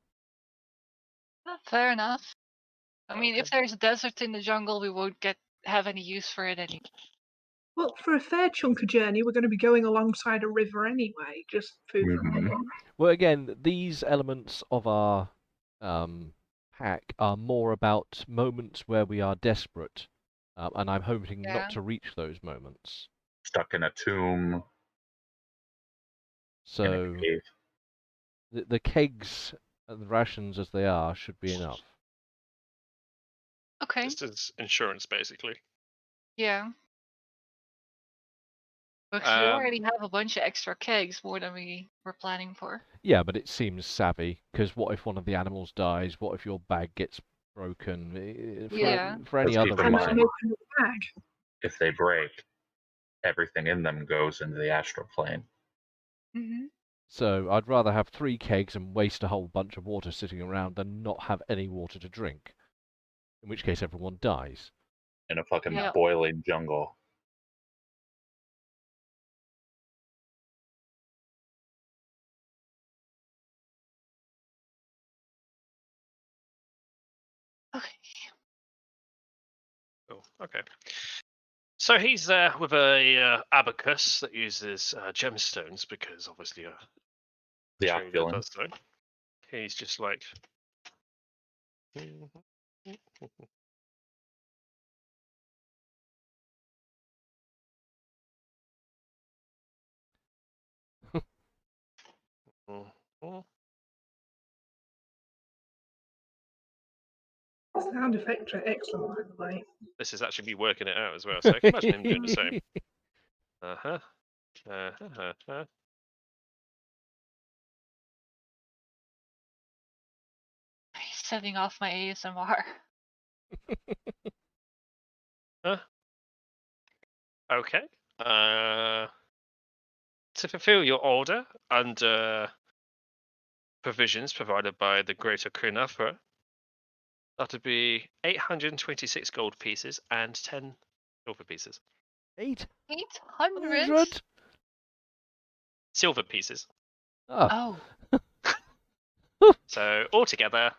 Fair enough. I mean, if Okay. there's a desert in the jungle, we won't have any use for it anyway. Well, for a fair chunk of journey, we're going to be going alongside a river anyway. Just food for Mhm. thought. Well, again, these elements of our pack are more about moments where we are desperate, and I'm hoping Yeah. not to reach those moments. Stuck in a tomb, in a So cave. the kegs and the rations as they are should be enough. Okay. Just as insurance, basically. Yeah. Because we already have a bunch of extra kegs, more than we were planning for. Yeah, but it seems savvy, because what if one of the animals dies? What if your bag gets broken? Yeah. For any Let's other keep in And reason. I'm mind, opening the bag. if they break, everything in them goes into the astral plane. Mm-hmm. So I'd rather have 3 kegs and waste a whole bunch of water sitting around than not have any water to drink. In which case everyone dies. In a fucking Yeah. boiling jungle. Okay. Cool. Okay. So he's there with a abacus that uses gemstones because obviously a The trader opulent. does so. He's just like. Sound effects are excellent, by the way. This is actually me working it out as well, so I can imagine him doing the same. Uh-huh. Uh-huh. He's setting off my ASMR. Okay. To fulfill your order under provisions provided by the Greater Kunafa, that would be 826 gold pieces and 10 silver pieces. 800? 800? Silver pieces. Oh. Oh. So altogether,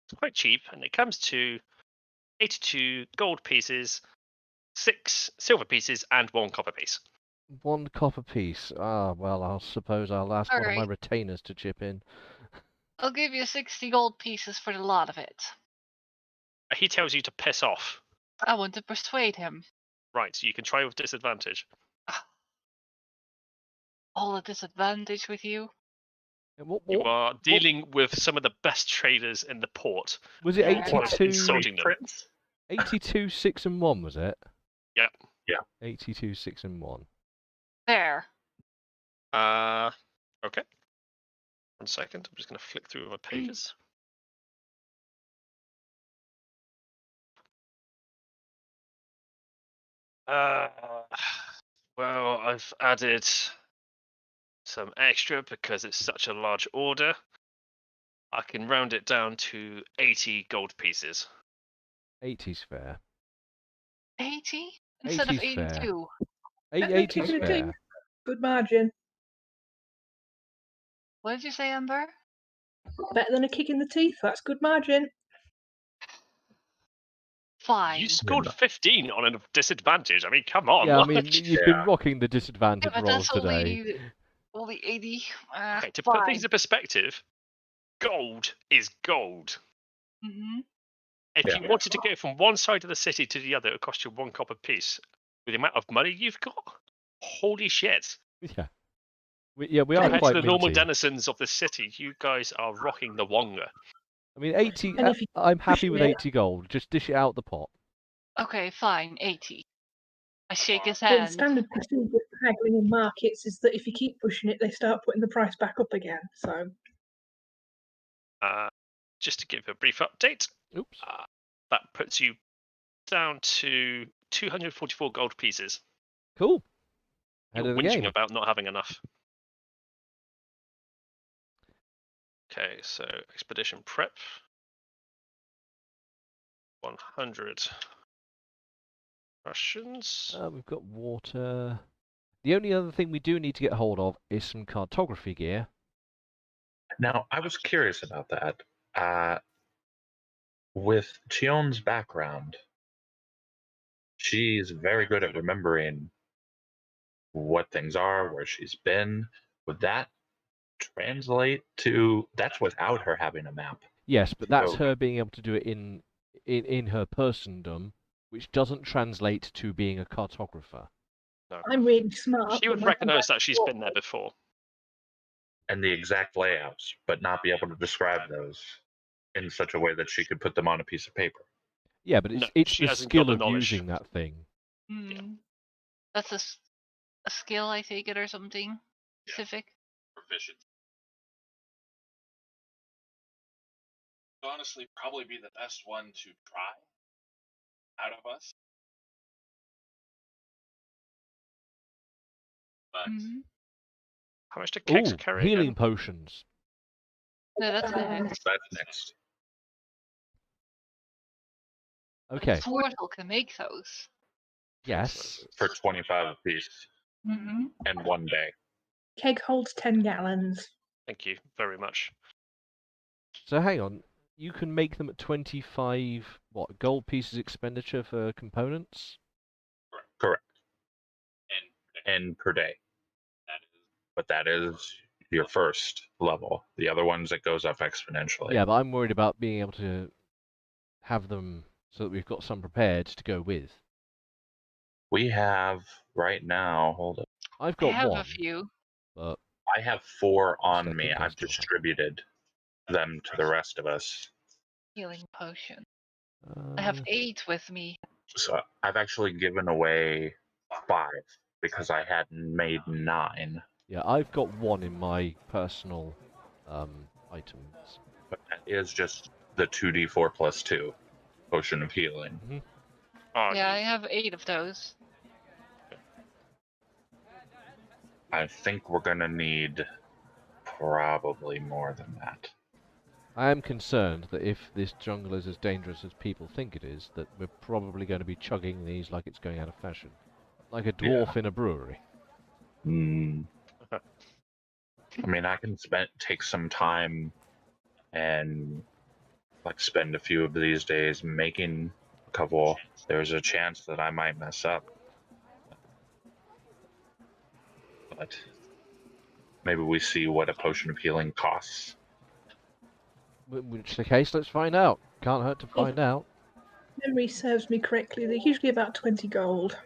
it's quite cheap, and it comes to 82 gold pieces, 6 silver pieces, and 1 copper piece. 1 copper piece. Ah, well, I suppose I'll ask one of my Alright. retainers to chip in. I'll give you 60 gold pieces for the lot of it. He tells you to piss off. I want to persuade him. Right, you can try with disadvantage. All a disadvantage with you? You are dealing with some of the best traders in the port. Was it Yeah. 82? Insulting them. 82, 6 and 1, was it? Yep. Yeah. 82, 6 and 1. There. Okay. 1 second. I'm just going to flick through my pages. Well, I've added some extra because it's such a large order. I can round it down to 80 gold pieces. 80's fair. 80? Instead of 80's fair. 82. 80's Okay. fair. Good margin. What did you say, Amber? Better than a kick in the teeth. That's good margin. Fine. You scored 15 on a disadvantage. I mean, come on. Yeah, I like- mean, you've been rocking the Yeah, disadvantage but rolls that's today. only 80. Okay, to fine. put things in perspective, gold is gold. Mm-hmm. If you wanted to go from one side of the city to the other, it would cost you 1 copper piece. With the amount of money you've got, holy shit. Yeah. We are Compared quite to the normal minty. denizens of the city, you guys are rocking the wonga. I mean, 80. And if you I'm happy push with it- 80 gold. Just dish it out the pot. Okay, fine. 80. I shake his The hand. standard procedure for haggling in markets is that if you keep pushing it, they start putting the price back up again. So Just to give a brief update, Oops. that puts you down to 244 gold pieces. Cool. Head You're of the whinging game. about not having enough. Okay, so expedition prep. 100 Russians. We've got water. The only other thing we do need to get hold of is some cartography gear. Now, I was curious about that. With Chion's background, she's very good at remembering what things are, where she's been. Would that translate to? That's without her having a map. Yes, but that's So- her being able to do it in her persondom, which doesn't translate to being a cartographer. No. I'm really smart. She would but my recognise that she's handwriting's been there before. And the exact layouts, but not be able to describe those in such a way that she could put them on a piece of paper. Yeah, but No, it's she the hasn't got skill the of knowledge. using that thing. Hmm. That's a skill, I take it, or something specific. Proficient. Honestly, probably be the best one to try out of us. But Mhm. How much do kegs Ooh, carry healing again? potions. No, that's next. That's next. Okay. Portal can make those. Yes. For 25 apiece Mm-hmm. and 1 day. Keg holds 10 gallons. Thank you very much. So hang on. You can make them at 25 gold pieces expenditure for components? Correct. and And per day. that is But that is your first level. The other ones, it goes up exponentially. Yeah, but I'm worried about being able to have them so that we've got some prepared to go with. We have right now, hold up. I've I got have one, a few. but I have 4 I on me. think I I've still have. distributed them to the rest of us. Healing potion. I have 8 with me. So I've actually given away 5 because I hadn't made 9. yeah, I've got one in my personal items. But that is just the 2d4 plus 2 potion of healing. Oh, Yeah, I have 8 of those. I think we're gonna need probably more than that. I am concerned that if this jungle is as dangerous as people think it is, that we're probably going to be chugging these like it's going out of fashion. Like a dwarf in a brewery. Hmm. I mean, I can take some time and spend a few of these days making a couple. There's a chance that I might mess up, but maybe we see what a potion of healing costs. Which is the case, let's find out. Can't hurt to find out. Memory serves me correctly, they're usually about 20 gold.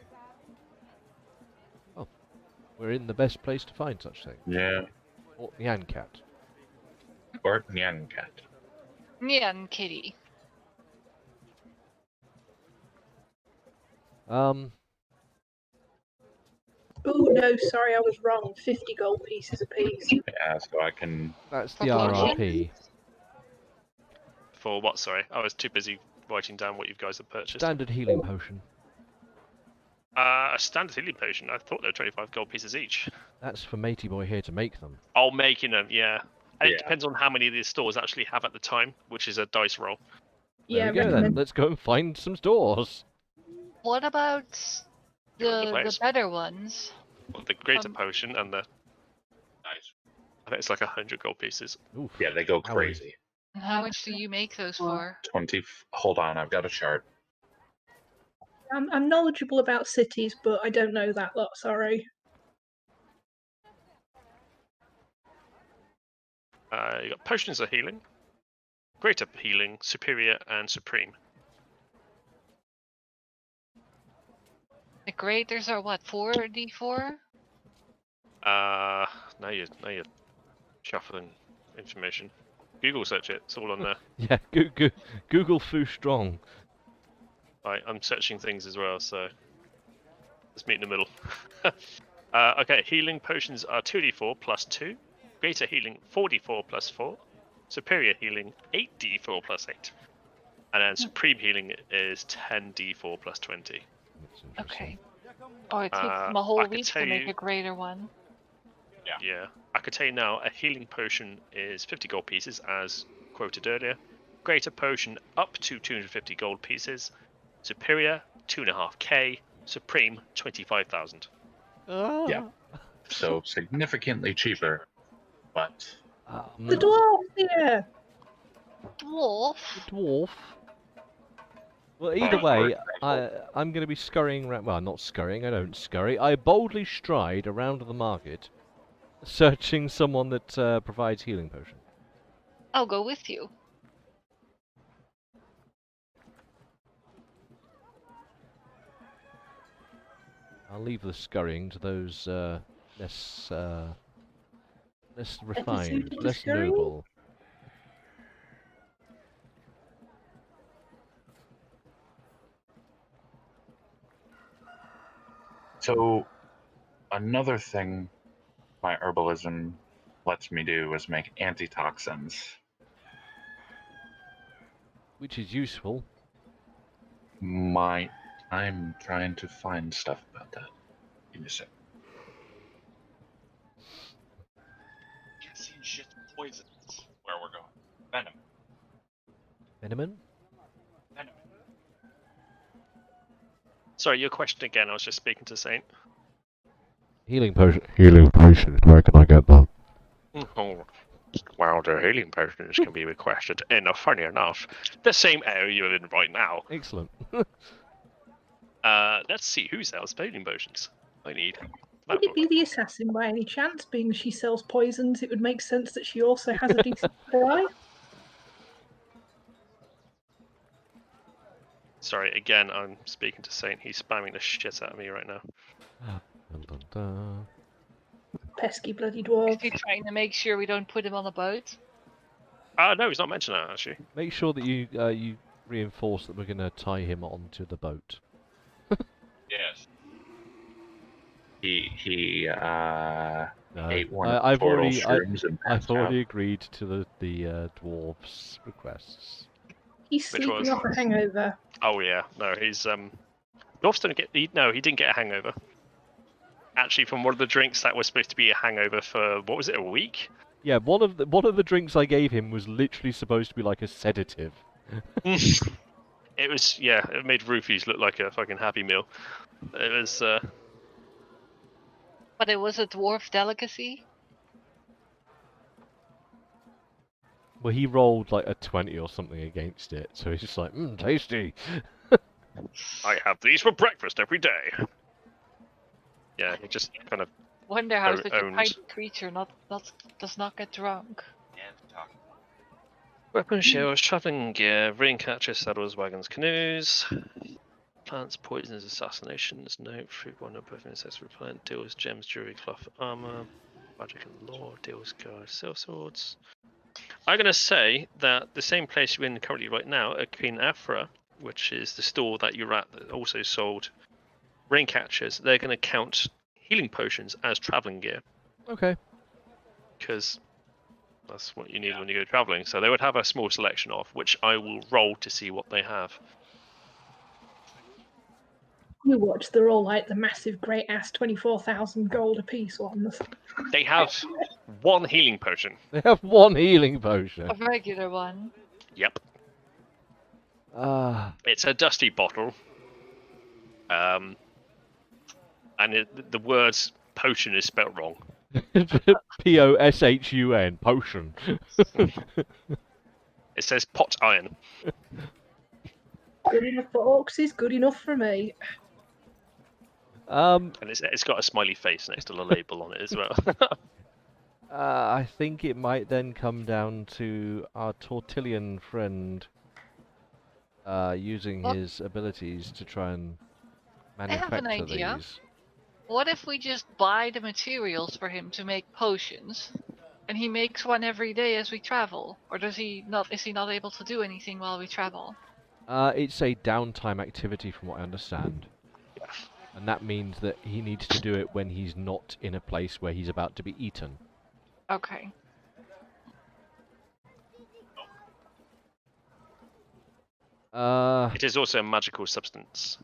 We're in the best place to find such things. Yeah, Or Yankat. or Nyankat. Yeah, and Kitty. Oh no, sorry, I was wrong. 50 gold pieces apiece. Yeah, so I can. That's For the potions? RRP. For what? Sorry, I was too busy writing down what you guys had purchased. Standard healing potion. A standard healing potion. I thought they were 25 gold pieces each. That's for Matey Boy here to make them. Oh, making them, yeah. And Yeah. it depends on how many of these stores actually have at the time, which is a dice roll. There Yeah, we go then. recommend. Let's go and find some stores. What about You're in the the place. better ones? Well, the greater Um, potion and the nice. I think it's like 100 gold pieces. Oof. Yeah, they go Owie. crazy. And how much do you make those for? 20. Hold on, I've got a chart. I'm knowledgeable about cities, but I don't know that lot, sorry. You got potions of healing, greater healing, superior, and supreme. The graders are what, 4d4? Now you're shuffling information. Google search it. It's all on there. Yeah, Google Foo Strong. Right, I'm searching things as well, so let's meet in the middle. Okay, healing potions are 2d4 plus 2, greater healing 4d4 plus 4, superior healing 8d4 plus 8, and then supreme healing is 10d4 plus 20. That's interesting. Okay. Oh, it takes them I a whole could week tell to make you- a greater one. Yeah, I could tell you now, a healing potion is 50 gold pieces, as quoted earlier. Greater potion up to 250 gold pieces. Superior 2.5k. Supreme 25,000. Yeah. So significantly cheaper, but The dwarf here! Dwarf? Dwarf. Well, either way, I'm going to be scurrying around. Well, not scurrying. I don't scurry. I boldly stride around the market, searching someone that provides healing potion. I'll go with you. I'll leave the scurrying to those less refined, less scurrying? noble. So, another thing my herbalism lets me do is make antitoxins. Which is useful. I'm trying to find stuff about that. Give me a sec. Can't see shit poisons where we're going. Venom. Venom? Venom. Sorry, your question again. I was just speaking to Saint. Healing potion. Healing potion. Where can I get that? Oh, well, the healing potions can be requested in, funny enough, the same area you're in right now. Excellent. Let's see who sells healing potions. I need. Would it be the assassin by any chance? Being she sells poisons, it would make sense that she also has a decent supply. Sorry, again, I'm speaking to Saint. He's spamming the shit out of me right now. Dun, dun, dun. Pesky bloody Is dwarf. he trying to make sure we don't put him on a boat? No, he's not mentioned that, actually. Make sure that you reinforce that we're going to tie him onto the boat. Yes. He No, ate one I've of the portal already shrooms and I've passed already out. agreed to the dwarves' requests. He's Which sleeping was? off a hangover. Oh yeah, no, he's dwarfs don't get. No, he didn't get a hangover. Actually, from one of the drinks that was supposed to be a hangover for what was it, a week? Yeah, one of the drinks I gave him was literally supposed to be like a sedative. It was, yeah, it made roofies look like a fucking Happy Meal. It was. But it was a dwarf delicacy. Well, he rolled like a 20 or something against it, so he's just like, tasty. I have these for breakfast every day. Yeah, he just kind of. Wonder how Very such a owned. tiny creature does not get drunk. And talk. Weapon shields, traveling gear, rain catchers, saddles, wagons, canoes. Plants, poisons, assassinations, note, fruit, one of both insects repellent, deals, gems, jewelry, cloth, armor, magic and lore, deals, guard, silk swords. I'm going to say that the same place you're in currently right now, at Queen Afra, which is the store that you're at that also sold rain catchers, they're going to count healing potions as traveling gear. Okay. Because that's what you need when you go traveling. So they would have a small selection of, which I will roll to see what they have. You watch, they're all like the massive, great ass 24,000 gold apiece ones. They have one healing potion. They have one healing potion. A regular one. Yep. Ah. It's a dusty bottle. And the words potion is spelled wrong. P-O-S-H-U-N. Potion. It says pot iron. Good enough for orcs is good enough for me. And it's got a smiley face next to the label on it as well. I think it might then come down to our Tortillian friend using Well, his abilities to try and have an manufacture idea. these. What if we just buy the materials for him to make potions, and he makes one every day as we travel? Or does he not? Is he not able to do anything while we travel? It's a downtime activity from what I understand. And that means that he needs to do it when he's not in a place where he's about to be eaten. Okay. It is also a magical substance.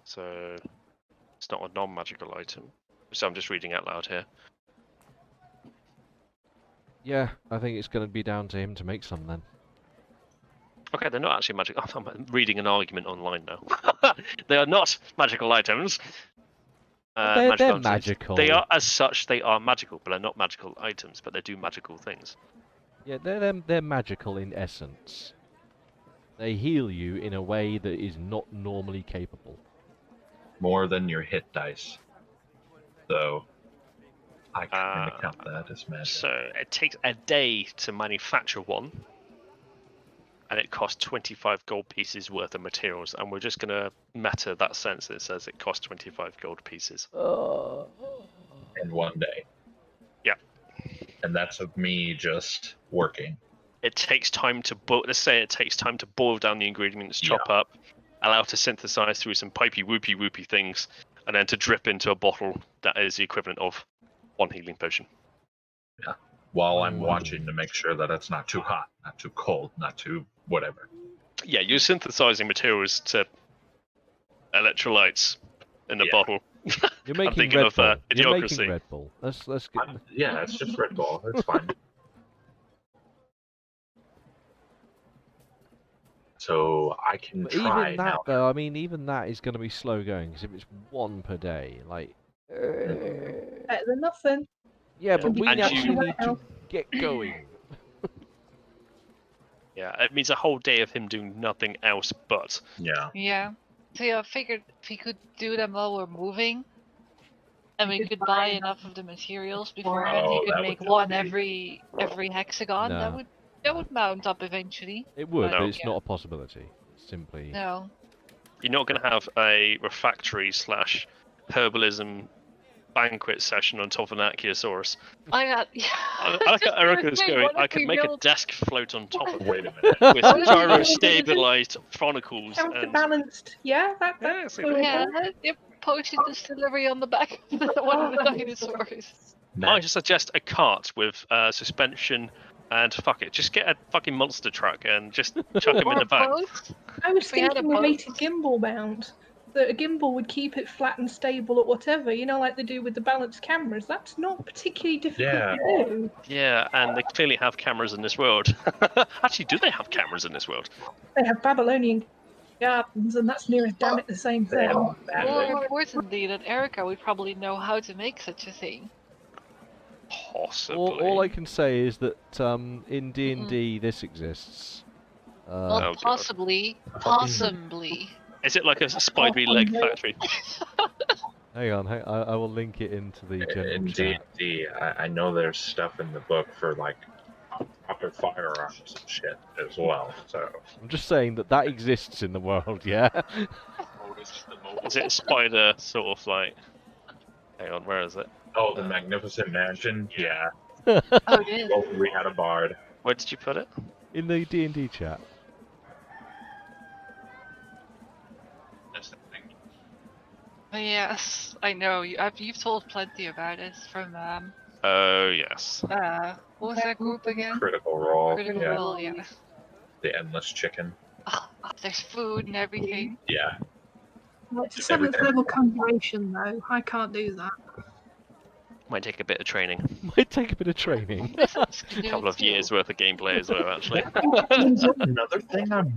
So it's not a non-magical item. So I'm just reading out loud here. Yeah, I think it's going to be down to him to make some then. Okay, they're not actually magical. I'm reading an argument online now. They are not magical items. They're items. magical. They are, as such, they are magical, but they're not magical items, but they do magical things. Yeah, they're magical in essence. They heal you in a way that is not normally capable. More than your hit dice. So I kind of count that as magic. So it takes a day to manufacture one, and it costs 25 gold pieces worth of materials. And we're just going to meta that sense that it says it costs 25 gold pieces. In one day. Yeah. And that's of me just working. It takes time to let's say it takes time to boil down the ingredients, chop up, allow it to synthesize through some pipey whoopy things, and then to drip into a bottle that is the equivalent of one healing potion. Yeah. While I'm watching to make sure that it's not too hot, not too cold, not too whatever. Yeah, you're synthesizing materials to electrolytes in a bottle. You're making I'm thinking Red of Bull. You're Idiocracy. making Red Bull. Let's get. Yeah, it's just Red Bull. It's fine. So I can But try even that, now. though, I mean, even that is going to be slow going because if it's one per day, like. Better than nothing. Yeah, but we And actually you- need to get going. Yeah, it means a whole day of him doing nothing else but. Yeah. Yeah. So yeah, I figured if we could do them while we're moving, and we could buy enough of the materials beforehand, Oh, you could that make would one be- every hexagon. No. That would mount up eventually. It would, No. but it's Yeah. not a possibility. It's simply. No. You're not going to have a refractory / herbalism banquet session on top of an Achiosaurus. I got. Yeah. I like how Erica's Wait, going. what if I could we make a build- desk float on top of it Wait a minute. with gyro-stabilized chronicles and Counterbalanced. Yeah, Yeah, that's see, cool. Yeah, a potion distillery on the back of one of the dinosaurs. I just suggest a cart with suspension and fuck it, just get a fucking monster truck and just chuck him in the back. I was We had a thinking a boat. weighted gimbal mount. That a gimbal would keep it flat and stable at whatever, you know, like they do with the balanced cameras. That's not particularly difficult Yeah. to do. Yeah, and they clearly have cameras in this world. Actually, do they have cameras in this world? They have Babylonian gardens, and that's near as damn it the same thing. More importantly, that Erica would probably know how to make such a thing. Possibly. All I can say is that in D&D Mm-hmm. this exists. Well, Oh, God. possibly. Is it like a spidery leg factory? Hang on, I will link it into the general In chat. D&D, I know there's stuff in the book for like proper firearms and shit as well. So I'm just saying that exists in the world, yeah? Is it a spider sort of like? Hang on, where is it? oh, the Magnificent Mansion, yeah. Oh, it is. Well, we had a bard. Where did you put it? In the D&D chat. Yes, I know. You've told plenty about it from Oh yes. what was that group again? Critical Role. Critical Yeah. Role, yeah. The Endless Chicken. Oh, there's food and everything. Yeah. It's a 7th level conjuration, though. I can't do that. Might take a bit of training. Might take a bit of training. A couple of years worth of gameplay as well, actually. Another thing I'm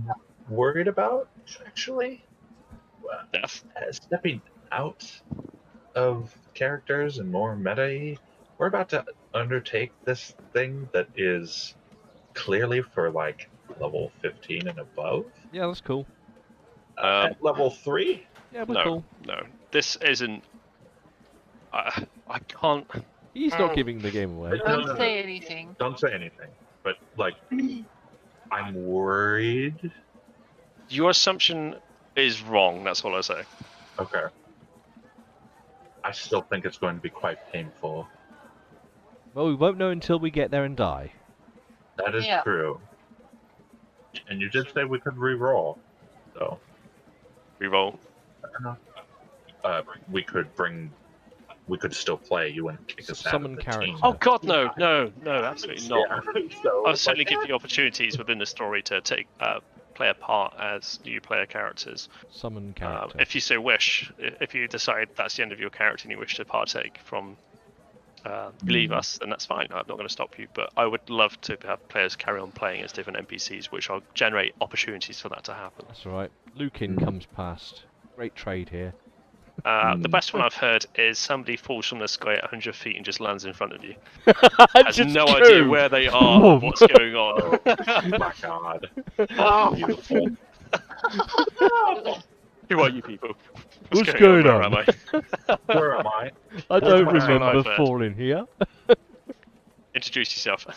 worried about, actually, Death. stepping out of characters and more meta-y, we're about to undertake this thing that is clearly for like level 15 and above. Yeah, that's cool. At level 3? Yeah, we're No, cool. no. This isn't. I can't. He's not giving the game away. No, Don't say anything. Don't say anything. But like, I'm worried. Your assumption is wrong. That's all I say. Okay. I still think it's going to be quite painful. Well, we won't know until we get there and die. That is Yeah. true. And you did say we could re-roll. So, Reroll. we could still play. You wouldn't kick us out Summon of the character. team. Oh God, no, absolutely not. Yeah. So, I'll certainly give you opportunities within the story to play a part as new player characters. Summon character. If you so wish, if you decide that's the end of your character and you wish to partake from leave us, then that's fine. I'm not going to stop you. But I would love to have players carry on playing as different NPCs, which will generate opportunities for that to happen. That's alright. Lukin comes past. Great trade here. The best one I've heard is somebody falls from the sky at 100 feet and just lands in front of you. Has Just no go. idea where they are or what's going on. Oh my god. Oh, beautiful. Who are you people? What's going Where on? am I? Where am I? I don't my phone remember iPad? falling here. Introduce yourself.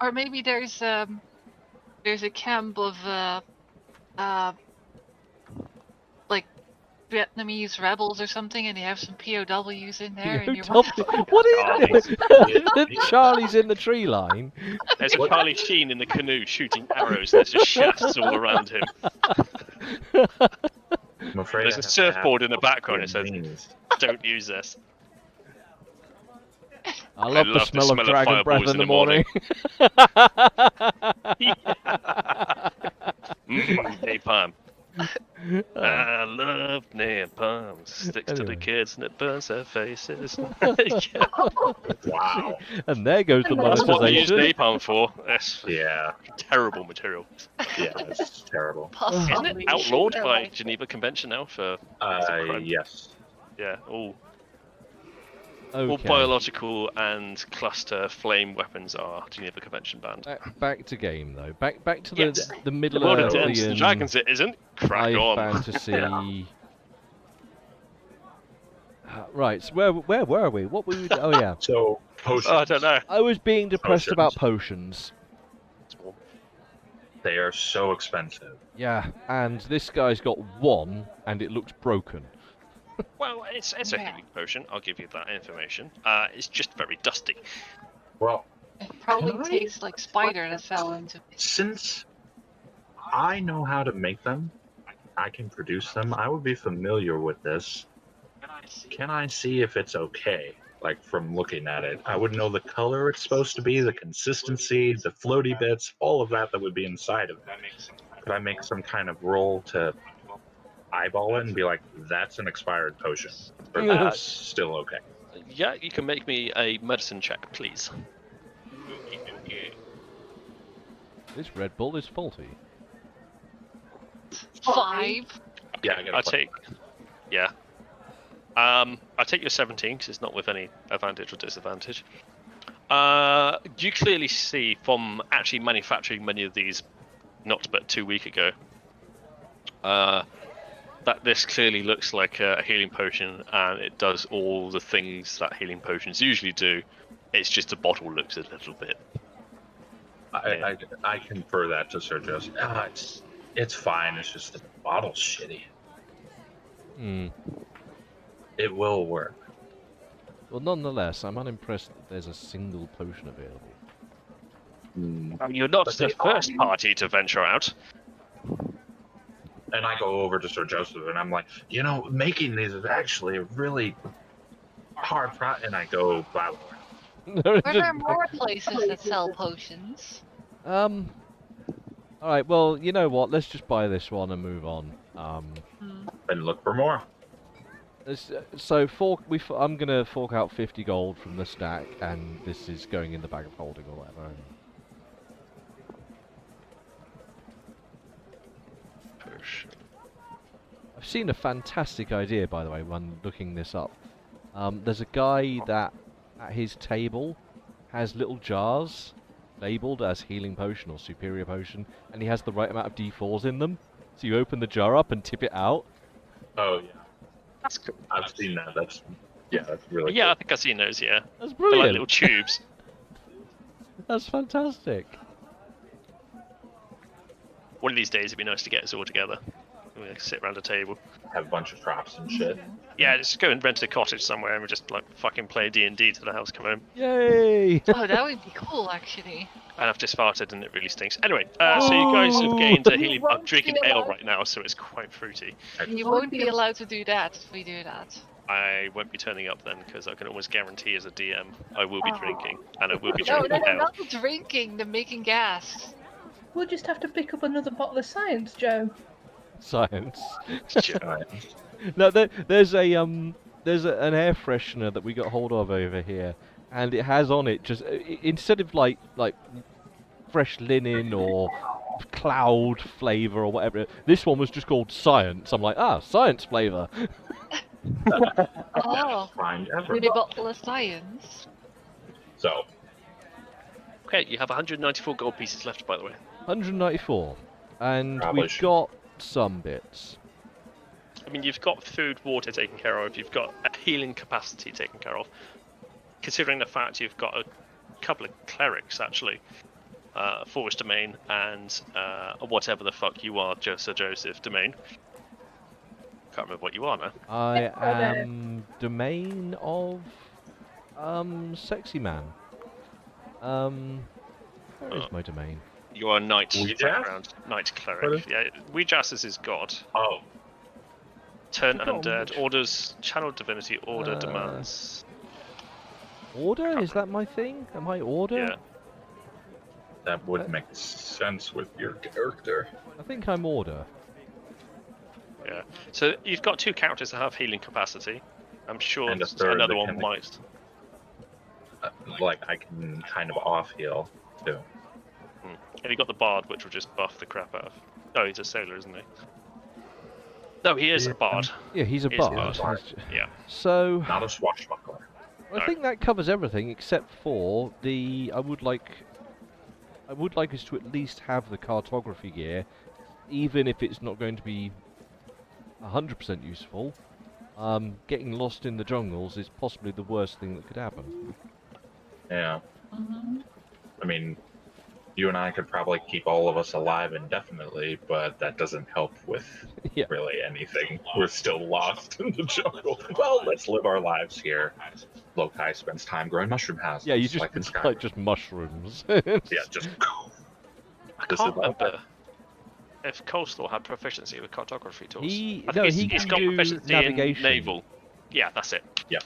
Or maybe there's a camp of like Vietnamese rebels or something, and they have some POWs in there, and you're What is it? Charlie's in the tree line. There's a Charlie Sheen in the canoe shooting arrows. There's just shafts all around him. I'm afraid There's I a have to surfboard in the ask background. It says, means. "Don't use this." I love the smell of dragon breath fireballs in the morning. Napalm. I love napalm. Sticks to the kids and it burns their faces. Wow. And there goes the That's what they use monetization. napalm for. That's Yeah. terrible material. Yeah, it's terrible. possibly Isn't it outlawed they're by like- Geneva Convention now for crime? Yes. Yeah, all Okay. biological and cluster flame weapons are Geneva Convention banned. Back to game though. Back to Yes. the Middle The world of Earthian Dungeons and Dragons it isn't. Crack high on. fantasy. Right. So where were we? What were we? Oh yeah. So, potions. Oh, I don't know. I was being depressed Potions. about potions. They are so expensive. Yeah, and this guy's got one, and it looks broken. Well, it's a Yeah. healing potion. I'll give you that information. It's just very dusty. Well, It probably Can I- tastes like spider that fell into it. since I know how to make them, I can produce them, I would be familiar with this. Can I see if it's okay? Like, from looking at it. I would know the color it's supposed to be, the consistency, the floaty bits, all of that would be inside of it. Could I make some kind of roll to eyeball it and be like, that's an expired potion? Or that's still okay? Yeah, you can make me a medicine check, please. This Red Bull is faulty. 5. Yeah, I gotta I'll play. take. Yeah. I'll take your 17 because it's not with any advantage or disadvantage. You clearly see from actually manufacturing many of these, not but 2 weeks ago, that this clearly looks like a healing potion, and it does all the things that healing potions usually do. It's just the bottle looks a little bit. I confer that to Sir Joseph. It's fine. It's just the bottle's shitty. Hmm. It will work. Well, nonetheless, I'm unimpressed that there's a single potion available. You're not But the they first are- party to venture out. And I go over to Sir Joseph and I'm like, making these is actually a really hard and I go, wow. Are there more places that sell potions? Alright, well, you know what? Let's just buy this one and move on. And look for more. So I'm gonna fork out 50 gold from the stack, and this is going in the bag of holding or whatever. I've seen a fantastic idea, by the way, when looking this up. There's a guy that at his table has little jars labeled as healing potion or superior potion, and he has the right amount of D4s in them. So you open the jar up and tip it out. Oh yeah, That's cool. I've seen that. That's really Yeah, I cool. think I've seen those. Yeah, That's they're like brilliant. little tubes. That's fantastic. One of these days, it'd be nice to get us all together. We sit around a table. Have a bunch of traps and shit. Yeah, just go and rent a cottage somewhere and we just like fucking play D&D till the house come home. Yay! Oh, that would be cool, actually. And I've just farted and it really stinks. Anyway, so you guys have gained a healing. I'm drinking ale right now, so it's quite fruity. You won't be allowed to do that if we do that. I won't be turning up then because I can almost guarantee as a DM I will be Oh. drinking and I will be No, drinking that's ale. not drinking, the making gas. We'll just have to pick up another bottle of science, Joe. Science. Right. No, there's an air freshener that we got hold of over here, and it has on it just instead of like fresh linen or cloud flavour or whatever. This one was just called science. I'm like, science flavour. Oh, Find ever. with a bottle of science. So, Okay, you have 194 gold pieces left, by the way. 194. And Probably we've should- got some bits. I mean, you've got food, water taken care of. You've got a healing capacity taken care of. Considering the fact you've got a couple of clerics, actually. Forest Domain and whatever the fuck you are, Sir Joseph Domain. Can't remember what you are now. I am domain of sexy man. Where is my domain? You are a knight Ouijas? background, knight cleric. Yeah, Ouijas is his god. oh, Turn I forgot undead, which- orders, channel divinity, order Uh, demands. Order? Is that my thing? Am I order? Yeah. that would make sense with your character. I think I'm order. Yeah. So you've got two characters that have healing capacity. I'm sure And a third another that one can- might. Like, I can kind of off-heal, too. And you got the bard, which will just buff the crap out of. Oh, he's a sailor, isn't he? No, he is a bard. Yeah, he's a He's a bard. bard. Yeah. So Not a swashbuckler. I No. think that covers everything except for the. I would like us to at least have the cartography gear, even if it's not going to be 100% useful. Getting lost in the jungles is possibly the worst thing that could happen. Yeah. Mm-hmm. I mean, you and I could probably keep all of us alive indefinitely, but that doesn't help with Yeah. really anything. We're still lost in the jungle. Well, let's live our lives here. Lokai spends time growing mushroom houses. Yeah, you just like in like Skyrim. just mushrooms. Yeah, just I This can't is what- remember if Coastal had proficiency with cartography tools. He I think he he's can got do proficiency navigation. in naval. Yeah, that's it. Yeah.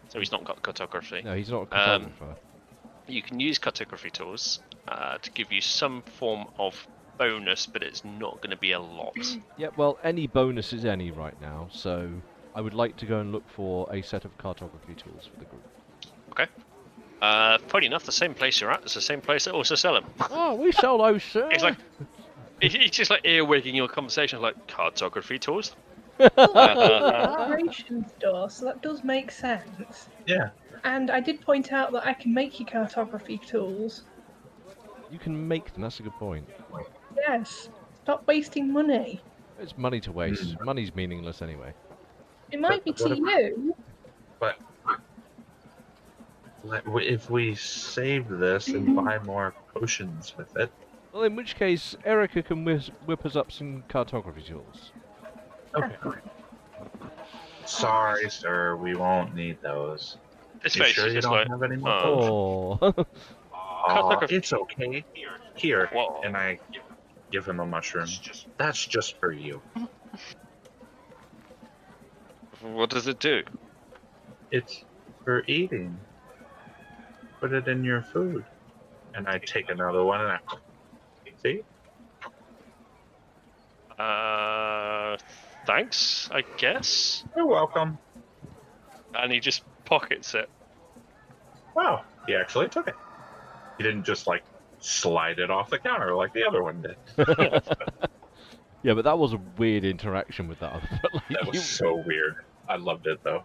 So he's not got cartography. No, he's not a Um, cartographer. You can use cartography tools to give you some form of bonus, but it's not going to be a lot. Yeah, well, any bonus is any right now, so I would like to go and look for a set of cartography tools for the group. Okay. Funny enough, the same place you're at is the same place that also sell them. Oh, we sell those, sir. It's like it's just like earwigging your conversation, like cartography tools. Operation store, so that does make sense. Yeah. And I did point out that I can make you cartography tools. You can make them. That's a good point. Yes. Stop wasting money. It's money to waste. Money's meaningless anyway. It might be But to what you. But if we save this and buy more potions with it, Well, in which case, Erica can whip us up some cartography tools. okay. Sorry, sir, we won't need those. It's You very sure you just don't like, have any more potions? Oh. Aw, it's okay. Here, Whoa. and I give him a mushroom. That's just for you. what does it do? It's for eating. Put it in your food. And I take another one and I... See? Thanks, I guess. You're welcome. And he just pockets it. Wow, he actually took it. He didn't just, like, slide it off the counter like the other one did. Yeah, but that was a weird interaction with that other. Like, That was so weird. I loved it, though.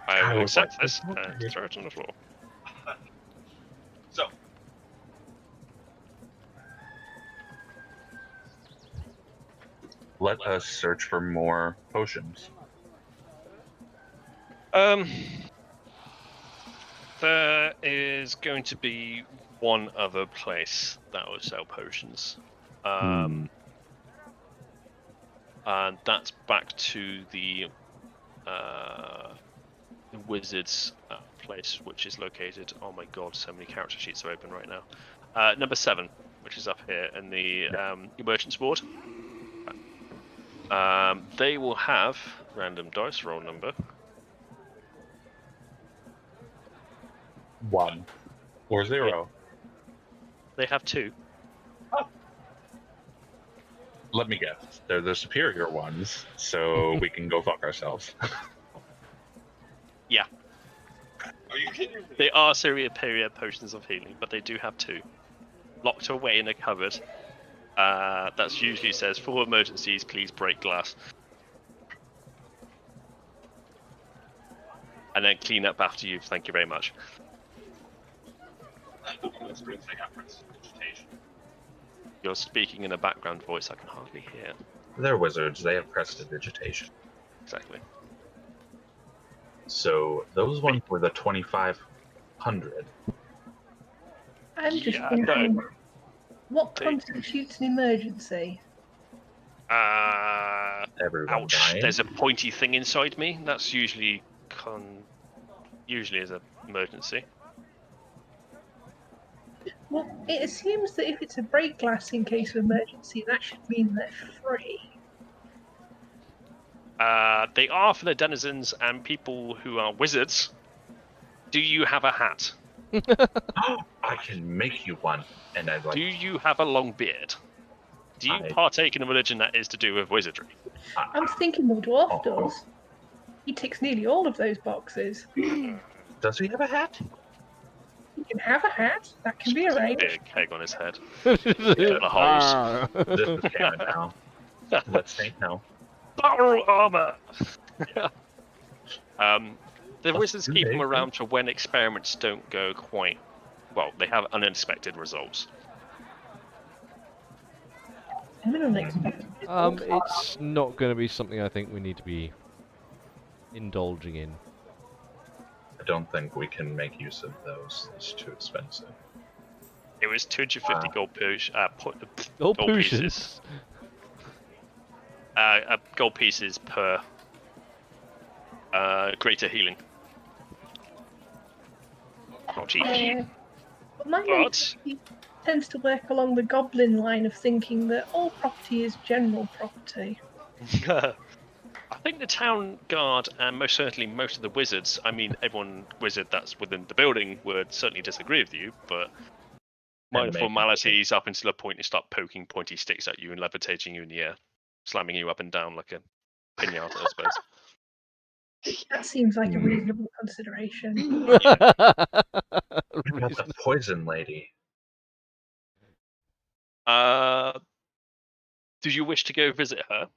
I I will was accept like, this okay. and throw it on the floor. So, Let us search for more potions. There is going to be one other place that will sell potions. And that's back to the wizard's place, which is located. Oh my god, so many character sheets are open right now. Number 7, which is up here in the merchant's board. They will have random dice roll number. 1 or 0. They have 2. Let me guess. They're the superior ones, so we can go fuck ourselves. Yeah, are you kidding me? they are superior potions of healing, but they do have 2. locked away in a cupboard. That's usually says, for emergencies, please break glass. And then clean up after you. Thank you very much. You're speaking in a background voice I can hardly hear. They're wizards. They have prestidigitation. Exactly. So those ones were the 2,500. I'm just Yeah, thinking, no. what They- constitutes an emergency? Everyone Ouch! dying. There's a pointy thing inside me. That's usually is an emergency. Well, it assumes that if it's a break glass in case of emergency, that should mean they're free. They are for the denizens and people who are wizards. Do you have a hat? I can make you one, and I'd like. Do you have a long beard? Do you partake in a religion that is to do with wizardry? I'm thinking the dwarf does. He ticks nearly all of those boxes. Does he have a hat? He can have a hat. That can be arranged. Big keg on his head. The holes. This is canon now. Let's think now. Battle armor. The Plus wizards two keep them days, around for when experiments don't go quite well. They have unexpected results. I'm an unexpected. It's not going to be something I think we need to be indulging in. I don't think we can make use of those. It's too expensive. It was 250 gold pieces. Gold Gold pieces. pieces. Gold pieces per greater healing. Not cheap. But my But he tends to work along the goblin line of thinking that all property is general property. I think the town guard and most certainly most of the wizards, I mean everyone wizard that's within the building would certainly disagree with you, but minor make formalities up until a point you start poking pointy sticks at you and levitating you in the air, slamming you up and down like a pinata, I suppose. That seems like a reasonable consideration. What about the poison lady? Do you wish to go visit her?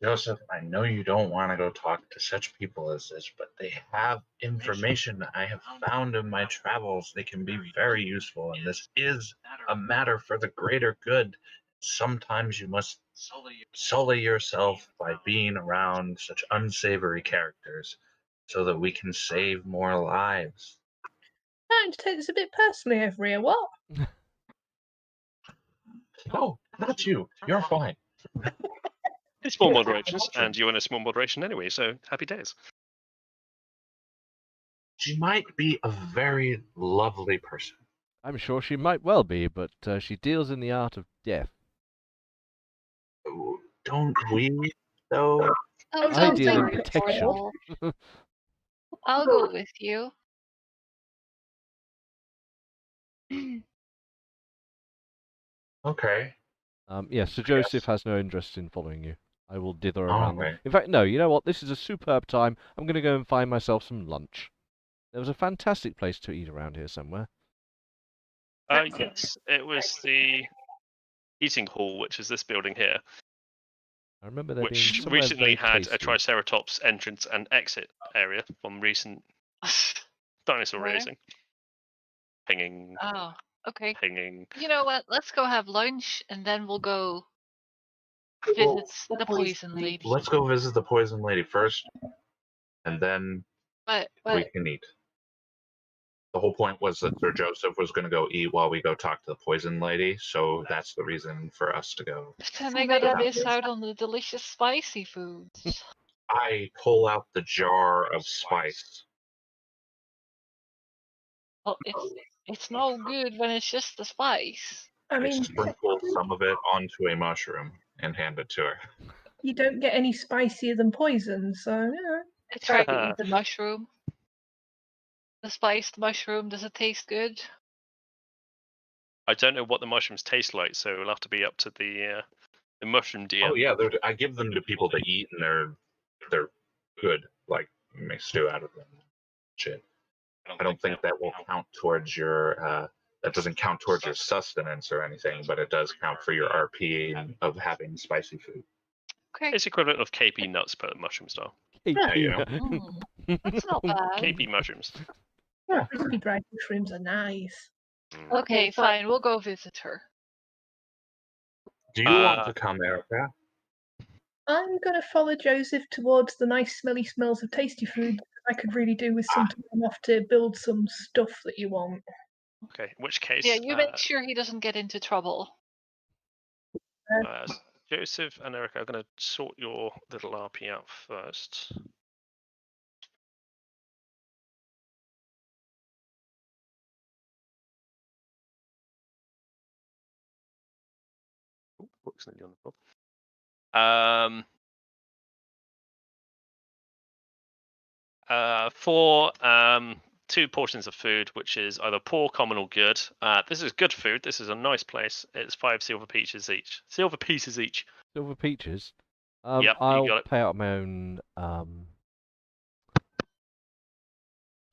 Joseph, I know you don't want to go talk to such people as this, but they have information I have found in my travels. They can be very useful, and this is a matter for the greater good. Sometimes you must sully yourself by being around such unsavory characters so that we can save more lives. Trying to take this a bit personally over here, what? No, not you. You're fine. It's small moderations, and you're in a small moderation anyway, so happy days. She might be a very lovely person. I'm sure she might well be, but she deals in the art of death. Don't we, though? Oh, I don't deal in worry, protection. Paul. I'll go with you. Okay. Yes, Sir Joseph has no interest in following you. I will dither All around. right. In fact, no, you know what? This is a superb time. I'm going to go and find myself some lunch. There was a fantastic place to eat around here somewhere. Yes, it was the eating hall, which is this building here, I remember there being which somewhere recently very had a tasty. Triceratops entrance and exit area from recent dinosaur Where? raising. Pinging, Oh, okay. pinging. You know what? Let's go have lunch, and then we'll go Well, visit the poison lady. let's go visit the poison lady first, and then But we can eat. The whole point was that Sir Joseph was going to go eat while we go talk to the poison lady, so that's the reason for us to go. then I gotta miss out on the delicious spicy foods. I pull out the jar of spice. Well, it's no good when it's just the spice. I I mean, sprinkle some of it onto a mushroom and hand it to her. you don't get any spicier than poison, so yeah. I tried to eat the mushroom. The spiced mushroom, does it taste good? I don't know what the mushrooms taste like, so it'll have to be up to the mushroom DM. Oh yeah, I give them to people to eat, and they're good. Like, you make stew out of them. Shit. I don't think that will count towards your that doesn't count towards your sustenance or anything, but it does count for your RP of having spicy food. Okay. It's equivalent of KP nuts per mushroom style. Yeah, you know. That's not bad. KP mushrooms. Crispy dried mushrooms are nice. Mm. Okay, fine. We'll go visit her. Do you want to come, Erica? I'm going to follow Joseph towards the nice smelly smells of tasty food. I could really do with some time off to build some stuff that you want. Okay, in which case, Yeah, you make sure he doesn't get into trouble. Joseph and Erica are going to sort your little RP out first. Ooh, book's nearly on the floor. For 2 portions of food, which is either poor, common, or good. This is good food. This is a nice place. It's 5 silver pieces each. Silver pieces each. Silver peaches. Yep, you I'll got it. pay out my own for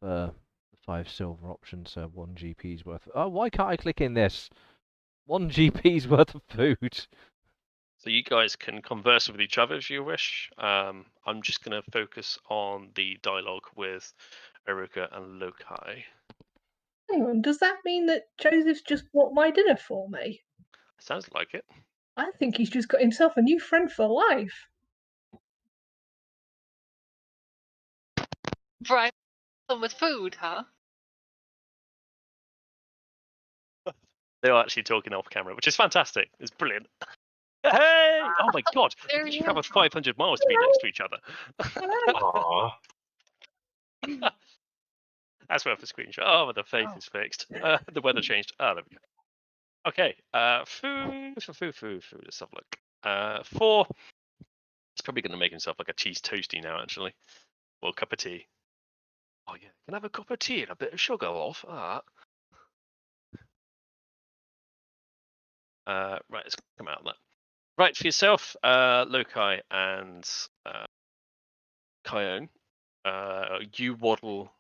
the 5 silver options, so 1 GP's worth. Oh, why can't I click in this? 1 GP's worth of food. So you guys can converse with each other if you wish. I'm just going to focus on the dialogue with Eruka and Lokai. Hang on, does that mean that Joseph's just bought my dinner for me? Sounds like it. I think he's just got himself a new friend for life. Bribe them with food, huh? They're actually talking off camera, which is fantastic. It's brilliant. Hey! Oh my god! There You you traveled 500 miles to be next to each other. Aww. That's worth a screenshot. Oh, the face is fixed. The weather changed. Oh, there we go. Okay. Food. Let's have a look. 4. He's probably going to make himself like a cheese toasty now, actually. Or a cup of tea. Oh yeah, can I have a cup of tea and a bit of sugar off? Right, let's come out of that. Right, for yourself, Lokai and Kyone, you waddle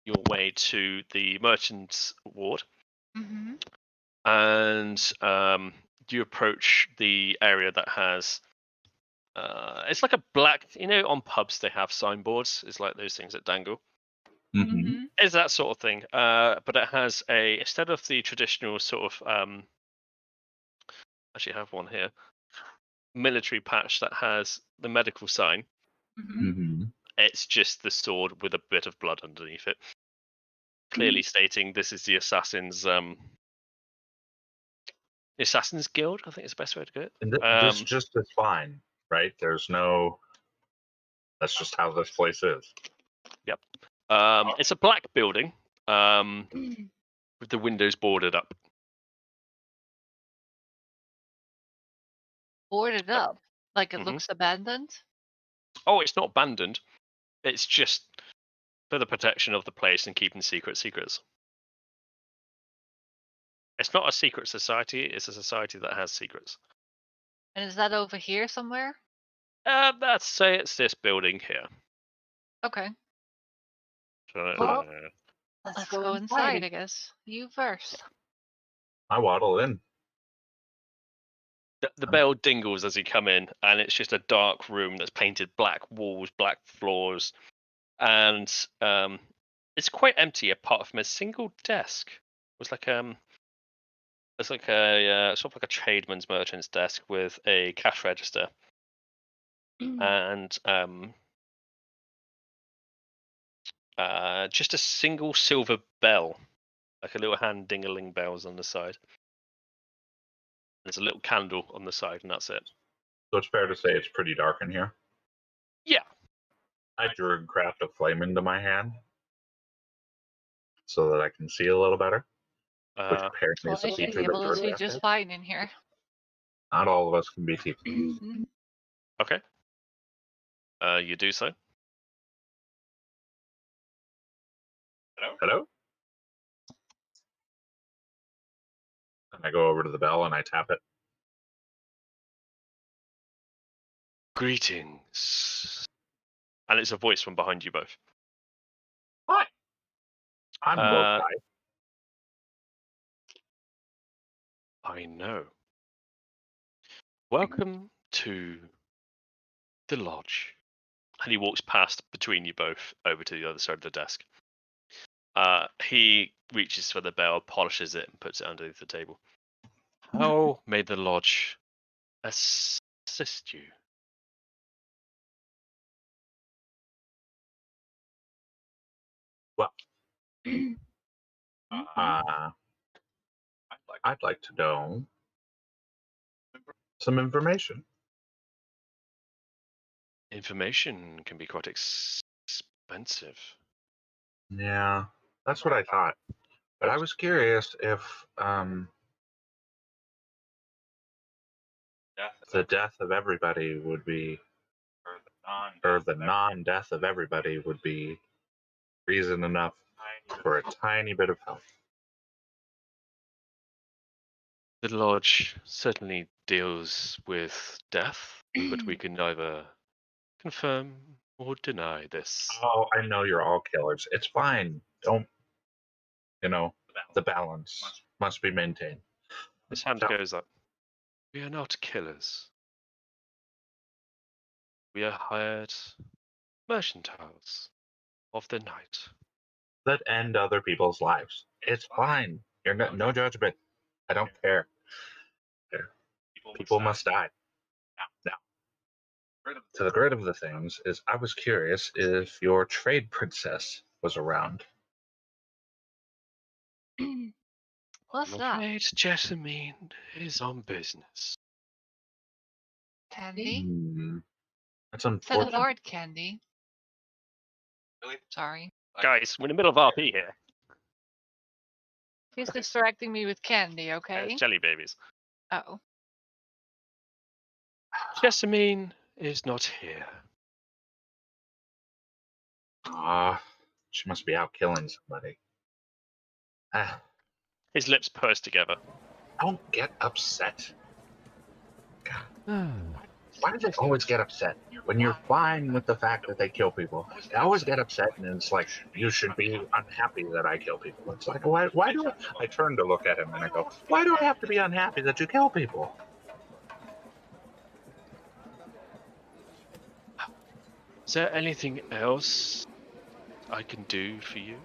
your way to the merchant's ward, and you approach the area that has. It's like a black, on pubs they have signboards. It's like those things that dangle. Mm-hmm. It's that sort of thing, but it has instead of the traditional sort of. Actually, I have one here. Military patch that has the medical sign. Mm-hmm. It's just the sword with a bit of blood underneath it, clearly stating this is the Assassin's Guild. I think is the best way to do it. And this just is fine, right? There's no. That's just how this place is. Yep. It's a black building with the windows boarded up. Boarded up? Like it looks abandoned? Oh, it's not abandoned. It's just for the protection of the place and keeping secrets. It's not a secret society. It's a society that has secrets. And is that over here somewhere? Let's say it's this building here. Okay. So, Well, let's go inside, I guess. You first. I waddle in. The bell dingles as you come in, and it's just a dark room that's painted black walls, black floors, and it's quite empty apart from a single desk. It's like a sort of like a tradesman's merchant's desk with a cash register, and just a single silver bell, like a little hand dingling bells on the side. There's a little candle on the side, and that's it. So it's fair to say it's pretty dark in here. Yeah. I drew craft a flame into my hand so that I can see a little better. Which apparently is a I should feature be able that to see Druid just has. fine in here. Not all of us can be teachers. Okay. You do so. Hello? And I go over to the bell and I tap it. Greetings. And it's a voice from behind you both. Hi. I'm Lokai. I know. Welcome to the lodge. And he walks past between you both over to the other side of the desk. He reaches for the bell, polishes it, and puts it underneath the table. How may the lodge assist you? Well, I'd like to know some information. Information can be quite expensive. Yeah, that's what I thought. But I was curious if the death of everybody would be, or the non-death of everybody would be reason enough for a tiny bit of help. The lodge certainly deals with death, but we can neither confirm or deny this. Oh, I know you're all killers. It's fine. Don't, the balance must be maintained. His hand So- goes up. We are not killers. We are hired merchantiles of the night. That end other people's lives. It's fine. You're no judgment. I don't care. People must die. Now, to the grid of the things is I was curious if your trade princess was around. What's I'm that? afraid Jessamine is on business. Candy? That's Said unfortunate. Lord Candy. Sorry. Guys, we're in the middle of RP here. He's distracting me with candy, okay? It's jelly babies. Oh. Jessamine is not here. She must be out killing somebody. His lips purse together. Don't get upset. Ah. Why do they always get upset when you're fine with the fact that they kill people? They always get upset, and it's like, you should be unhappy that I kill people. It's like, why do I turn to look at him and I go, why do I have to be unhappy that you kill people? Is there anything else I can do for you?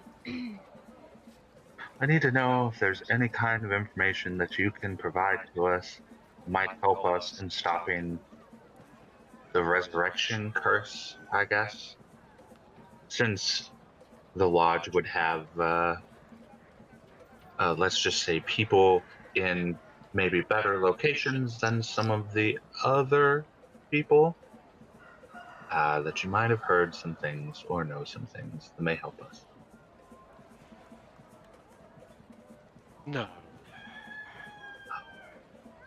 I need to know if there's any kind of information that you can provide to us that might help us in stopping the resurrection curse, I guess. Since the lodge would have, let's just say, people in maybe better locations than some of the other people, that you might have heard some things or know some things that may help us. No.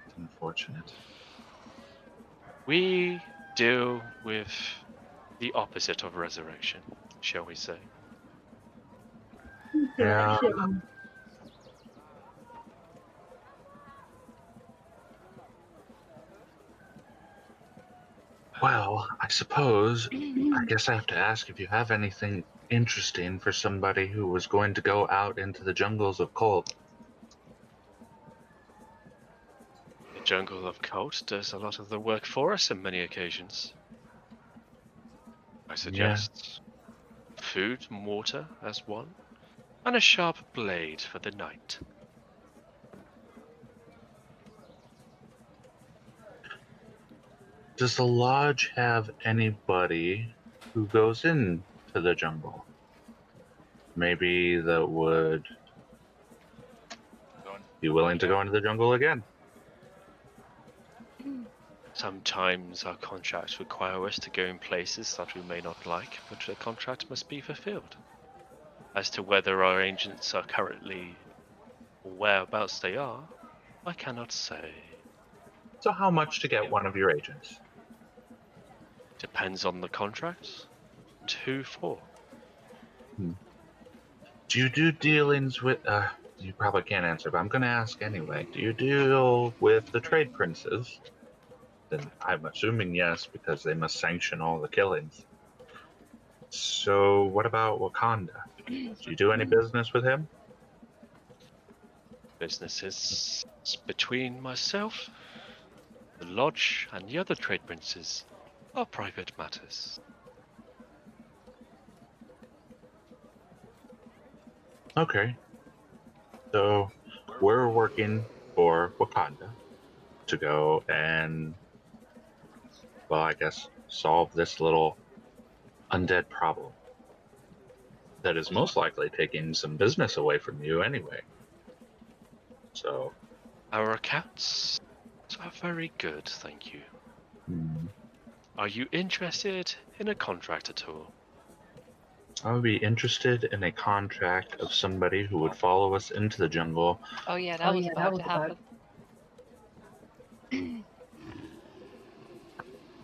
It's unfortunate. We deal with the opposite of resurrection, shall we say. Yeah. Well, I suppose, I guess I have to ask if you have anything interesting for somebody who was going to go out into the jungles of Chult. The jungle of Chult does a lot of the work for us on many occasions. I suggest food and water as one, and a sharp blade for the night. Does the lodge have anybody who goes into the jungle? Maybe that would be willing to go into the jungle again. Sometimes our contracts require us to go in places that we may not like, but the contract must be fulfilled. As to whether our agents are currently or whereabouts they are, I cannot say. So how much to get one of your agents? Depends on the contract. And who for? Do you do dealings with, you probably can't answer, but I'm going to ask anyway. Do you deal with the trade princes? Then I'm assuming yes, because they must sanction all the killings. So what about Wakanda? Do you do any business with him? businesses between myself, the lodge, and the other trade princes are private matters. Okay. So we're working for Wakanda to go and, well, I guess solve this little undead problem that is most likely taking some business away from you anyway. So, Our accounts are very good, thank you. Are you interested in a contract at all? I would be interested in a contract of somebody who would follow us into the jungle. Oh yeah, that was about to happen.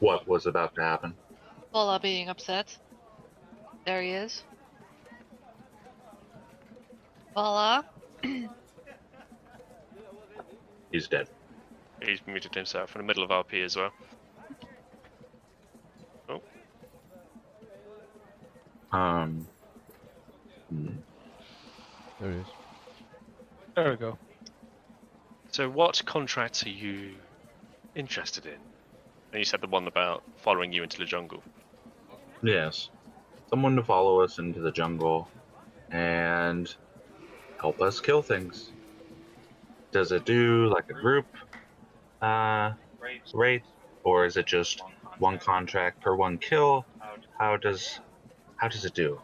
What was about to happen? Paula being upset. There he is. Paula? He's dead. He's muted himself in the middle of RP as well. There it is. There we go. So what contracts are you interested in? And you said the one about following you into the jungle. Yes. Someone to follow us into the jungle and help us kill things. Does it do like a group rate, or is it just one contract per one kill? How does it do?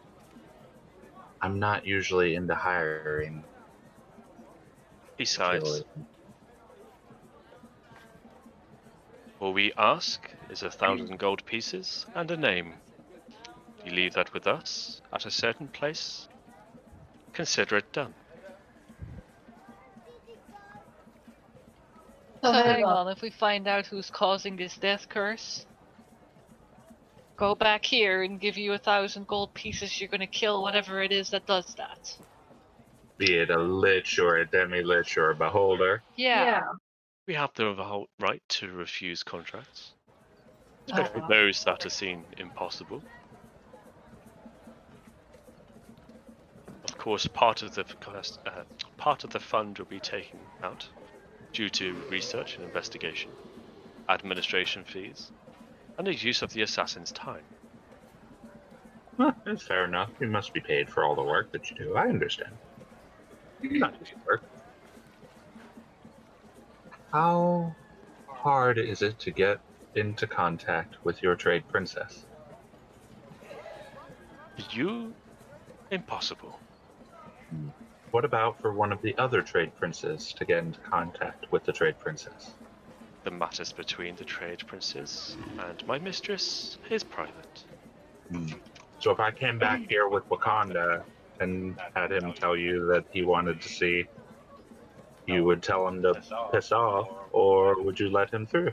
I'm not usually into hiring. Besides, killers. all we ask is 1,000 gold pieces and a name. You leave that with us at a certain place. Consider it done. So hang on, if we find out who's causing this death curse, go back here and give you 1,000 gold pieces, you're gonna kill whatever it is that does that. Be it a lich or a demi-lich or a beholder. Yeah. We have the whole right to refuse contracts, especially those that are seen impossible. Of course, part of the fund will be taken out due to research and investigation, administration fees, and the use of the assassin's time. That's fair enough. You must be paid for all the work that you do. I understand. Not easy work. How hard is it to get into contact with your trade princess? You? Impossible. What about for one of the other trade princes to get into contact with the trade princess? The matters between the trade princes and my mistress is private. So if I came back here with Wakanda and had him tell you that he wanted to see, you would tell him to piss off, or would you let him through?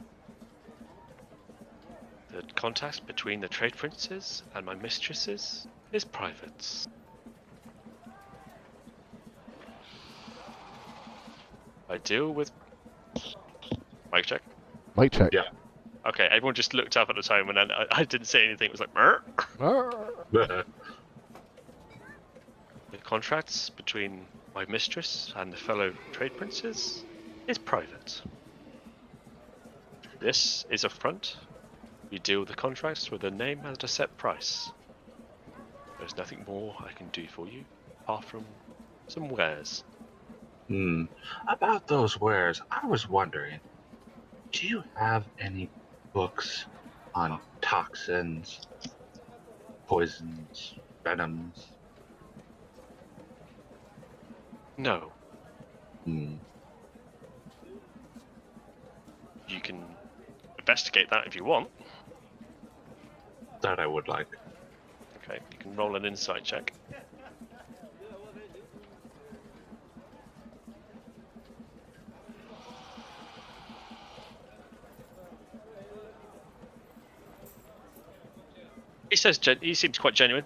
The contact between the trade princes and my mistresses is private. I deal with... Mic check? Mic check. Yeah. Okay, everyone just looked up at the time and then I didn't say anything. It was like, Murr. The contracts between my mistress and the fellow trade princes is private. This is a front. We deal the contracts with a name and a set price. There's nothing more I can do for you, apart from some wares. About those wares, I was wondering, do you have any books on toxins, poisons, venoms? No. Hmm. You can investigate that if you want. That I would like. Okay, you can roll an insight check. He says he seems quite genuine.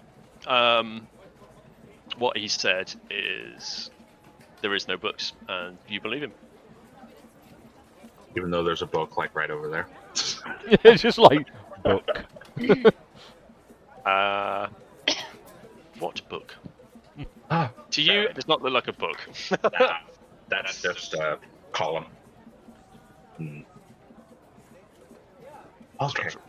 What he said is there is no books, and you believe him. Even though there's a book like right over there. It's just like book. What book? Ah, To you, it does not look like a book. That's just a column. Hmm. Okay. Structure.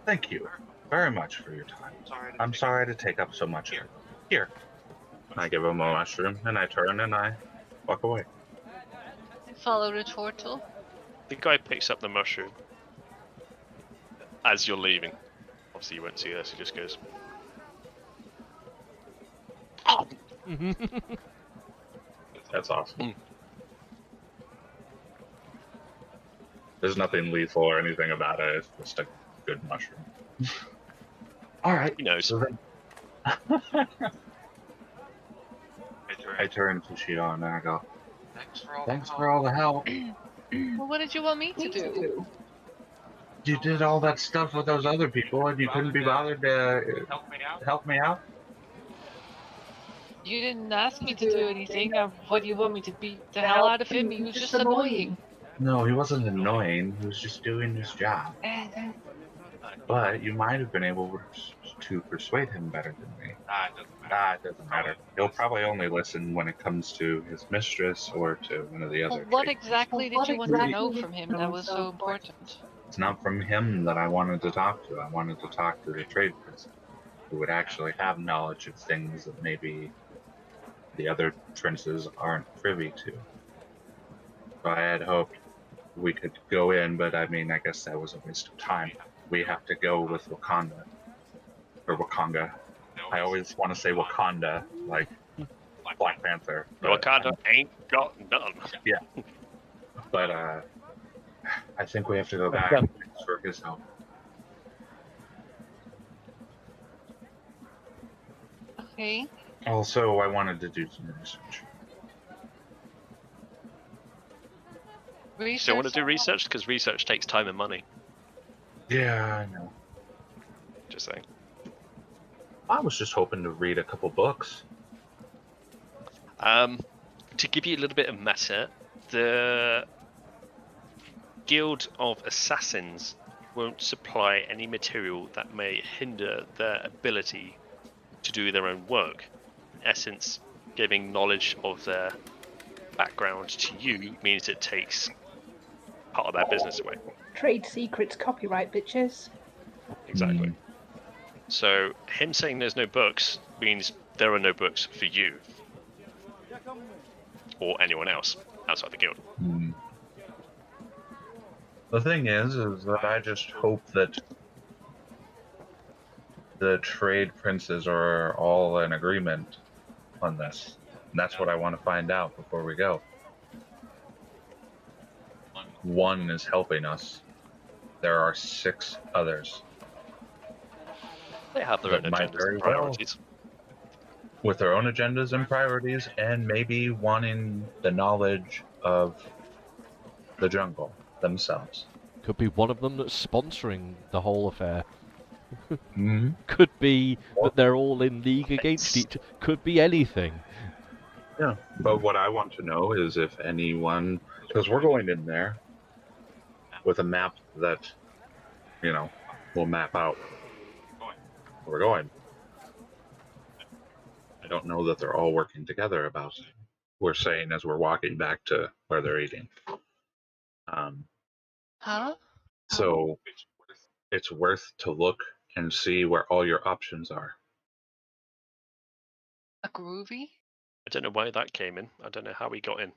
Thank you very much for your time. I'm sorry to take up so much of it. Here. I give him a mushroom, and I turn and I walk away. Follow the turtle. The guy picks up the mushroom as you're leaving. Obviously, you won't see this. He just goes. Oh! That's awesome. There's nothing lethal or anything about it. It's just a good mushroom. All right. He knows. So then... I turn to Shion and I go, Thanks for all the help. Well, what did you want me to do? You did all that stuff with those other people and you couldn't be bothered to help me out? You didn't ask me to do anything. What do you want me to beat the hell out of him? He was just annoying. No, he wasn't annoying. He was just doing his job. But you might have been able to persuade him better than me. It doesn't matter. He'll probably only listen when it comes to his mistress or to one of the other. Well, what exactly did you want to know from him that was so important? It's not from him that I wanted to talk to. I wanted to talk to the trade person who would actually have knowledge of things that maybe the other princes aren't privy to. So I had hoped we could go in, but I mean, I guess that was a waste of time. We have to go with Wakanda. Or Wakanga. I always want to say Wakanda, like Black Panther. Wakanda ain't got none. Yeah. But I think we have to go back and ask for his help. Okay. Also, I wanted to do some research. Still want to do research? Because research takes time and money. Yeah, I know. Just saying. I was just hoping to read a couple books. To give you a little bit of meta, the Guild of Assassins won't supply any material that may hinder their ability to do their own work. In essence, giving knowledge of their background to you means it takes part of their business away. Trade secrets, copyright, bitches. Exactly. So him saying there's no books means there are no books for you or anyone else outside the guild. The thing is that I just hope that the trade princes are all in agreement on this. And that's what I want to find out before we go. One is helping us. There are 6 others. They have their own agendas and priorities. With their own agendas and priorities, and maybe wanting the knowledge of the jungle themselves. Could be one of them that's sponsoring the whole affair. Mm-hmm. Could be that they're all in league against each. Could be anything. Yeah, but what I want to know is if anyone, because we're going in there with a map that, you know, will map out where we're going. I don't know that they're all working together about it. We're saying as we're walking back to where they're eating. Huh? So it's worth to look and see where all your options are. A groovy? I don't know why that came in. I don't know how we got in.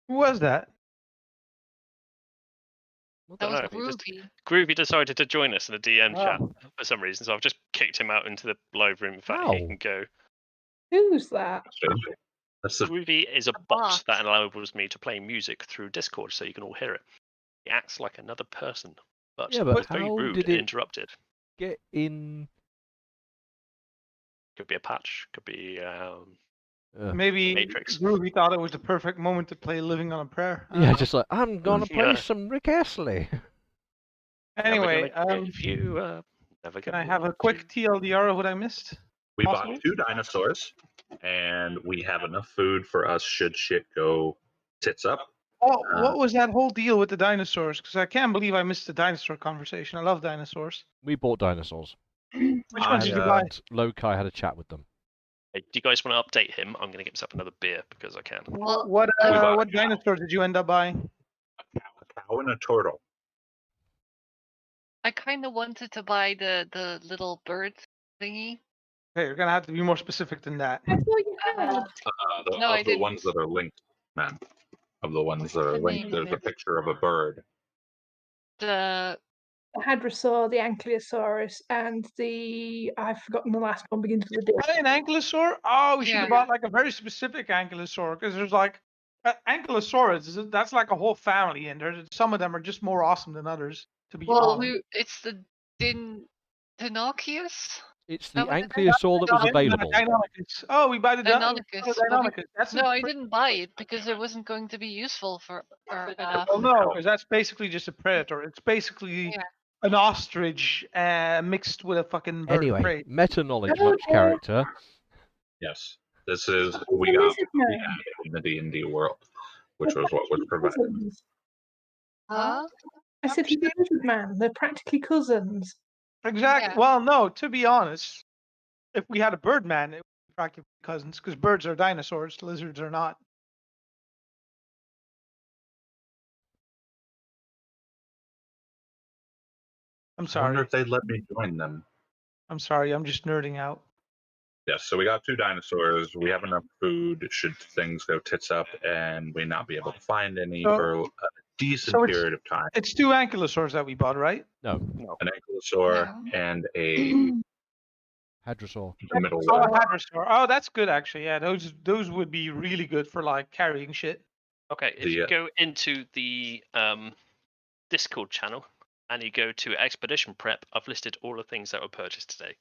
Who was that? That was Dunno, he just- groovy. Groovy decided to join us in a DM Oh. chat for some reason, so I've just kicked him out into the live room. In fact, he Ow. can go. Who's that? That's the Groovy is a A bot bot. that enables me to play music through Discord, so you can all hear it. He acts like another person, but Yeah, but it's very how rude did and it- interrupted. Get in. Could be a patch. Could be Maybe Matrix. Groovy thought it was the perfect moment to play Living on a Prayer. Yeah, just like I'm gonna play Yeah. some Rick Astley. Anyway, if you never can gonna I have a let quick you- TLDR of what I missed? We Possible? bought 2 dinosaurs, and we have enough food for us should shit go tits up. Oh, what was that whole deal with the dinosaurs? Because I can't believe I missed the dinosaur conversation. I love dinosaurs. We bought dinosaurs. Which ones did you buy? And Lokai had a chat with them. Hey, do you guys want to update him? I'm going to get myself another beer because I can. Well, What got what it. dinosaur did you end up buying? A cow and a turtle. I kind of wanted to buy the little bird thingy. Okay, you're gonna have to be more specific than that. I thought you had. No, I Of the didn't. ones that are linked, man. Of the ones that are The linked, name there's of a it. picture of a bird. The The Hadrosaur, the Ankylosaurus, and the I've forgotten the last one begins with a D. Buy an ankylosaur? Oh, we should have Yeah. bought like a very specific ankylosaur because there's like ankylosaurus. That's like a whole family, and there's some of them are just more awesome than others. To be well, honest. it's the Dinoceus. It's That the was it? Ankylosaur that was available. Deinonychus. Oh, we buy the Deinonychus. Well, Deinonychus. That's no, I pretty didn't buy it because it wasn't going to be useful for enough. Well, no, because that's basically just a predator. It's basically Yeah. an ostrich mixed with a fucking bird of Anyway, prey. meta knowledge, Oh, much okay. character. Yes, this is what we The got lizard man. in the D&D world, which They're was what was practically provided. cousins. Huh? I said he's a lizard man. They're practically cousins. Exactly. Yeah. Well, no, to be honest, if we had a bird man, it would be practically cousins because birds are dinosaurs, lizards are not. I'm I wonder sorry. if they'd let me join them. I'm sorry. I'm just nerding out. Yes, so we got 2 dinosaurs. We have enough food should things go tits up and we not be able to find any So- for a decent so it's- period of time. It's 2 ankylosaurs that we bought, right? No, An ankylosaur No. and a Hadrosaur. middle Oh, a one. hadrosaur. Oh, that's good actually. Yeah, those would be really good for like carrying shit. Okay, if The, you go into the Discord channel and you go to Expedition Prep, I've listed all the things that were purchased today.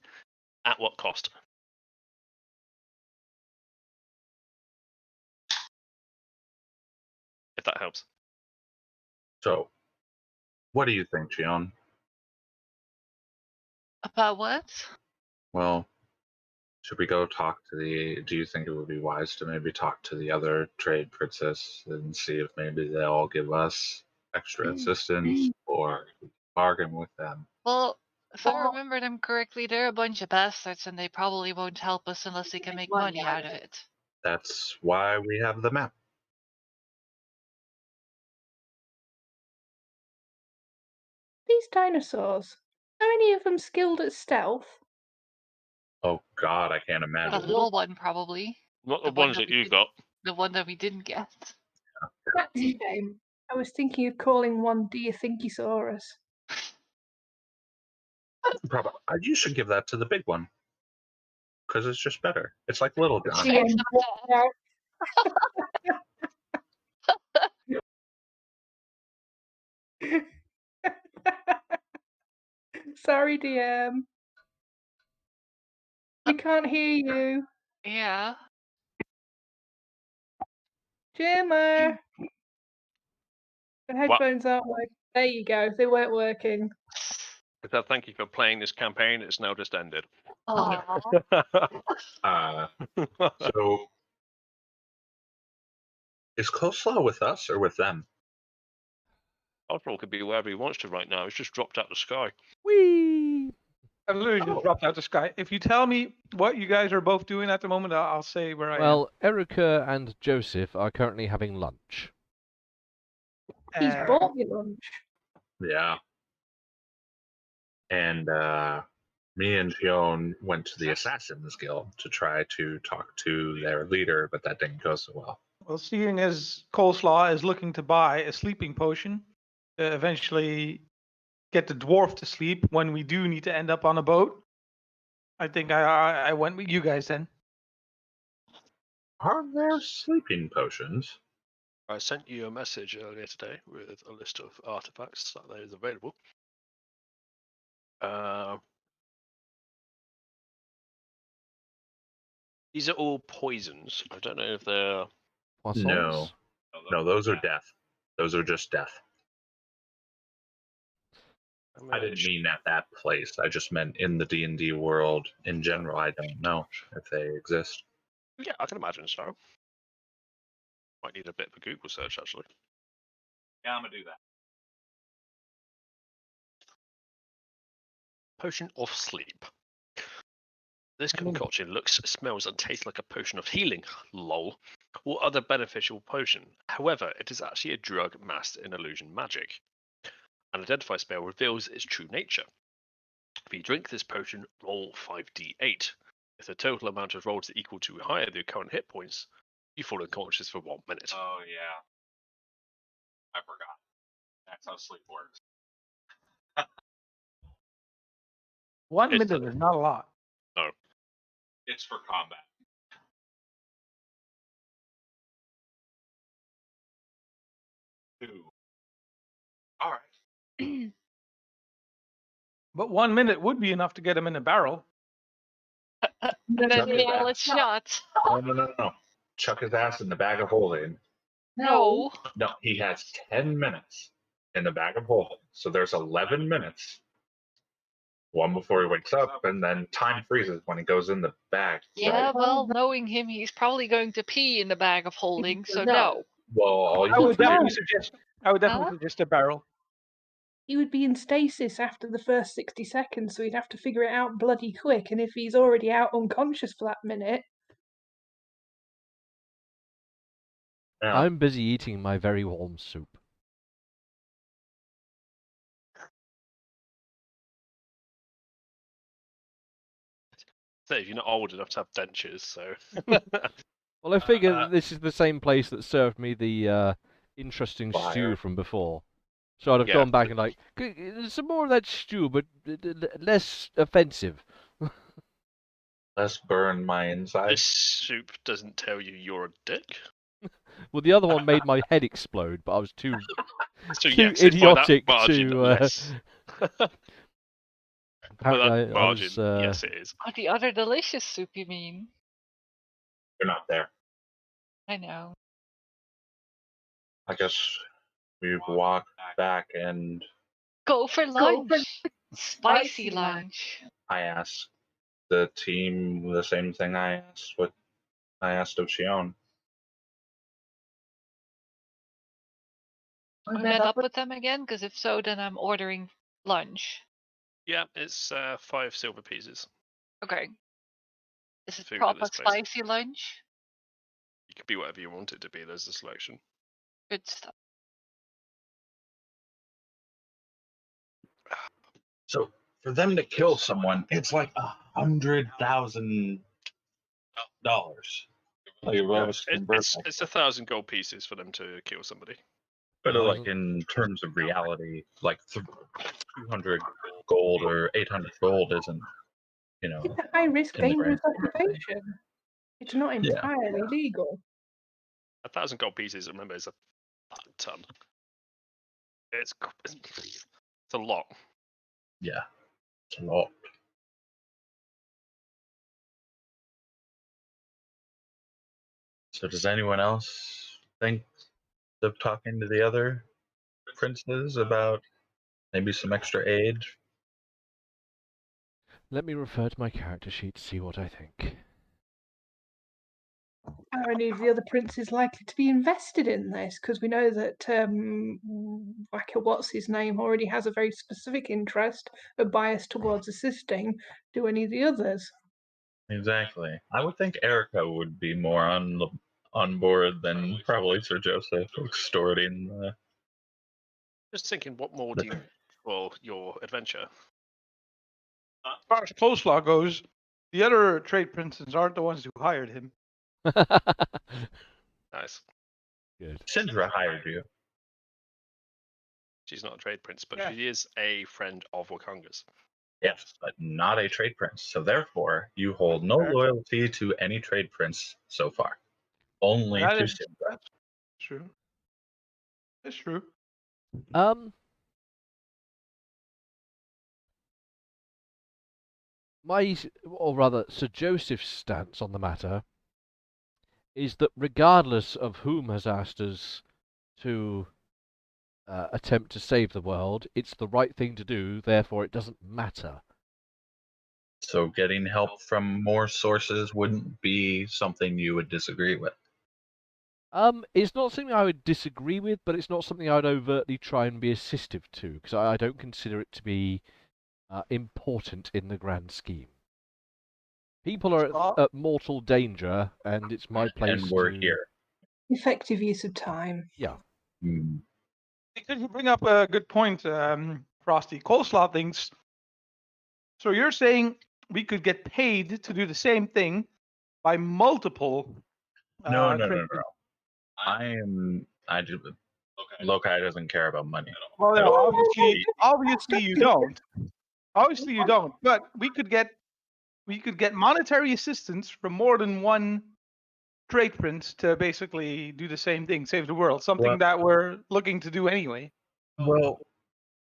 At what cost? If that helps. So, what do you think, Gion? About what? Well, should we go talk to the? Do you think it would be wise to maybe talk to the other trade princess and see if maybe they'll give us extra assistance or bargain with them? Well, if I remember them correctly, they're a bunch of bastards and they probably won't help us unless they can make money out of it. That's why we have the map. These dinosaurs. Are any of them skilled at stealth? Oh God, I can't The imagine. little one, probably. Not the The one ones that that we you did- got. The one that we didn't get. That's a shame. I was thinking of calling one Diathinkisaurus. Probably, you should give that to the big one because it's just better. It's like Little John. DM. Sorry, DM. We can't hear you. Yeah. Jimmer. The headphones aren't working. There you go. They weren't working. So thank you for playing this campaign. It's now just ended. Aw. So, is Coleslaw with us or with them? Oswald could be wherever he wants to right now. It's just dropped out the sky. Whee! I literally just dropped out the sky. If you tell me what you guys are both doing at the moment, I'll say where I am. Well, Erica and Joseph are currently having lunch. He's bought me lunch. Yeah. And me and Gion went to the Assassin's Guild to try to talk to their leader, but that didn't go so well. Well, seeing as Coleslaw is looking to buy a sleeping potion, eventually get the dwarf to sleep when we do need to end up on a boat, I think I went with you guys then. Are there sleeping potions? I sent you a message earlier today with a list of artifacts that is available. These are all poisons. I don't know if they're. Poissons? No, those are death. Those are just death. I didn't mean at that place. I just meant in the D&D world in general. I don't know if they exist. Yeah, I can imagine so. Might need a bit of a Google search actually. Yeah, I'm gonna do that. Potion of sleep. This concoction looks, smells, and tastes like a potion of healing, lol, or other beneficial potion. However, it is actually a drug masked in illusion magic. An identify spell reveals its true nature. If you drink this potion, roll 5d8. If the total amount of rolls is equal to higher than your current hit points, you fall unconscious for 1 minute. Oh yeah, I forgot. That's how sleep works. 1 It's minute is not a lot. It's for combat. Two. All right. But 1 minute would be enough to get him in a barrel. And then Chuck his nail ass. it shut. No. Chuck his ass in the bag of holding. No. No, he has 10 minutes in the bag of holding. So there's 11 minutes. One before he wakes up, and then time freezes when he goes in the bag. Yeah, right? well, knowing him, he's probably going to pee in the bag of holding, so no. Well, all I you would do definitely is suggest a barrel. He would be in stasis after the first 60 seconds, so he'd have to figure it out bloody quick. And if he's already out unconscious for that minute, Yeah. I'm busy eating my very warm soup. So if you're not old enough to have dentures, so. Well, I figure that this is the same place that served me the interesting stew Fire. from before. So I'd have Yeah. gone back and like, some more of that stew, but less offensive. Let's burn my This insides. soup doesn't tell you you're a dick. Well, the other one made my head explode, but I was too So too yes, it's by that idiotic margin to. less. By Apparently, that I margin, was. yes, it is. Oh, the other delicious soup, you mean? You're not there. I know. I guess we walk back, and Go for lunch. Spicy lunch. I ask the team the same thing I asked of Shion. We met up with them again, because if so, then I'm ordering lunch. Yeah, it's 5 silver pieces. Okay. Is it Food at proper this place. spicy lunch? You could be whatever you want it to be. There's a selection. Good stuff. So for them to kill someone, it's like $100,000. Like if I was to convert It's that. 1,000 gold pieces for them to kill somebody. But like in terms of reality, like 200 gold or 800 gold isn't, it's a high risk, in the dangerous grand scheme of things. occupation. It's not Yeah. entirely legal. 1,000 gold pieces, remember, is a ton. It's a lot. Yeah, it's a lot. So does anyone else think of talking to the other princes about maybe some extra aid? Let me refer to my character sheet to see what I think. Are any of the other princes likely to be invested in this? Because we know that Wacker, what's his name, already has a very specific interest, a bias towards assisting. Do any of the others? Exactly. I would think Erica would be more on board than probably Sir Joseph extorting the. Just thinking, what more do you for your adventure? As far as coleslaw goes, the other trade princes aren't the ones who hired him. Nice. Good. Sindra hired you. She's not a trade prince, but Yeah. she is a friend of Wakanga's. Yes, but not a trade prince. So therefore, you hold no Fair. loyalty to any trade prince so far. Only That to is- Sindra. That's true. It's true. Or rather, Sir Joseph's stance on the matter is that regardless of whom has asked us to attempt to save the world, it's the right thing to do, therefore it doesn't matter. So getting help from more sources wouldn't be something you would disagree with. It's not something I would disagree with, but it's not something I would overtly try and be assistive to, because I don't consider it to be important in the grand scheme. People are Well- at mortal danger, and it's my place And we're to... here. Effective use of time. Yeah. Hmm. Because you bring up a good point, Frosty. Coleslaw thinks. So you're saying we could get paid to do the same thing by multiple. No. trade- I do. Lokai doesn't care about money. Well, I no, don't- obviously you don't. Obviously you don't. But we could get monetary assistance from more than one trade prince to basically do the same thing, save the world. Something Well- that we're looking to do anyway. Well,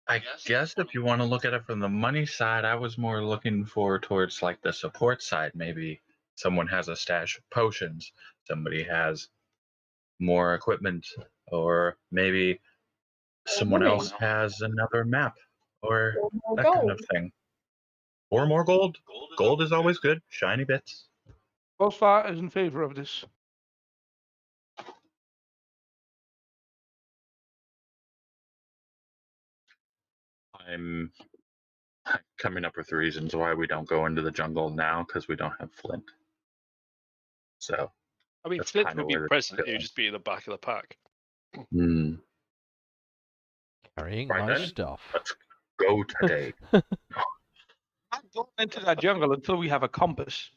I guess if you want to look at it from the money side, I was more looking towards like the support side. Maybe someone has a stash of potions, somebody has more equipment, or maybe someone money. else has another map, or Or more that kind gold. of thing. Or more gold. Gold is always good. Shiny bits. Coleslaw is in favor of this. I'm coming up with reasons why we don't go into the jungle now because we don't have flint. So, I mean, That's Flint kinda would be where the present. It would feeling. just be in the back of the pack. Carrying Right my then. stuff. Let's go today. Not going into that jungle until we have a compass.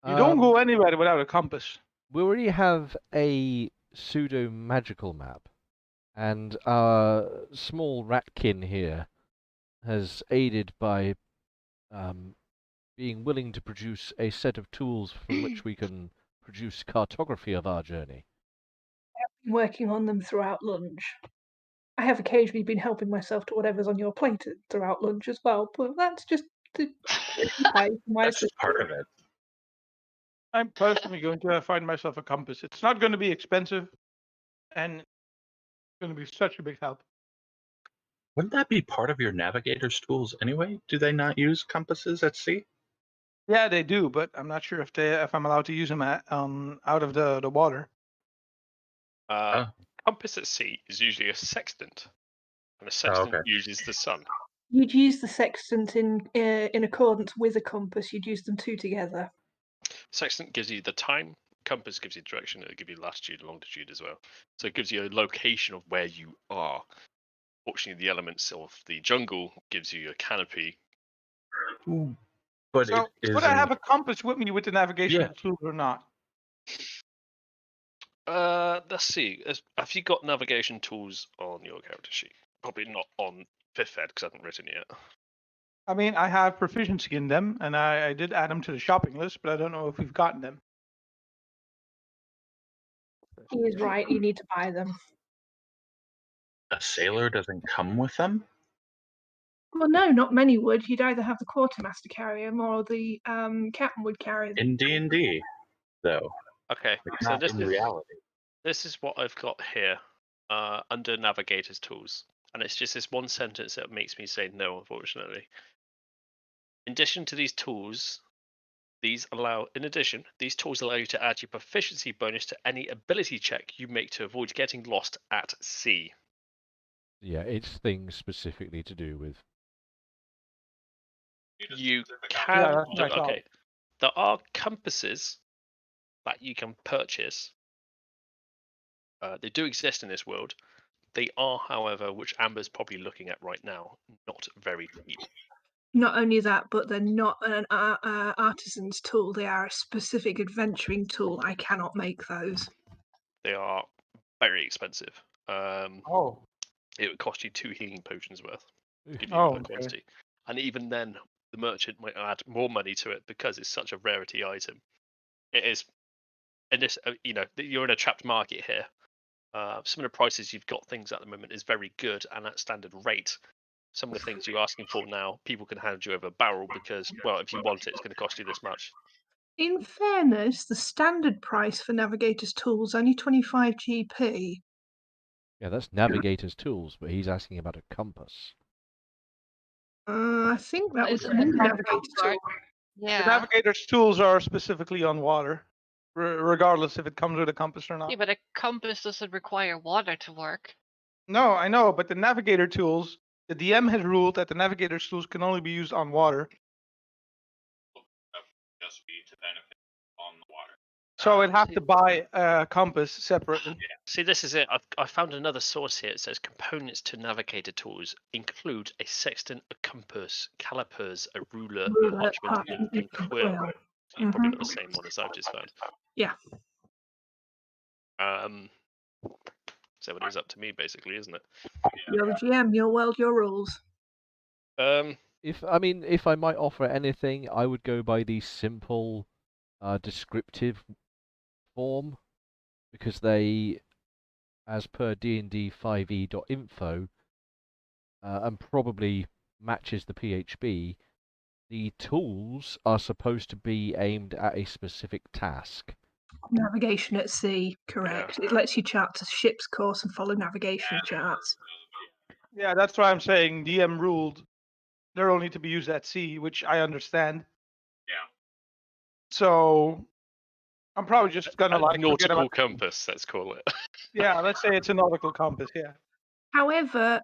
You don't go anywhere without a compass. We already have a pseudo magical map, and our small ratkin here has aided by being willing to produce a set of tools from which we can produce cartography of our journey. Been working on them throughout lunch. I have occasionally been helping myself to whatever's on your plate throughout lunch as well, but that's just to pay for my That's just part of it. I'm personally going to find myself a compass. It's not going to be expensive, and it's going to be such a big help. Wouldn't that be part of your navigator's tools anyway? Do they not use compasses at sea? Yeah, they do, but I'm not sure if I'm allowed to use them out of the water. Compass at sea is usually a sextant, and a sextant okay. uses the sun. You'd use the sextant in accordance with a compass. You'd use them two together. Sextant gives you the time. Compass gives you direction. It'll give you latitude and longitude as well. So it gives you a location of where you are. Fortunately, the elements of the jungle gives you a canopy. But So, it would I have isn't. a compass with me with the navigational Yeah. tool or not? Let's see. Have you got navigation tools on your character sheet? Probably not on 5th ed because I haven't written it yet. I mean, I have proficiency in them, and I did add them to the shopping list, but I don't know if we've gotten them. He is right. You need to buy them. A sailor doesn't come with them? Well, no, not many would. You'd either have the quartermaster carry them, or the captain would carry them. In D&D, though. Okay, Like, so not this in is reality. this is what I've got here under navigator's tools, and it's just this one sentence that makes me say no, unfortunately. In addition to these tools, these tools allow you to add your proficiency bonus to any ability check you make to avoid getting lost at sea. Yeah, it's things specifically to do with... You Yeah, can that's what I thought. okay. There are compasses that you can purchase. They do exist in this world. They are, however, which Amber's probably looking at right now, not very cheap. Not only that, but they're not an artisan's tool. They are a specific adventuring tool. I cannot make those. They are very expensive. Oh. It would cost you 2 healing potions worth. Give you Oh, the okay. quantity. And even then, the merchant might add more money to it because it's such a rarity item. It is, and this, you're in a trapped market here. Some of the prices you've got things at the moment is very good and at standard rate. Some of the things you're asking for now, people can hand you over a barrel because, well, if you want it, it's going to cost you this much. In fairness, the standard price for navigator's tools only 25 GP. Yeah, that's navigator's tools, but he's asking about a compass. I think that was Isn't a it navigator's compass? tool. The Yeah. navigator's tools are specifically on water, regardless if it comes with a compass or not. Yeah, but a compass doesn't require water to work. No, I know, but the navigator tools The DM has ruled that the navigator's tools can only be used on water. Just be to benefit on the water. So I'd have to buy a compass separately. See, this is it. I found another source here. It says components to navigator tools include a sextant, a compass, calipers, a ruler, parchment, and quill. So you probably got the same one as I've just found. Yeah. So it is up to me, basically, isn't it? You're the GM. Your world, your rules. If I might offer anything, I would go by the simple, descriptive form, because they, as per D&D 5e.info, and probably matches the PHB, the tools are supposed to be aimed at a specific task. Navigation at sea, correct. Yeah. It lets you chart to ship's course and follow navigation charts. Yeah, that's why I'm saying DM ruled they're only to be used at sea, which I understand. Yeah. So I'm probably just gonna A nautical forget about. compass, let's call it. Yeah, let's say it's a nautical compass. Yeah. However,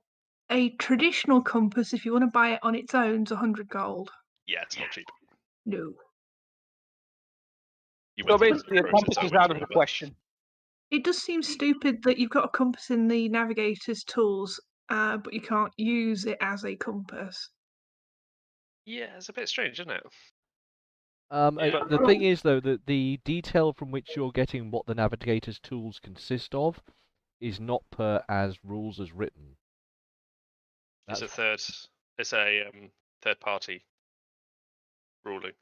a traditional compass, if you want to buy it on its own, is 100 gold. Yeah, it's not cheap. No. You So went through basically, a the process compass I is went out of through, the but- question. It does seem stupid that you've got a compass in the navigator's tools, but you can't use it as a compass. Yeah, it's a bit strange, isn't it? But the thing is, though, that the detail from which you're getting what the navigator's tools consist of is not per as rules as written. It's a third party ruling.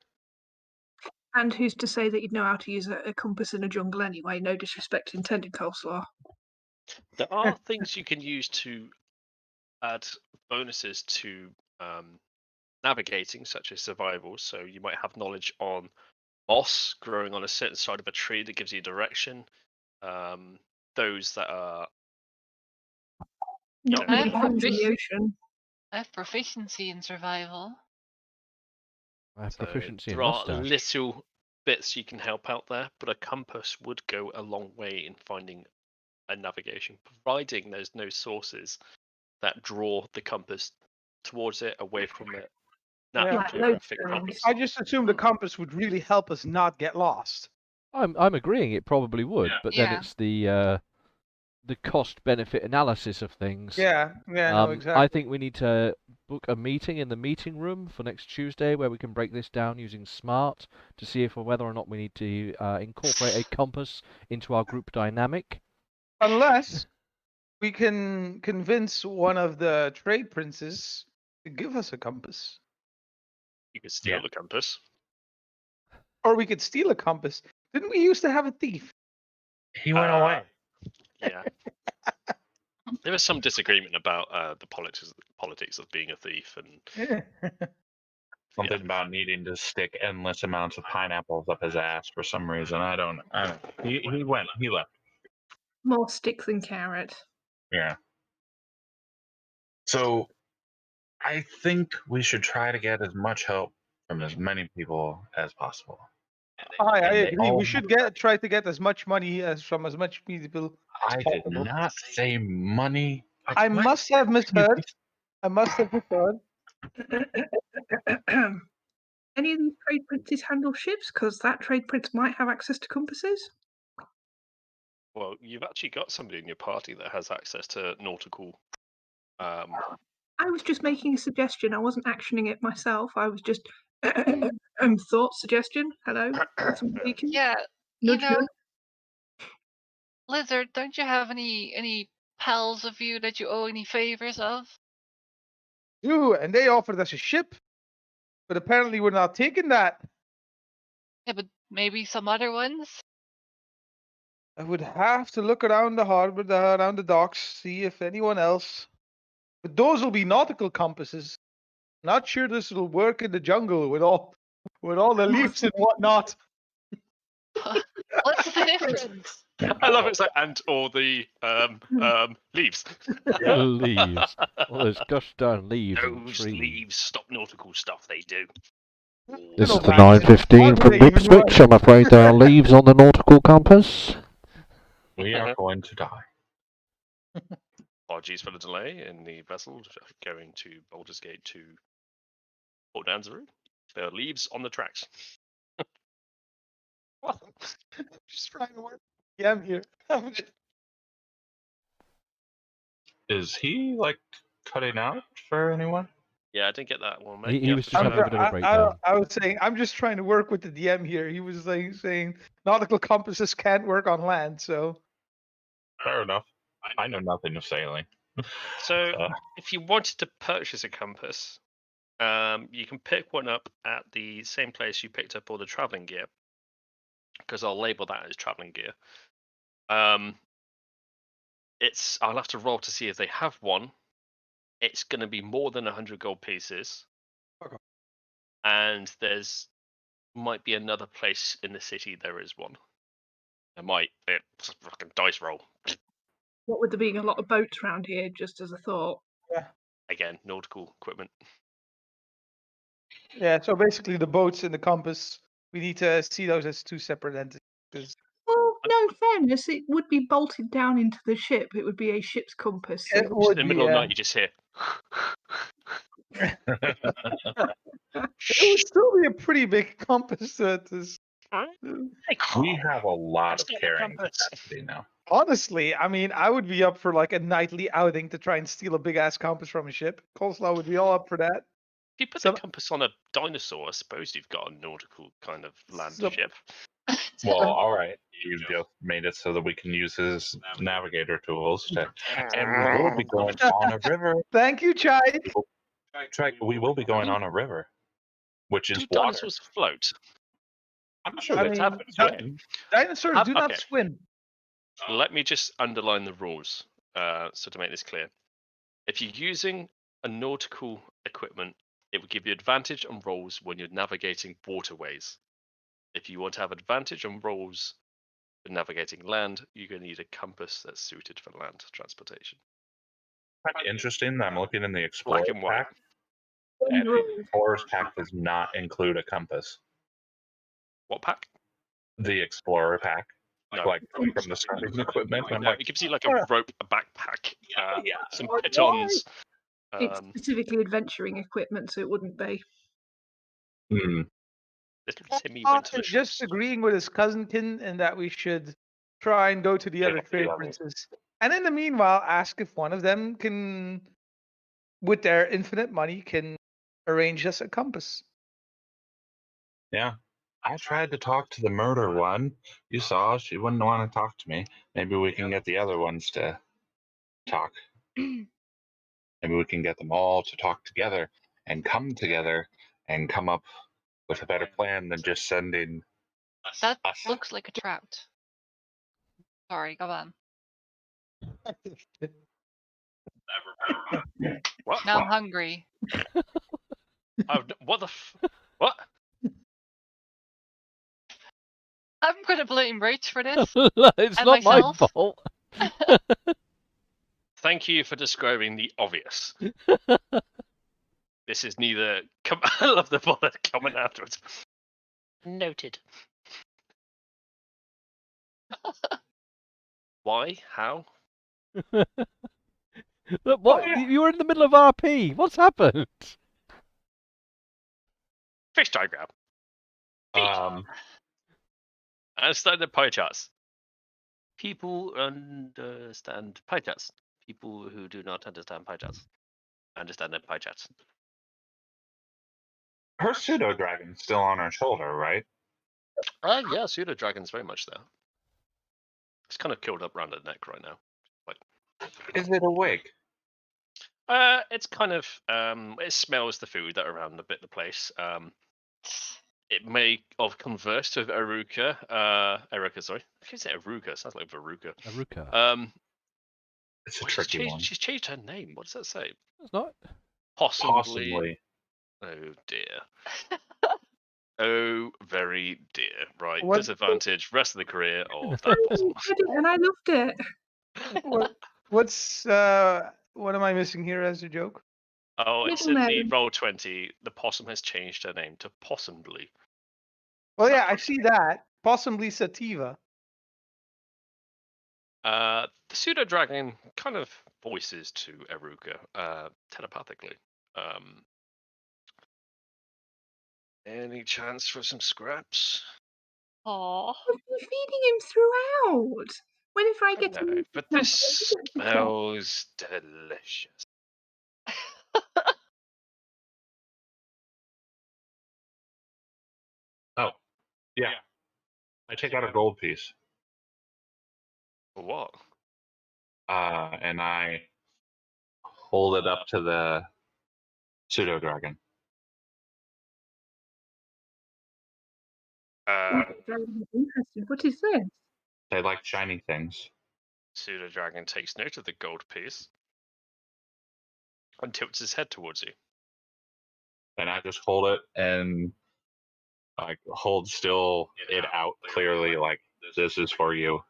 And who's to say that you'd know how to use a compass in a jungle anyway? No disrespect intended, Coleslaw. There are things you can use to add bonuses to navigating, such as survival. So you might have knowledge on moss growing on a certain side of a tree that gives you direction. Those that are Not I many have things in the profici- ocean. I have proficiency in survival. I have proficiency in there are mustache. little bits you can help out there, but a compass would go a long way in finding a navigation, providing there's no sources that draw the compass towards it, away from it. Natural Like geographic those compass. I just assumed the compass would really help us not get lost. I'm agreeing it probably would, Yeah. but then Yeah. it's the cost benefit analysis of things. Yeah, no, exactly. I think we need to book a meeting in the meeting room for next Tuesday where we can break this down using SMART to see if whether or not we need to incorporate a compass into our group dynamic. Unless we can convince one of the trade princes to give us a compass. You could steal Yeah. the compass. Or we could steal a compass. Didn't we used to have a thief? He went away. Yeah. There was some disagreement about the politics of being a thief, and Something about needing to stick endless amounts of pineapples up his ass for some reason. I don't. He left. More stick than carrot. Yeah. So I think we should try to get as much help from as many people as possible. I And they agree. all- We should try to get as much money from as much people. I did not say money. I must have misheard. I must have misheard. Any of these trade princes handle ships? Because that trade prince might have access to compasses. well, you've actually got somebody in your party that has access to nautical. I was just making a suggestion. I wasn't actioning it myself. I was just thought suggestion. Hello. Somebody can Yeah, nudge, you know, nudge. Lizard, don't you have any pals of you that you owe any favors of? Ooh, and they offered us a ship, but apparently we're not taking that. Yeah, but maybe some other ones? I would have to look around the harbor, around the docks, see if anyone else. But those will be nautical compasses. Not sure this will work in the jungle with all the leaves and whatnot. What's the difference? I love it. It's like, and or the leaves. Leaves. All those gosh darn leaves and Those trees. leaves stop nautical stuff. They do. This No, is the man, 9:15 why from would they even Ipswich. I'm afraid there are leaves on the nautical compass. We are going to die. Apologies for the delay in the vessel going to Baldur's Gate to Port Danzaru. There are leaves on the tracks. Well, just trying to work. Yeah, I'm here. Is he like cutting out for anyone? Yeah, I didn't get that one, mate. He You was have to just try having a that. bit of a breakdown. I was saying, I'm just trying to work with the DM here. He was like saying nautical compasses can't work on land, so Fair enough. I know nothing of sailing. So, if you wanted to purchase a compass, you can pick one up at the same place you picked up all the traveling gear, because I'll label that as traveling gear. I'll have to roll to see if they have one. It's going to be more than 100 gold pieces. Okay. And might be another place in the city there is one. It's a fucking dice roll. What with there being a lot of boats around here, just as a thought. Again, nautical equipment. yeah. So basically, the boats and the compass, we need to see those as two separate entities. 'Cause Well, no, in fairness, it would be bolted down into the ship. It would be a ship's compass. So it In would the be, middle of the night, you just hear. it would still be a pretty big compass. We have a lot Let's of get the carrying compass. capacity now. Honestly, I mean, I would be up for like a nightly outing to try and steal a big ass compass from a ship. Coleslaw would be all up for that. If you put Some- the compass on a dinosaur, I suppose you've got a nautical kind of land Some- ship. Well, all right. You just made it so that we can use his navigator tools, and we will be going on a river. Thank you, Chai. We will be going on a river, which is Do water. dinosaurs float? I'm sure I that mean, happens. okay. Dinosaurs do not Okay. swim. Let me just underline the rules, so to make this clear. If you're using a nautical equipment, it will give you advantage on rolls when you're navigating waterways. If you want to have advantage on rolls for navigating land, you're going to need a compass that's suited for land transportation. Quite interesting. I'm looking in the Black Explorer and white. pack, and the Explorer's pack does not include a compass. What pack? The Explorer pack, No. like from the starting equipment. I'm No, like, it gives you like a rope, a backpack, some Why? pitons. It's specifically adventuring equipment, so it wouldn't be. Little Timmy Coleslaw went to the is just agreeing with his cousinkin and that we should try and go to the other Yeah, trade yeah. princes. And in the meanwhile, ask if one of them can, with their infinite money, can arrange us a compass. yeah. I tried to talk to the murder one. You saw she wouldn't want to talk to me. Maybe we can get the other ones to talk. Maybe we can get them all to talk together and come together and come up with a better plan than just sending That us. looks like a trout. Sorry, go on. What? Now I'm hungry. What the what? I'm gonna blame Rach for this. It's And not myself. my fault. Thank you for describing the obvious. This is neither. I love the bullet comment afterwards. Noted. Why? How? Look, what? You were in the middle of RP. What's happened? Fish diagram. I understand the pie charts. People understand pie charts. People who do not understand pie charts understand the pie charts. Her pseudo dragon's still on her shoulder, right? Yeah, pseudo dragon's very much there. It's kind of curled up around her neck right now. Is it awake? It's kind of it smells the food that are around a bit of the place. It may have conversed with Eruka. Erica, sorry. I can't say Eruka. Sounds like Veruca. Aruka. It's a tricky one. She's changed her name. What does that say? It's not. Possibly. Oh dear. Oh, very dear. Right. What- Disadvantage. Rest of the career of that possum. I did it and I loved it. What am I missing here as a joke? Oh, it's in Middle the name. roll 20. The possum has changed her name to Possumly. Well, yeah, I see that. Possibly sativa. The pseudo dragon kind of voices to Eruka telepathically. Any chance for some scraps? Aww. I've been feeding him throughout. Whenever I get No, but this smells delicious. Oh, yeah. I take out a gold piece, What? and I hold it up to the pseudo dragon. very interested. What is this? They like shiny things. Pseudo dragon takes note of the gold piece and tilts his head towards you. And I just hold it and like hold still it out clearly, like this is for you.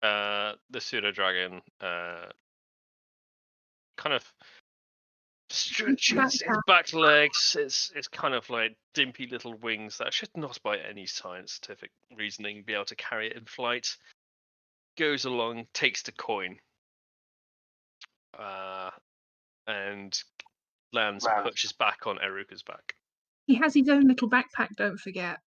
The pseudo dragon kind of stretches its back legs. It's kind of like dimpy little wings that should not, by any scientific reasoning, be able to carry it in flight. Goes along, takes the coin, and lands, perches back on Eruka's back. He has his own little backpack, don't forget.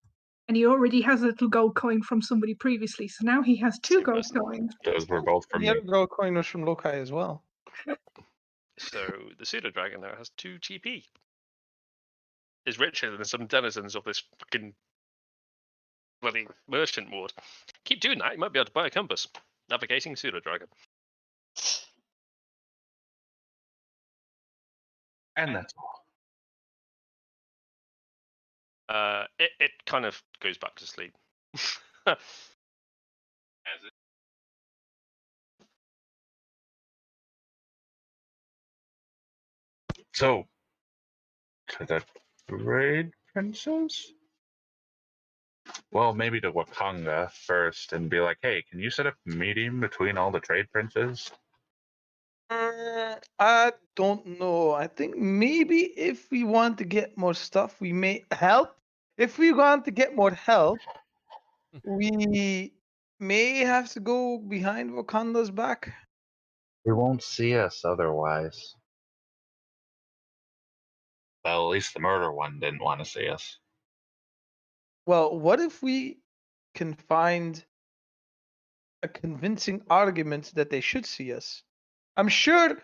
And he already has a little gold coin from somebody previously, so now he has two Same gold person. coins. Those were both from The me. other gold coin was from Lokai as well. So the pseudo dragon now has 2 GP. Is richer than some denizens of this fucking bloody merchant ward. Keep doing that, you might be able to buy a compass. Navigating pseudo dragon. And that's all. It kind of goes back to sleep. So, to the trade princess? Well, maybe to Wakanga first and be like, hey, can you set up a meeting between all the trade princes? I don't know. I think maybe if we want to get more stuff, we may help. If we want to get more help, we may have to go behind Wakanda's back. They won't see us otherwise. Well, at least the murder one didn't want to see us. Well, what if we can find a convincing argument that they should see us? I'm sure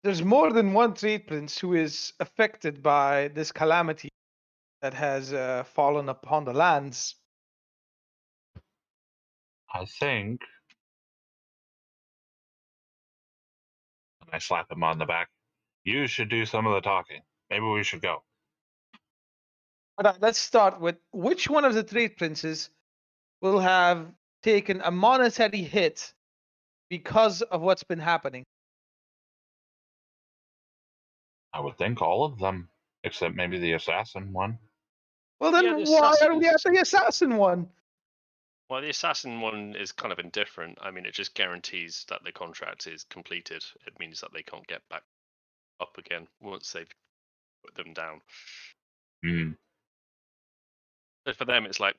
there's more than one trade prince who is affected by this calamity that has fallen upon the lands. I think. And I slap him on the back. You should do some of the talking. Maybe we should go. Let's start with which one of the trade princes will have taken a monetary hit because of what's been happening. I would think all of them, except maybe the assassin one. Well, then Yeah, the why assassin are we is- at the assassin one? Well, the assassin one is kind of indifferent. I mean, it just guarantees that the contract is completed. It means that they can't get back up again once they've put them down. Hmm. But for them, it's like,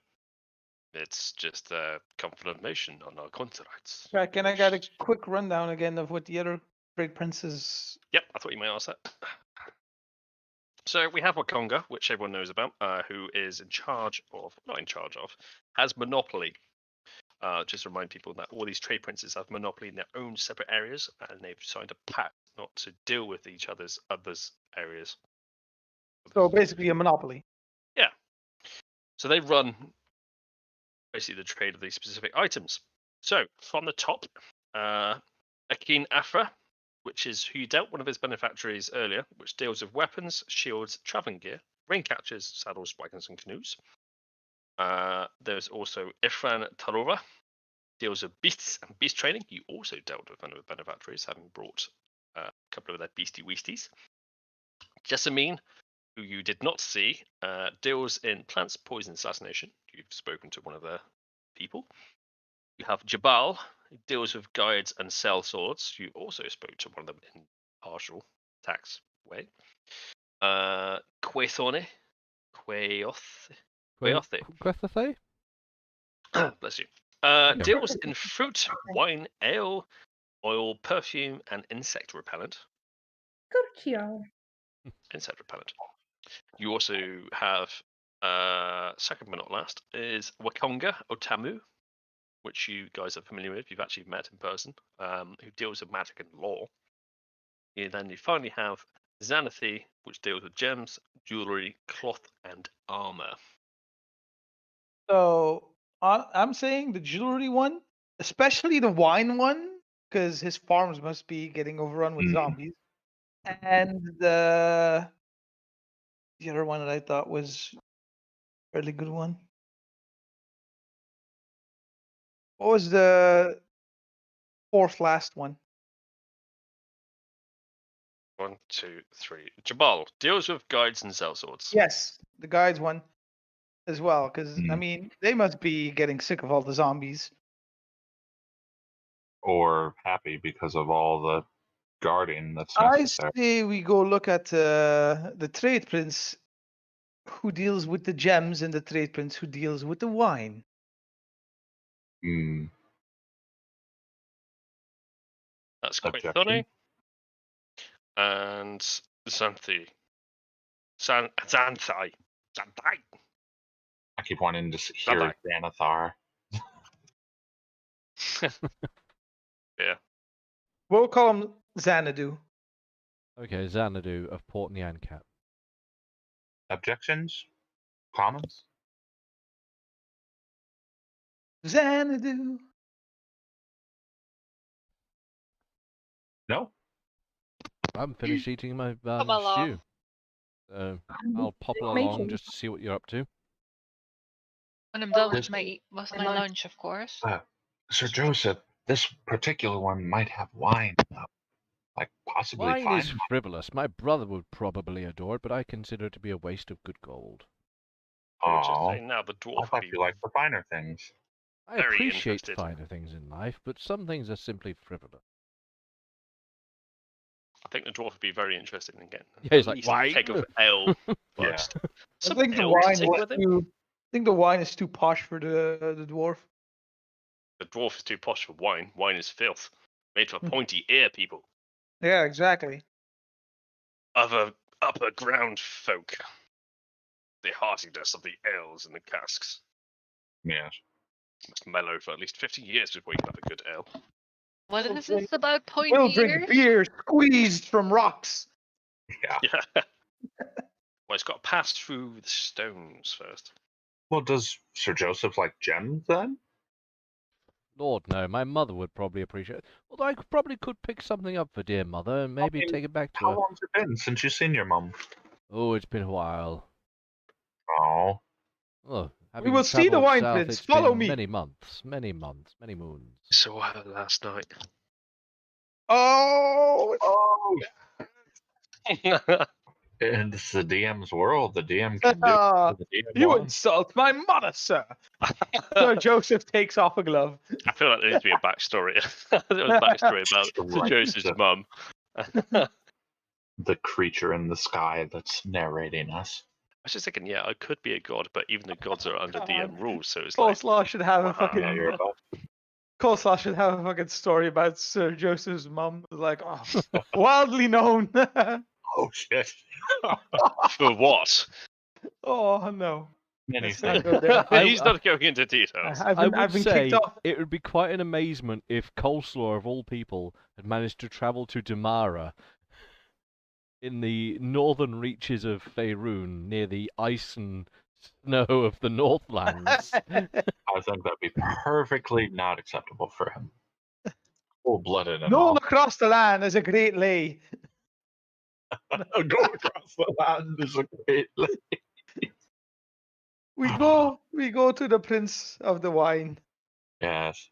it's just a confirmation on our contracts. Right, can I get a quick rundown again of what the other trade princes? Yep, I thought you might ask that. So we have Wakanga, which everyone knows about, who is in charge of, not in charge of, has monopoly. Just to remind people that all these trade princes have monopoly in their own separate areas, and they've signed a pact not to deal with each other's areas. So basically a monopoly. Yeah. So they run basically the trade of these specific items. So from the top, Akin Afra, which is who you dealt one of his benefactories earlier, which deals with weapons, shields, traveling gear, rain catchers, saddles, wagons, and canoes. There's also Ifran Tarova, deals with beasts and beast training. You also dealt with one of the benefactories, having brought a couple of their beastie weasties. Jessamine, who you did not see, deals in plants, poison, assassination. You've spoken to one of their people. You have Jabal, who deals with guides and sell swords. You also spoke to one of them in partial tax way. Quaethorne, Quaothe, Quethathe? bless you. Okay. Deals in fruit, wine, ale, oil, perfume, and insect repellent. Gotcha. Insect repellent. You also have, second but not last, is Wakonga Otamu, which you guys are familiar with. You've actually met in person, who deals with magic and law. And then you finally have Xanathi, which deals with gems, jewelry, cloth, and armor. So I'm saying the jewelry one, especially the wine one, because his farms must be getting overrun with Mm. zombies. And the other one that I thought was a fairly good one. What was the fourth last one? 1, 2, 3. Jabal deals with guides and sellswords. Yes, the guides one as well, because I Mm. mean they must be getting sick of all the zombies. Or happy because of all the guarding that's I necessary. say we go look at the trade prince who deals with the gems and the trade prince who deals with the wine. Mm. That's quite Objection? funny. And Xanthi. Xanthai. Xanthai. I keep wanting to hear Xanathar. Yeah. We'll call him Xanadu. Okay, Xanadu of Port Nyancat. Objections? Comments? Xanadu. No? I'm finished eating my Come along. stew. So I'll pop Me along too. just to see what you're up to. When I'm done This- with my lunch, of course. Sir Joseph, this particular one might have wine, like possibly Wine fine. is frivolous. My brother would probably adore it, but I consider it to be a waste of good gold. I would just Oh, say now the I dwarf would thought be you liked the finer things. I very appreciate interested. finer things in life, but some things are simply frivolous. I think the dwarf would be very interested in getting Yeah, he's at like, least a keg of ale Yeah. first. I Some think the ale to wine take is with him. I think the wine is too posh for the dwarf. The dwarf is too posh for wine. Wine is filth. Made for pointy ear people. Yeah, exactly. Other upper ground folk. The heartiness of the ales in the casks. Yes. Must mellow for at least 50 years before you can have a good ale. What We'll is this about We'll pointy drink ears? beer squeezed from rocks. Yeah. Yeah. Well, it's got to pass through the stones first. Well, does Sir Joseph like gems then? Lord, no. My mother would probably appreciate it. Although I probably could pick something up for dear mother and maybe mean, take it back to How her. long's it been since you've seen your mum? Oh, it's been a while. Oh. Oh, We will see the travelled wine south, prince. it's Follow been me. many months, many moons. Saw her last night. Oh, And it's the DM's world. The DM can do what the DM you wants. insult my mother, sir. Sir Joseph takes off a glove. I feel like there needs to be a backstory. There was a backstory about Sir Right. Joseph's mum. The creature in the sky that's narrating us. I was just thinking, yeah, I could be a god, but even the gods are under God. DM rules, so it's like, Coleslaw should have a wow. fucking Yeah, you're about. Coleslaw should have a fucking story about Sir Joseph's mum. Like, oh, wildly known. Oh shit. For what? Oh no. Many Let's not things. go there. He's not going into details. I've I been, would I've been say kicked off. it would be quite an amazement if Coleslaw, of all people, had managed to travel to Damara in the northern reaches of Faerun, near the ice and snow of the Northlands. I think that'd be perfectly not acceptable for him. Full-blooded and Known all. across the land as a great lay. Go across the land is a great lake. We go to the Prince of the Wine. Yes.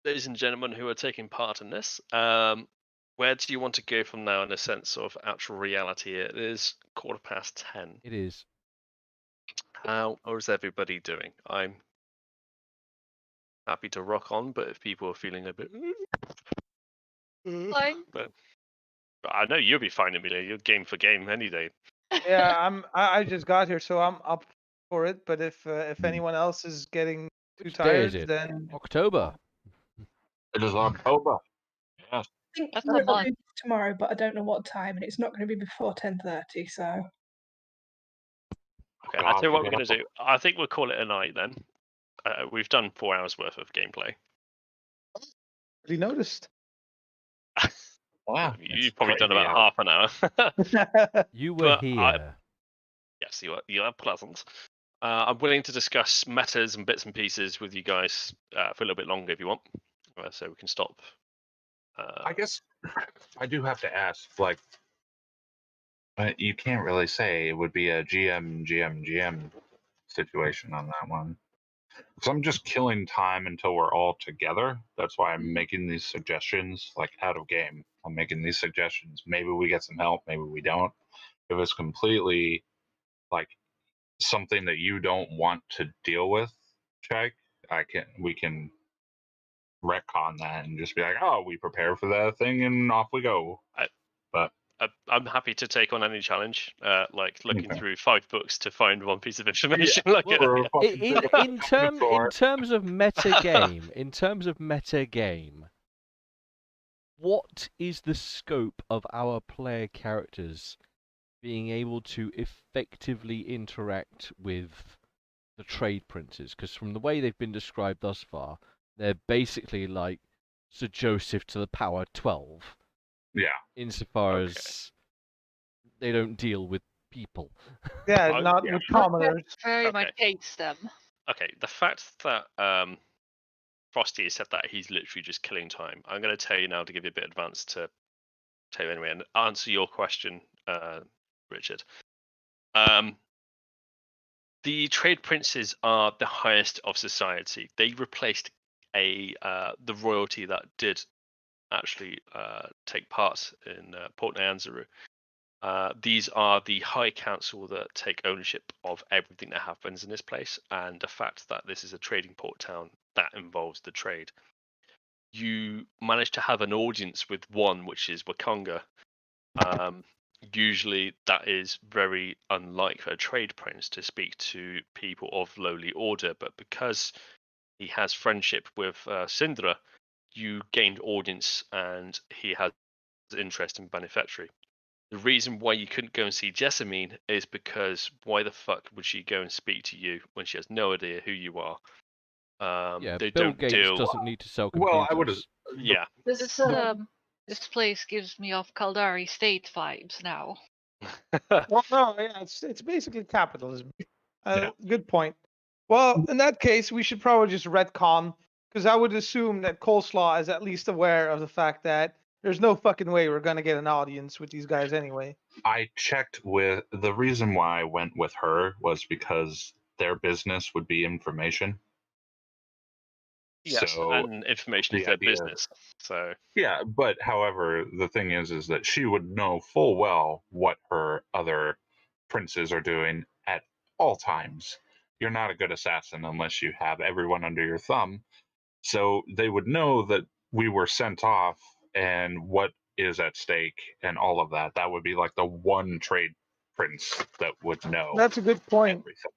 Ladies and gentlemen who are taking part in this, where do you want to go from now in a sense of actual reality? It is 10:15. It is. How is everybody doing? I'm happy to rock on, but if people are feeling a bit, Fine. but I know you'll be fine, Amelia. You're game for game any day. Yeah, I just got here, so I'm up for it. But if anyone else is getting too Which day is tired, it? then October. It is October. Yes. I think That's we're a month. moving tomorrow, but I don't know what time, and it's not going to be before 10:30. So Okay, I God, tell you what I we're get going to up- do. I think we'll call it a night then. We've done 4 hours worth of gameplay. you noticed. Yeah, You've probably done crazy about out. half an hour. You were But here. Yes, you are pleasant. I'm willing to discuss matters and bits and pieces with you guys for a little bit longer if you want, so we can stop. I guess I do have to ask, like, you can't really say it would be a GM situation on that one. So I'm just killing time until we're all together. That's why I'm making these suggestions, like out of game. I'm making these suggestions. Maybe we get some help, maybe we don't. If it's completely like something that you don't want to deal with, Check, we can retcon that and just be like, oh, we prepare for that thing and off we go. But I'm happy to take on any challenge, like looking Okay. through 5 books to find one piece of information. Like, Well, Or a fucking in dinosaur. terms of meta game, what is the scope of our player characters being able to effectively interact with the trade princes? Because from the way they've been described thus far, they're basically like Sir Joseph to the power 12, Yeah. insofar Okay. as they don't deal with people. Yeah, Oh, not yeah. with commoners. Very Okay. much hates them. okay, the fact that Frosty has said that he's literally just killing time, I'm going to tell you now to give you a bit of advance to tell you anyway and answer your question, Richard. The trade princes are the highest of society. They replaced the royalty that did actually take part in Port Nyanzaru. These are the High Council that take ownership of everything that happens in this place, and the fact that this is a trading port town that involves the trade. You manage to have an audience with one, which is Wakanga. Usually, that is very unlike for a trade prince to speak to people of lowly order, but because he has friendship with Syndra, you gained audience, and he has interest in manufacturing. The reason why you couldn't go and see Jessamine is because why the fuck would she go and speak to you when she has no idea who you are? Yeah, They Bill don't Gates deal. doesn't need to sell computers. Well, I would have. Yeah. This place gives me off Kaldari State vibes now. Well, no, yeah, it's basically capitalism. Yeah. Good point. Well, in that case, we should probably just retcon, because I would assume that Coleslaw is at least aware of the fact that there's no fucking way we're gonna get an audience with these guys anyway. I checked with the reason why I went with her was because their business would be information. Yes, So and information is the their idea- business. So yeah, but however, the thing is that she would know full well what her other princes are doing at all times. You're not a good assassin unless you have everyone under your thumb. So they would know that we were sent off and what is at stake and all of that. That would be like the one trade prince that would know That's a good point. everything.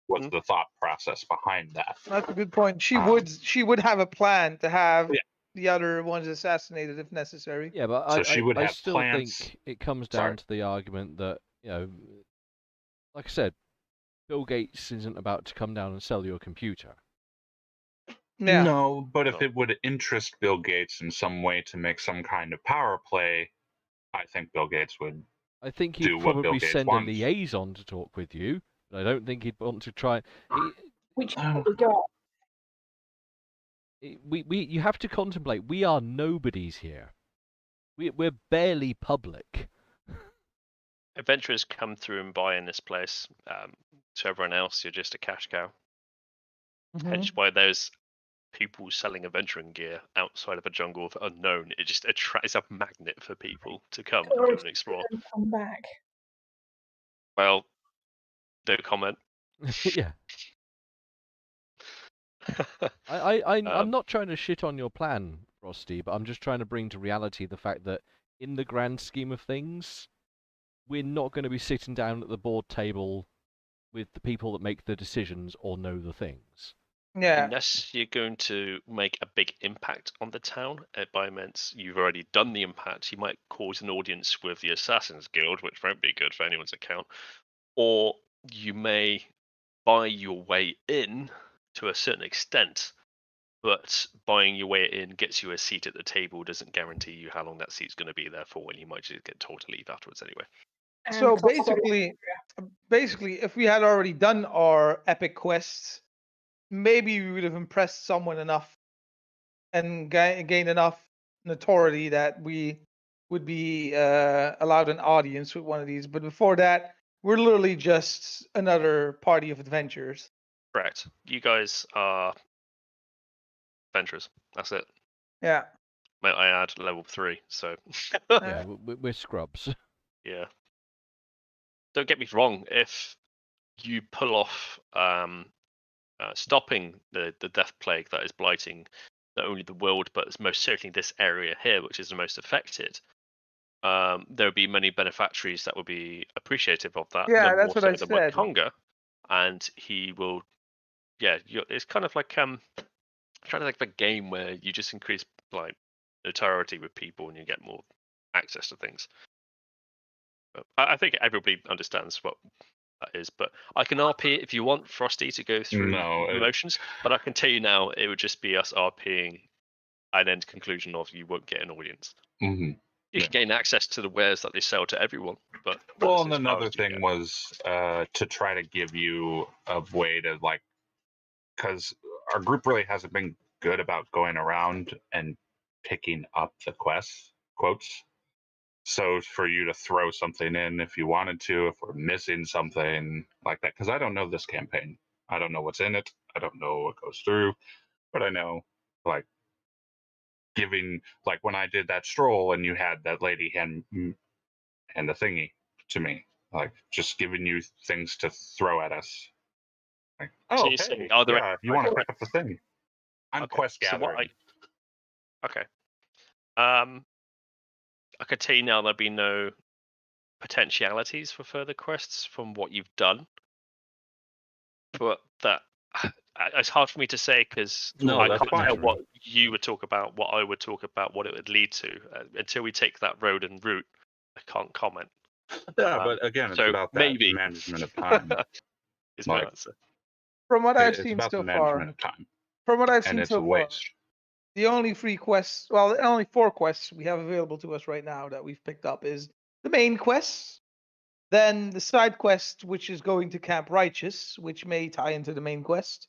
What's the thought process behind that? That's a good point. She Um, would have a plan to have Yeah. the other ones assassinated if necessary. Yeah, but So she would I have still plans. think it comes Sorry. down to the argument that, like I said, Bill Gates isn't about to come down and sell you a computer. Yeah. No, but if No. it would interest Bill Gates in some way to make some kind of power play, I think Bill Gates would. I think Do he'd what Bill probably Gates send wants. a liaison to talk with you, but I don't think he'd want to try. which Oh. we got. You have to contemplate. We are nobodies here. We're barely public. adventurers come through and buy in this place. To everyone else, you're just a cash cow. Mhm. Hence why there's people selling adventuring gear outside of a jungle of unknown. It just attracts a magnet for people to come and go and explore. And come back. Well, no comment. Yeah. I'm Um, not trying to shit on your plan, Frosty, but I'm just trying to bring to reality the fact that in the grand scheme of things, we're not going to be sitting down at the board table with the people that make the decisions or know the things. Yeah. Unless you're going to make a big impact on the town, by immense, you've already done the impact. You might cause an audience with the Assassin's Guild, which won't be good for anyone's account, or you may buy your way in to a certain extent, but buying your way in gets you a seat at the table, doesn't guarantee you how long that seat's going to be there for, and you might just get told to leave afterwards anyway. And So cost of- basically, if we had already done our epic quests, maybe we would have impressed someone enough and gained enough notoriety that we would be allowed an audience with one of these. But before that, we're literally just another party of adventurers. Correct. You guys are adventurers. That's it. Yeah. Might I add, level 3. So Yeah, we're scrubs. yeah. Don't get me wrong. If you pull off stopping the death plague that is blighting not only the world but most certainly this area here, which is the most affected, there would be many benefactories that would be appreciative of that. Yeah, none that's more what I so than said. Conga, and he will. Yeah, it's kind of like I'm trying to think of a game where you just increase like notoriety with people and you get more access to things. But I think everybody understands what that is, but I can RP it if you want Frosty to go through the motions, but I can tell you now it would just be us RPing an end conclusion of you won't get an audience. Mm-hmm. You can gain access to the wares that they sell to everyone, but Well, that's and as far another as you thing go. was to try to give you a way to like, because our group really hasn't been good about going around and picking up the quotes. So for you to throw something in if you wanted to, if we're missing something like that, because I don't know this campaign. I don't know what's in it. I don't know what goes through, but I know like giving, like when I did that stroll and you had that lady hand the thingy to me, like just giving you things to throw at us. Like, So oh, you're saying, hey, are there yeah, you want to pick up the thing? I'm Okay, quest so gathering. Okay. I could tell you now there'll be no potentialities for further quests from what you've done, but that it's hard for me to say because No, I that's can't fine. tell what you would talk about, what I would talk about, what it would lead to until we take that road and route. I can't comment. Yeah, but again, it's so about that maybe management of time. is my Like, answer. From what I've it's seen about so the management far, of time, and it's a waste. the only 3 quests, well, the only 4 quests we have available to us right now that we've picked up is the main quests, then the side quest, which is going to Camp Righteous, which may tie into the main quest.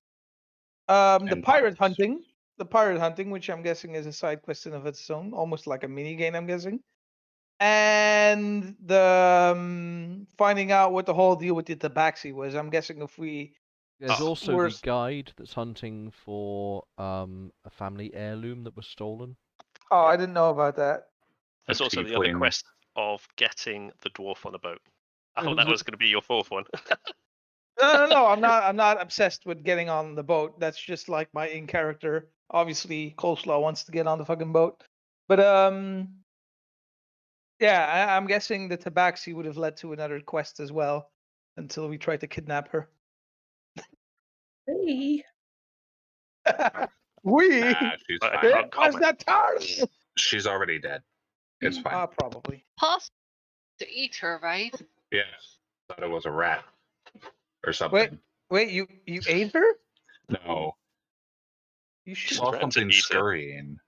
The And pirate pirates. hunting, which I'm guessing is a side quest in of its own, almost like a mini game, I'm guessing. And the finding out what the whole deal with the tabaxi was. I'm guessing if we There's also were the guide that's hunting for a family heirloom that was stolen. Oh, I didn't know about that. There's also the other tiefling. quest of getting the dwarf on a boat. I It thought was that was going to be your 4th one. No. I'm not obsessed with getting on the boat. That's just like my in character. Obviously, Coleslaw wants to get on the fucking boat, but yeah, I'm guessing the tabaxi would have led to another quest as well, until we tried to kidnap her. Hey. We. Nah, she's I fine. can't It was comment. not ours. She's already dead. It's fine. Probably. Possible to eat her, right? Yes. Thought it was a rat or something. Wait, you ate her? No. You should. Saw threatened to something eat her. scurrying.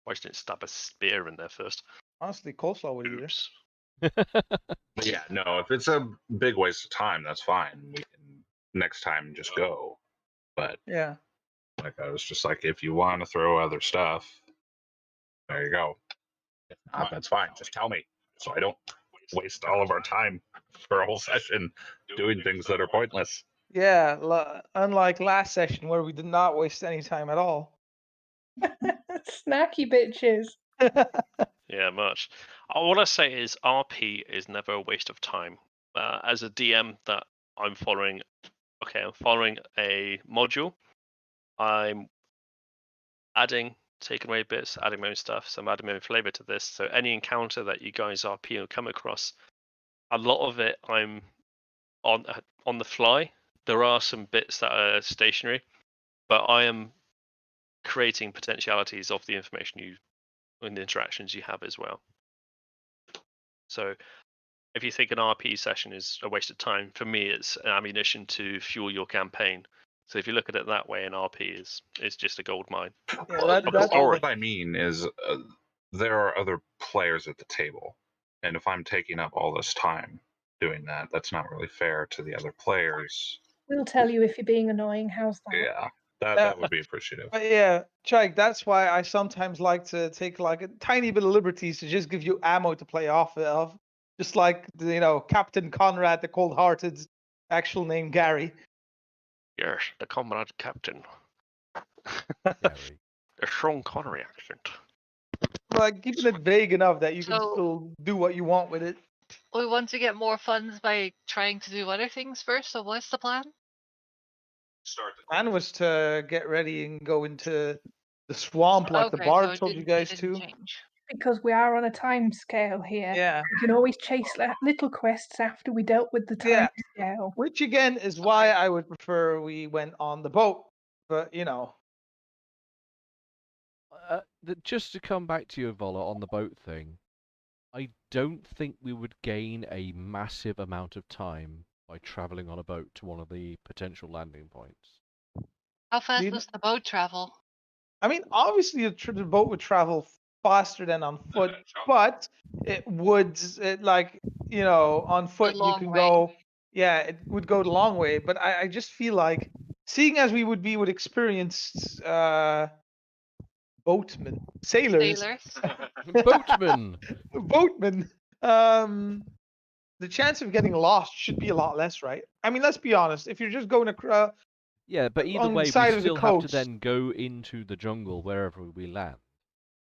Why didn't you stab a spear in there first? Honestly, Coleslaw would eat her. Oops. Yeah, no, if it's a big waste of time, that's fine. We can next time just go. But Yeah. like I was just like, if you want to throw other stuff, there you go. If not, that's fine. Just tell me so I don't waste all of our time for a whole session doing things that are pointless. Yeah, unlike last session where we did not waste any time at all. Snacky bitches. Yeah, much. All I say is RP is never a waste of time. As a DM that I'm following a module. I'm adding taking away bits, adding my own stuff, so I'm adding my own flavor to this. So any encounter that you guys RP or come across, a lot of it I'm on the fly. There are some bits that are stationary, but I am creating potentialities of the information you and the interactions you have as well. So if you think an RP session is a waste of time, for me it's an ammunition to fuel your campaign. So if you look at it that way, an RP is just a gold mine. Yeah, Well, that's all that I mean is there are other players at the table, and if I'm taking up all this time doing that, that's not really fair to the other players. We'll tell you if you're being annoying. How's that? Yeah, that would be appreciative. But yeah, Chike, that's why I sometimes like to take like a tiny bit of liberties to just give you ammo to play off of. Just like Captain Conrad, the cold-hearted, actual name Gary. Yes, the comrade captain. Gary. A Sean Connery accent. Like keeping it vague enough that you can So- still do what you want with it. We want to get more funds by trying to do other things first. So what's the plan? Start the Plan was to get ready and go into the swamp like the Okay, bard so it told you didn't- guys it didn't to. change. Because we are on a time scale here. Yeah. We can always chase little quests after we dealt with the time Yeah. scale. Which again is why I would prefer we went on the boat. But Just to come back to you, Vola, on the boat thing, I don't think we would gain a massive amount of time by travelling on a boat to one of the potential landing points. How fast You- does the boat travel? I mean, obviously the boat would travel faster than on foot, but it would on foot you long can way. go. Yeah, it would go the long way. But I just feel like, seeing as we would be with experienced boatmen, sailors, Boatman! boatmen, the chance of getting lost should be a lot less, right? I mean, let's be honest. If you're just going across, Yeah, but either on the way, we side of the still have to coast. then go into the jungle wherever we land.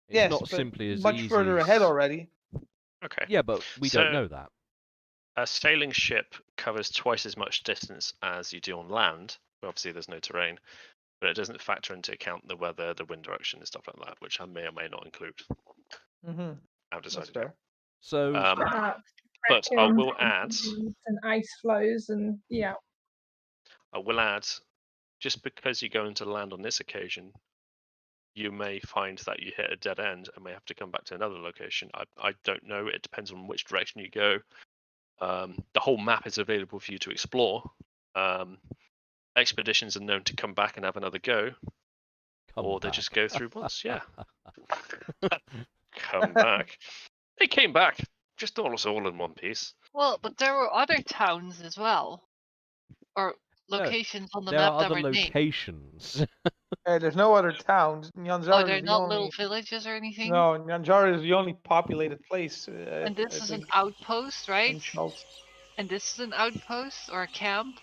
It's yes, not but simply as much easy further as... ahead already. Okay. Yeah, but we So- don't know that. A sailing ship covers twice as much distance as you do on land. Obviously, there's no terrain, but it doesn't factor into account the weather, the wind direction, and stuff like that, which I may or may not include. Mm-hmm. I've That's decided. fair. So, Perhaps But I kraken will add, and ice flows and yeah. just because you go into land on this occasion, you may find that you hit a dead end and may have to come back to another location. I don't know. It depends on which direction you go. The whole map is available for you to explore. Expeditions are known to come back and have another go, come or they back. just go through once. Yeah, come back. They came back, just all in one piece. Well, but there were other towns as well, or No, locations on the There map are that other were named. locations. There's no other towns. Nyanzara Oh, is they're the not only. little villages or anything. No, Nyanzara is the only populated place. And this I is an think, outpost, right? in Chult. And this is an outpost or a camp.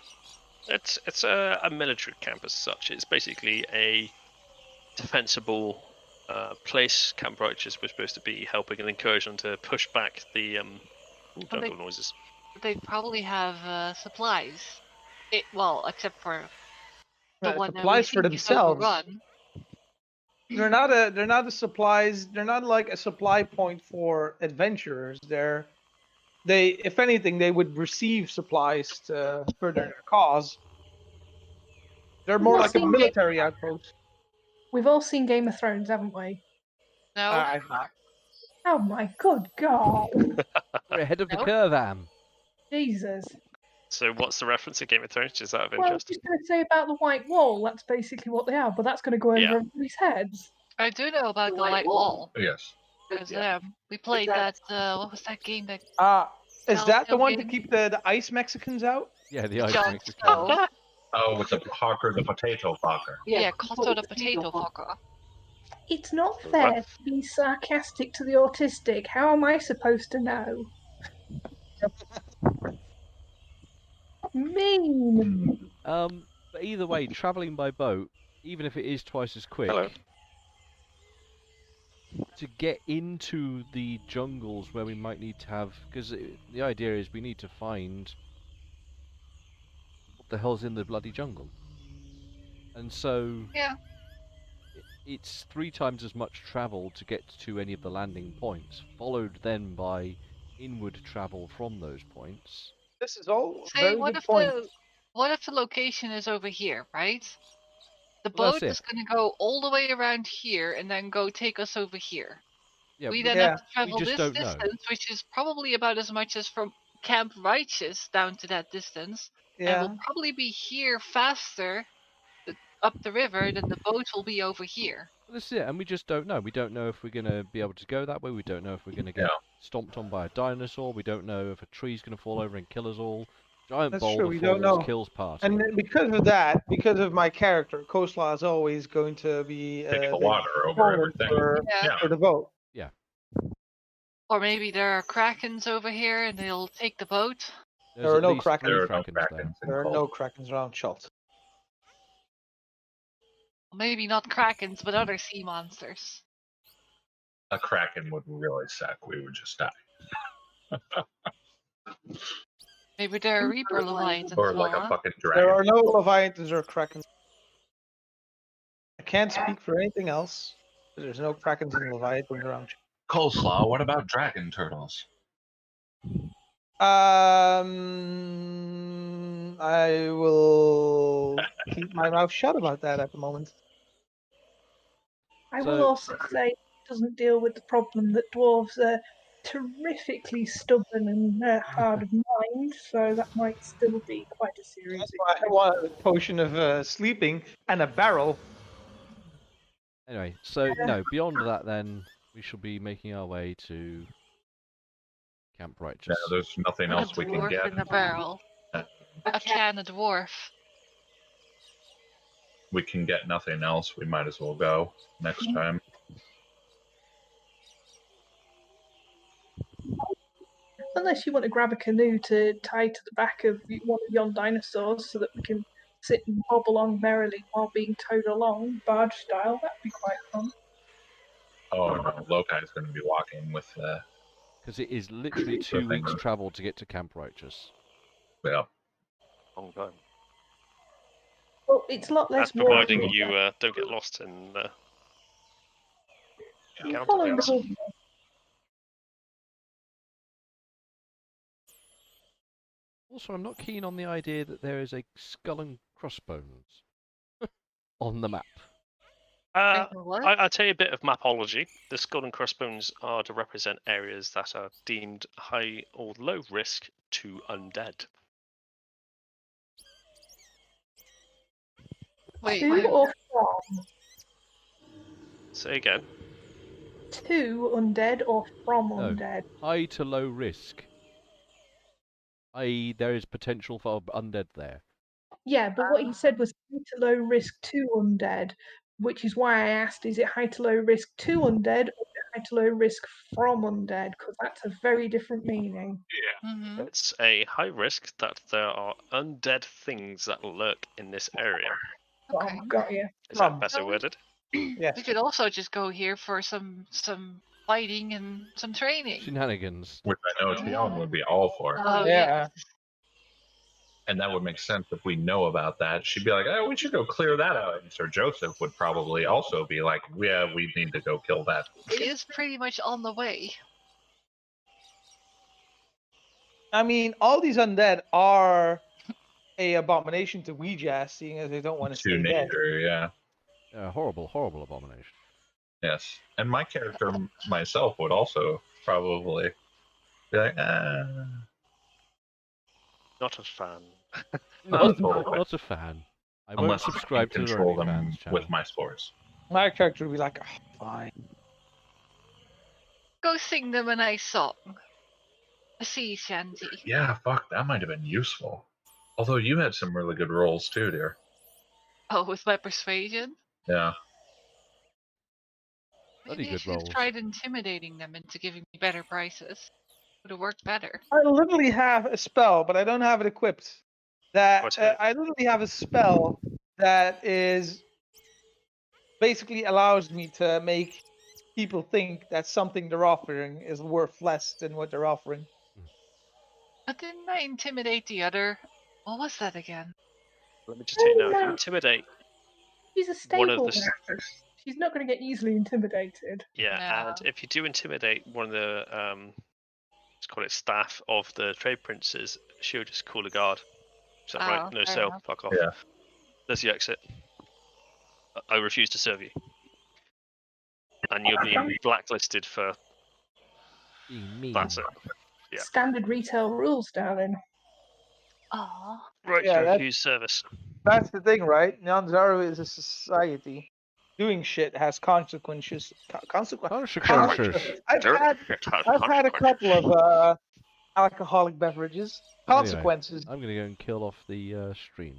It's a military camp as such. It's basically a defensible place. Camp Righteous was supposed to be helping an incursion to push back the jungle noises. They probably have supplies. Well, except for the one Supplies that for we think is themselves. overrun. They're not a supplies. They're not like a supply point for adventurers. If anything, they would receive supplies to further their cause. They're more Well, like a seeing military outpost. We've all seen Game of Thrones, haven't we? No. I've not. Oh my good God. We're ahead of the Nope. curve, Am. Jesus. So what's the reference to Game of Thrones? Just out of Well, I was interest. just going to say about the White Wall. That's basically what they are, but that's going to go over Yeah. everybody's heads. I do know about the White Wall. Yes. Because we played that, what was that game that Is that the one to game? keep the ice Mexicans out? Yeah, the ice John makes it Snow. come. Oh, with the hawker, the potato hawker. Yeah, Cotto the potato fucker. It's not fair to be sarcastic to the autistic. How am I supposed to know? Mean. But either way, travelling by boat, even if it is twice as quick, Hello. to get into the jungles where we might need to have... Because the idea is we need to find what the hell's in the bloody jungle. And so... Yeah. it's 3 times as much travel to get to any of the landing points, followed then by inward travel from those points. This is all Say, very good point. what if the location is over here, right? The Well, boat that's is it. going to go all the way around here and then go take us over here. Yeah, We but then Yeah. have to travel just this don't know. distance, which is probably about as much as from Camp Righteous down to that distance, and Yeah. we'll probably be here faster up the river than the boat will be over here. This is it, and we just don't know. We don't know if we're going to be able to go that way. We don't know if we're going to get stomped on by a dinosaur. We don't know if a tree's going to fall over and kill us all. Giant That's boulder true, we don't falls, know. kills party. And then because of that, because of my character, coleslaw is always going to be Take the the water over component everything. Yeah. for the boat. Or maybe there are krakens over here and they'll take the boat. There's There are at no least krakens. 3 There are no krakens there. krakens in There are Chult. no krakens around Chult. Maybe not krakens, but other sea monsters. A kraken would really suck. We would just die. Maybe there are Reaper Leviathans. Or like a Laura. fucking There dragon. are no leviathans or krakens. I can't speak for anything else. There's no krakens and leviathans around. Coleslaw, what about dragon turtles? I will keep my mouth shut about that at the moment. I So- will also say it doesn't deal with the problem that dwarves are terrifically stubborn and hard of mind, so that might still be quite a serious That's why I want a potion of sleeping and a barrel. Anyway, so no, beyond that then, we shall be making our way to Camp Yeah, Righteous. there's nothing A else we can dwarf get. in a barrel. A can of dwarf. We can get nothing else. We might as well go next time. Unless you want to grab a canoe to tie to the back of one of yon dinosaurs so that we can sit and bob along merrily while being towed along, barge style, that'd be quite fun. Oh no, Lokai's going to be walking with Because it is literally 2 thing. weeks travel to get to Camp Righteous. yeah. Long time. Well, it's a lot less That's providing walking. you don't get lost in You encounter follow the things. whole- Also, I'm not keen on the idea that there is a skull and crossbones on the map. What? I'll tell you a bit of mapology. The skull and crossbones are to represent areas that are deemed high or low risk to undead. Wait, to or from? Say again. To undead or from No. undead? High to low risk. I.e., there is potential for undead there. Yeah, but what he said was high to low risk to undead, which is why I asked, is it high to low risk to undead or is it high to low risk from undead? Because that's a very different meaning. Mm-hmm. It's a high risk that there are undead things that lurk in this area. Okay. Oh, got you. Is that From. better worded? Yes. We could also just go here for some fighting and some training. Shenanigans. Which I know Tion would be all for. Oh Yeah. And that would make sense if we know about that. She'd be like, oh, we should go clear that out. And Sir Joseph would probably also be like, yeah, we need to go kill that. It is pretty much on the way. I mean, all these undead are a abomination to Ouija, seeing as they don't want to To stay dead. nature, yeah. Horrible, horrible abomination. Yes. And my character myself would also probably be like, Not a fan. not totally. Not a fan. I won't Unless I subscribe can to the control Rony them fans channel. with my spores. My character would be like, oh, fine. Go sing them a nice song. A sea shanty. Yeah, fuck, that might have been useful. Although you had some really good rolls too, dear. Oh, with my persuasion? Yeah. Bloody Maybe I good should have rolls. tried intimidating them into giving me better prices. Would have worked better. I literally have a spell, but I don't have it equipped. That What's it? I literally have a spell that is basically allows me to make people think that something they're offering is worth less than what they're offering. But didn't I intimidate the other? What was that again? Let me just tell you now. If you intimidate She's a one of stable the master. She's not going to get easily intimidated. Yeah, No. and if you do intimidate one of the let's call it staff of the trade princes, she'll just call a guard. Is that right? Oh, No fair sale. enough. Fuck off. Yeah. There's the exit. I refuse to serve you, and you'll be blacklisted for. Being mean. That's it. Yeah. Standard retail rules, darling. Aw. Right. Yeah, that's- refuse service. That's the thing, right? Nyanzaru is a society. Doing shit has consequences. Consequences. I've had a couple of alcoholic beverages. Anyway. Consequences. I'm gonna go and kill off the stream now.